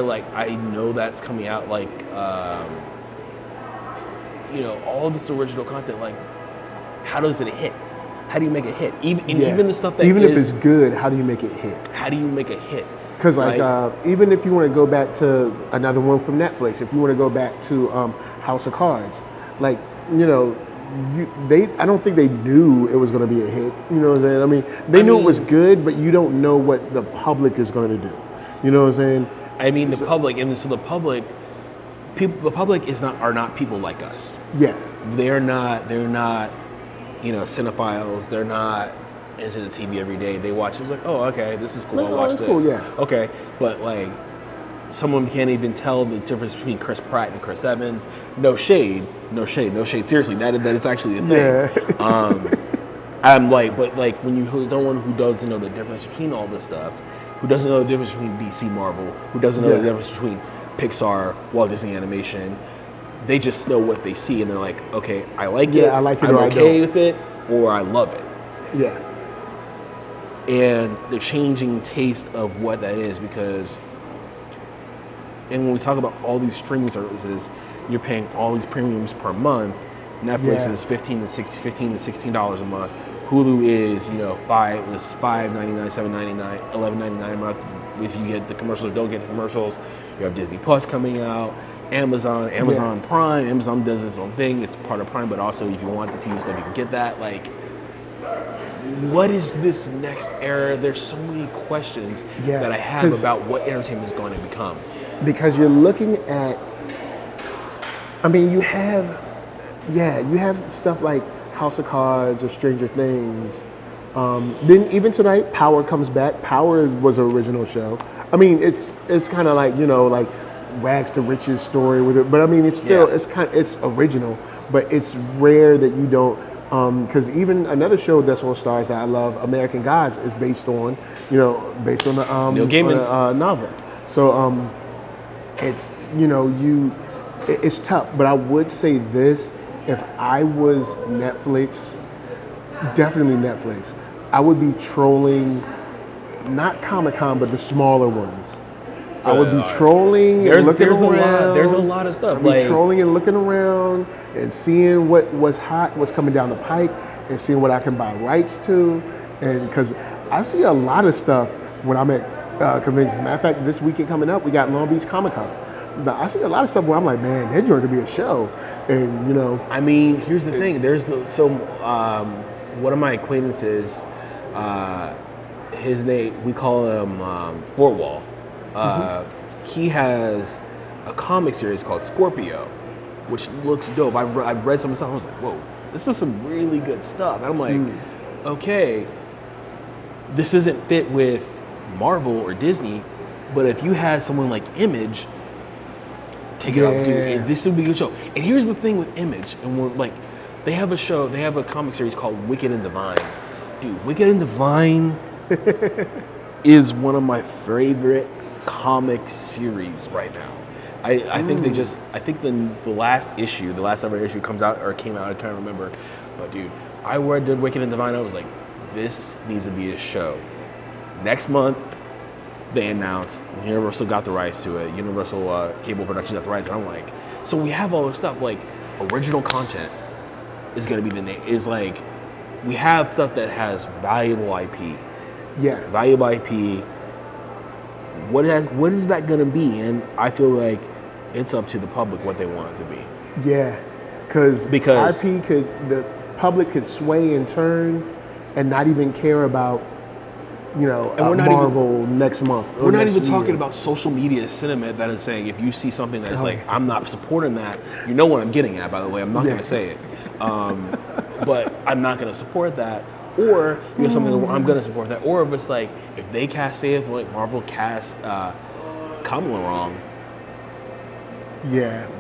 [SPEAKER 2] know that's coming out, like, all this original content, like, how does it hit? How do you make a hit? Even the stuff that
[SPEAKER 1] if it's good, how do you make it hit?
[SPEAKER 2] How do you make a hit?
[SPEAKER 1] Because even if you want to go back to another one from Netflix, if you want to go back to House of Cards, like, I don't think they knew it was going to be a hit. You know what I'm saying? I mean, they knew it was good, but you don't know what the public is going to do. You know what I'm saying?
[SPEAKER 2] I mean, the public are not people like us.
[SPEAKER 1] Yeah.
[SPEAKER 2] They're not cinephiles. They're not into the TV every day. They watch it's like, oh, okay, this is cool. I'll watch this.
[SPEAKER 1] Cool, yeah.
[SPEAKER 2] Okay, but like, someone can't even tell the difference between Chris Pratt and Chris Evans. No shade. Seriously, that is actually a thing.
[SPEAKER 1] Yeah.
[SPEAKER 2] I'm like, but like when you someone who doesn't know the difference between all this stuff, who doesn't know the difference between DC, Marvel, who doesn't know the difference between Pixar, Walt Disney Animation, they just know what they see and they're like, okay, I like it.
[SPEAKER 1] I like it.
[SPEAKER 2] I'm okay with it, or I love it.
[SPEAKER 1] Yeah.
[SPEAKER 2] And the changing taste of what that is, because, and when we talk about all these streaming services, you're paying all these premiums per month. Netflix is $15 to $16 a month. Hulu is, $5.99, $7.99, $11.99 a month. If you get the commercials or don't get the commercials, you have Disney Plus coming out. Amazon Prime. Amazon does its own thing. It's part of Prime, but also if you want the TV stuff, you can get that. Like, what is this next era? There's so many questions that I have about what entertainment is going to become.
[SPEAKER 1] Because you're looking at, I mean, you have stuff like House of Cards or Stranger Things. Then even tonight, Power comes back. Power was an original show. I mean, it's kind of like, like rags to riches story with it. But I mean, it's still, it's original, but it's rare that you don't, because even another show that's on Stars that I love, American Gods, is based on the
[SPEAKER 2] Neil Gaiman.
[SPEAKER 1] On a novel. So it's it's tough. But I would say this: if I was Netflix, definitely Netflix, I would be trolling not Comic-Con, but the smaller ones. I would be trolling and looking around.
[SPEAKER 2] There's a lot of stuff.
[SPEAKER 1] I'd be trolling and looking around and seeing what was hot, what's coming down the pike, and seeing what I can buy rights to. And because I see a lot of stuff when I'm at conventions. Matter of fact, this weekend coming up, we got Long Beach Comic Con. But I see a lot of stuff where I'm like, man, that joint could be a show. And
[SPEAKER 2] I mean, here's the thing. One of my acquaintances, his name, we call him Fort Wall. He has a comic series called Scorpio, which looks dope. I've read some of the stuff. I was like, whoa, this is some really good stuff. And I'm like, okay, this isn't fit with Marvel or Disney, but if you had someone like Image take it up, dude, this would be a good show. And here's the thing with Image, and we're like, they have a comic series called Wicked and Divine. Dude, Wicked and Divine is one of my favorite comic series right now. I think the last ever issue came out, I can't remember. But dude, I read Wicked and Divine, I was like, this needs to be a show. Next month, they announced Universal got the rights to it. Universal Cable Productions got the rights. And I'm like, so we have all this stuff, like original content is going to be the name. Is like, we have stuff that has valuable IP.
[SPEAKER 1] Yeah.
[SPEAKER 2] Valuable IP. What is that going to be? And I feel like it's up to the public what they want it to be.
[SPEAKER 1] Yeah. Because the public could sway and turn and not even care about, Marvel next month.
[SPEAKER 2] We're not even talking about social media sentiment that is saying if you see something that is I'm not supporting that, you know what I'm getting at, by the way. I'm not going to say it. But I'm not going to support that. Or you have something where I'm going to support that. Or if it's like, if they Marvel cast Kamala wrong,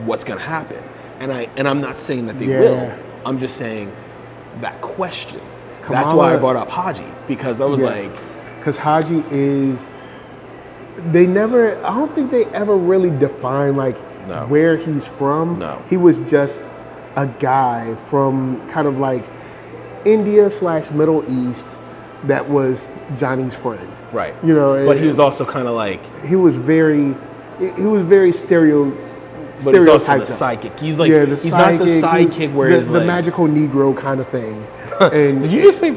[SPEAKER 2] what's going to happen? And I'm not saying that they will. I'm just saying that question. Kamala, that's why I brought up Haji, because I was like...
[SPEAKER 1] Because Haji is... I don't think they ever really defined where he's from.
[SPEAKER 2] No.
[SPEAKER 1] He was just a guy from kind of like India/Middle East that was Johnny's friend.
[SPEAKER 2] Right. But he was also kind of like...
[SPEAKER 1] He was very stereotyped.
[SPEAKER 2] But he's also the sidekick. He's like, he's
[SPEAKER 1] psychic,
[SPEAKER 2] not the sidekick where
[SPEAKER 1] the magical Negro kind of thing. And
[SPEAKER 2] did you just say?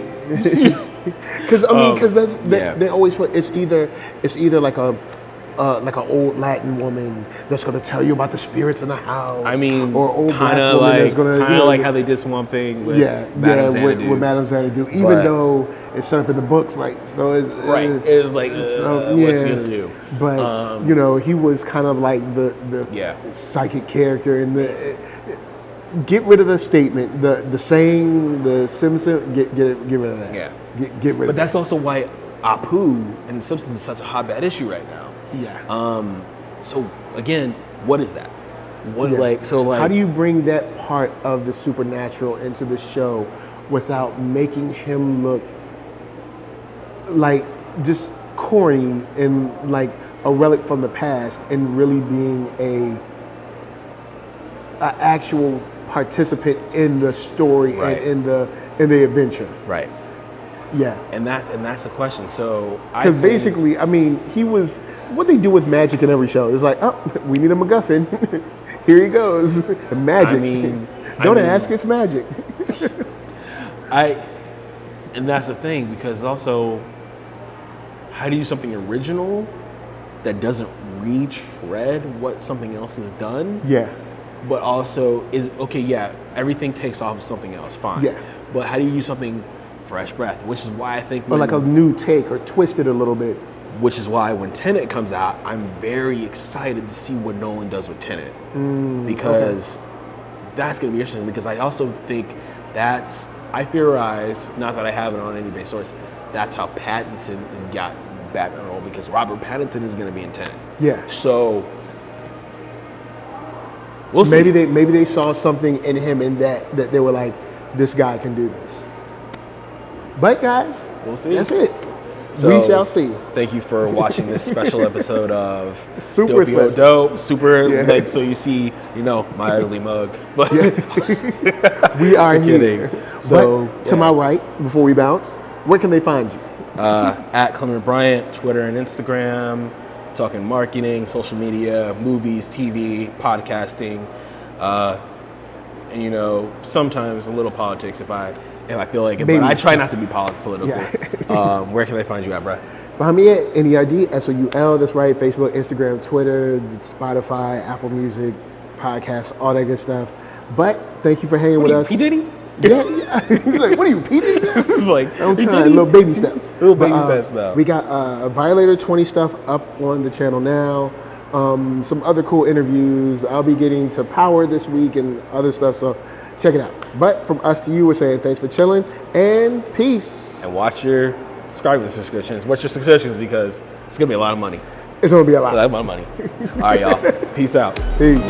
[SPEAKER 1] Because they always put it's either like an old Latin woman that's going to tell you about the spirits in the house.
[SPEAKER 2] I mean,
[SPEAKER 1] or old black woman that's going to
[SPEAKER 2] like how they did Swamp Thing with Madame Xanadu.
[SPEAKER 1] with Madame Xanadu, even though it's set up in the books, so it's
[SPEAKER 2] right. It's like what's he gonna do?
[SPEAKER 1] But he was kind of like the psychic character, and get rid of the statement, the saying, the Simpson, get rid of that.
[SPEAKER 2] Yeah,
[SPEAKER 1] get rid.
[SPEAKER 2] But that's also why Apu and The Simpsons is such a hotbed issue right now.
[SPEAKER 1] Yeah.
[SPEAKER 2] So again, what is that?
[SPEAKER 1] How do you bring that part of the supernatural into the show without making him look like just corny and like a relic from the past, and really being a actual participant in the story and in the adventure?
[SPEAKER 2] Right.
[SPEAKER 1] Yeah. And
[SPEAKER 2] that's the question. So
[SPEAKER 1] because basically, he was what they do with magic in every show. It's like, oh, we need a MacGuffin. Here he goes. Magic. Don't ask, it's magic.
[SPEAKER 2] And that's the thing, because also, how do you do something original that doesn't retread what something else has done?
[SPEAKER 1] Yeah.
[SPEAKER 2] But also everything takes off of something else, fine.
[SPEAKER 1] Yeah.
[SPEAKER 2] But how do you do something fresh breath, which is why I think
[SPEAKER 1] Or like a new take or twist it a little bit.
[SPEAKER 2] which is why when Tenet comes out, I'm very excited to see what Nolan does with Tenet. Because that's going to be interesting, because I also think I theorize, not that I have it on any base source, that's how Pattinson has got Batman role, because Robert Pattinson is going to be in Tenet.
[SPEAKER 1] Yeah.
[SPEAKER 2] So we'll see.
[SPEAKER 1] Maybe they saw something in him in that they were like, this guy can do this. But guys,
[SPEAKER 2] We'll see.
[SPEAKER 1] That's it.
[SPEAKER 2] So,
[SPEAKER 1] we shall see.
[SPEAKER 2] Thank you for watching this special episode of
[SPEAKER 1] Super
[SPEAKER 2] Doppio
[SPEAKER 1] special.
[SPEAKER 2] Dope. Super, like, so you see, my ugly mug. But
[SPEAKER 1] We are here.
[SPEAKER 2] kidding. So,
[SPEAKER 1] but to my right, before we bounce, where can they find you?
[SPEAKER 2] at Clement Bryant, Twitter and Instagram, talking marketing, social media, movies, TV, podcasting, and sometimes a little politics if I feel like it.
[SPEAKER 1] Maybe.
[SPEAKER 2] But I try not to be political.
[SPEAKER 1] Yeah.
[SPEAKER 2] Where can they find you at, bro?
[SPEAKER 1] Find me at NERDSoul. That's right. Facebook, Instagram, Twitter, Spotify, Apple Music, podcasts, all that good stuff. But thank you for hanging with us.
[SPEAKER 2] P. Diddy?
[SPEAKER 1] Yeah. Like, what are you, P. Diddy?
[SPEAKER 2] Like,
[SPEAKER 1] I'm
[SPEAKER 2] P.
[SPEAKER 1] trying,
[SPEAKER 2] Diddy?
[SPEAKER 1] little baby steps.
[SPEAKER 2] Little baby steps now.
[SPEAKER 1] We got Violator 20 stuff up on the channel now. Some other cool interviews. I'll be getting to Power this week and other stuff, so check it out. But from us to you, we're saying thanks for chilling and peace.
[SPEAKER 2] And watch your subscriptions. Watch your subscriptions, because it's going to be a lot of money.
[SPEAKER 1] It's going to be a lot.
[SPEAKER 2] A lot of money. All right, y'all. Peace out.
[SPEAKER 1] Peace.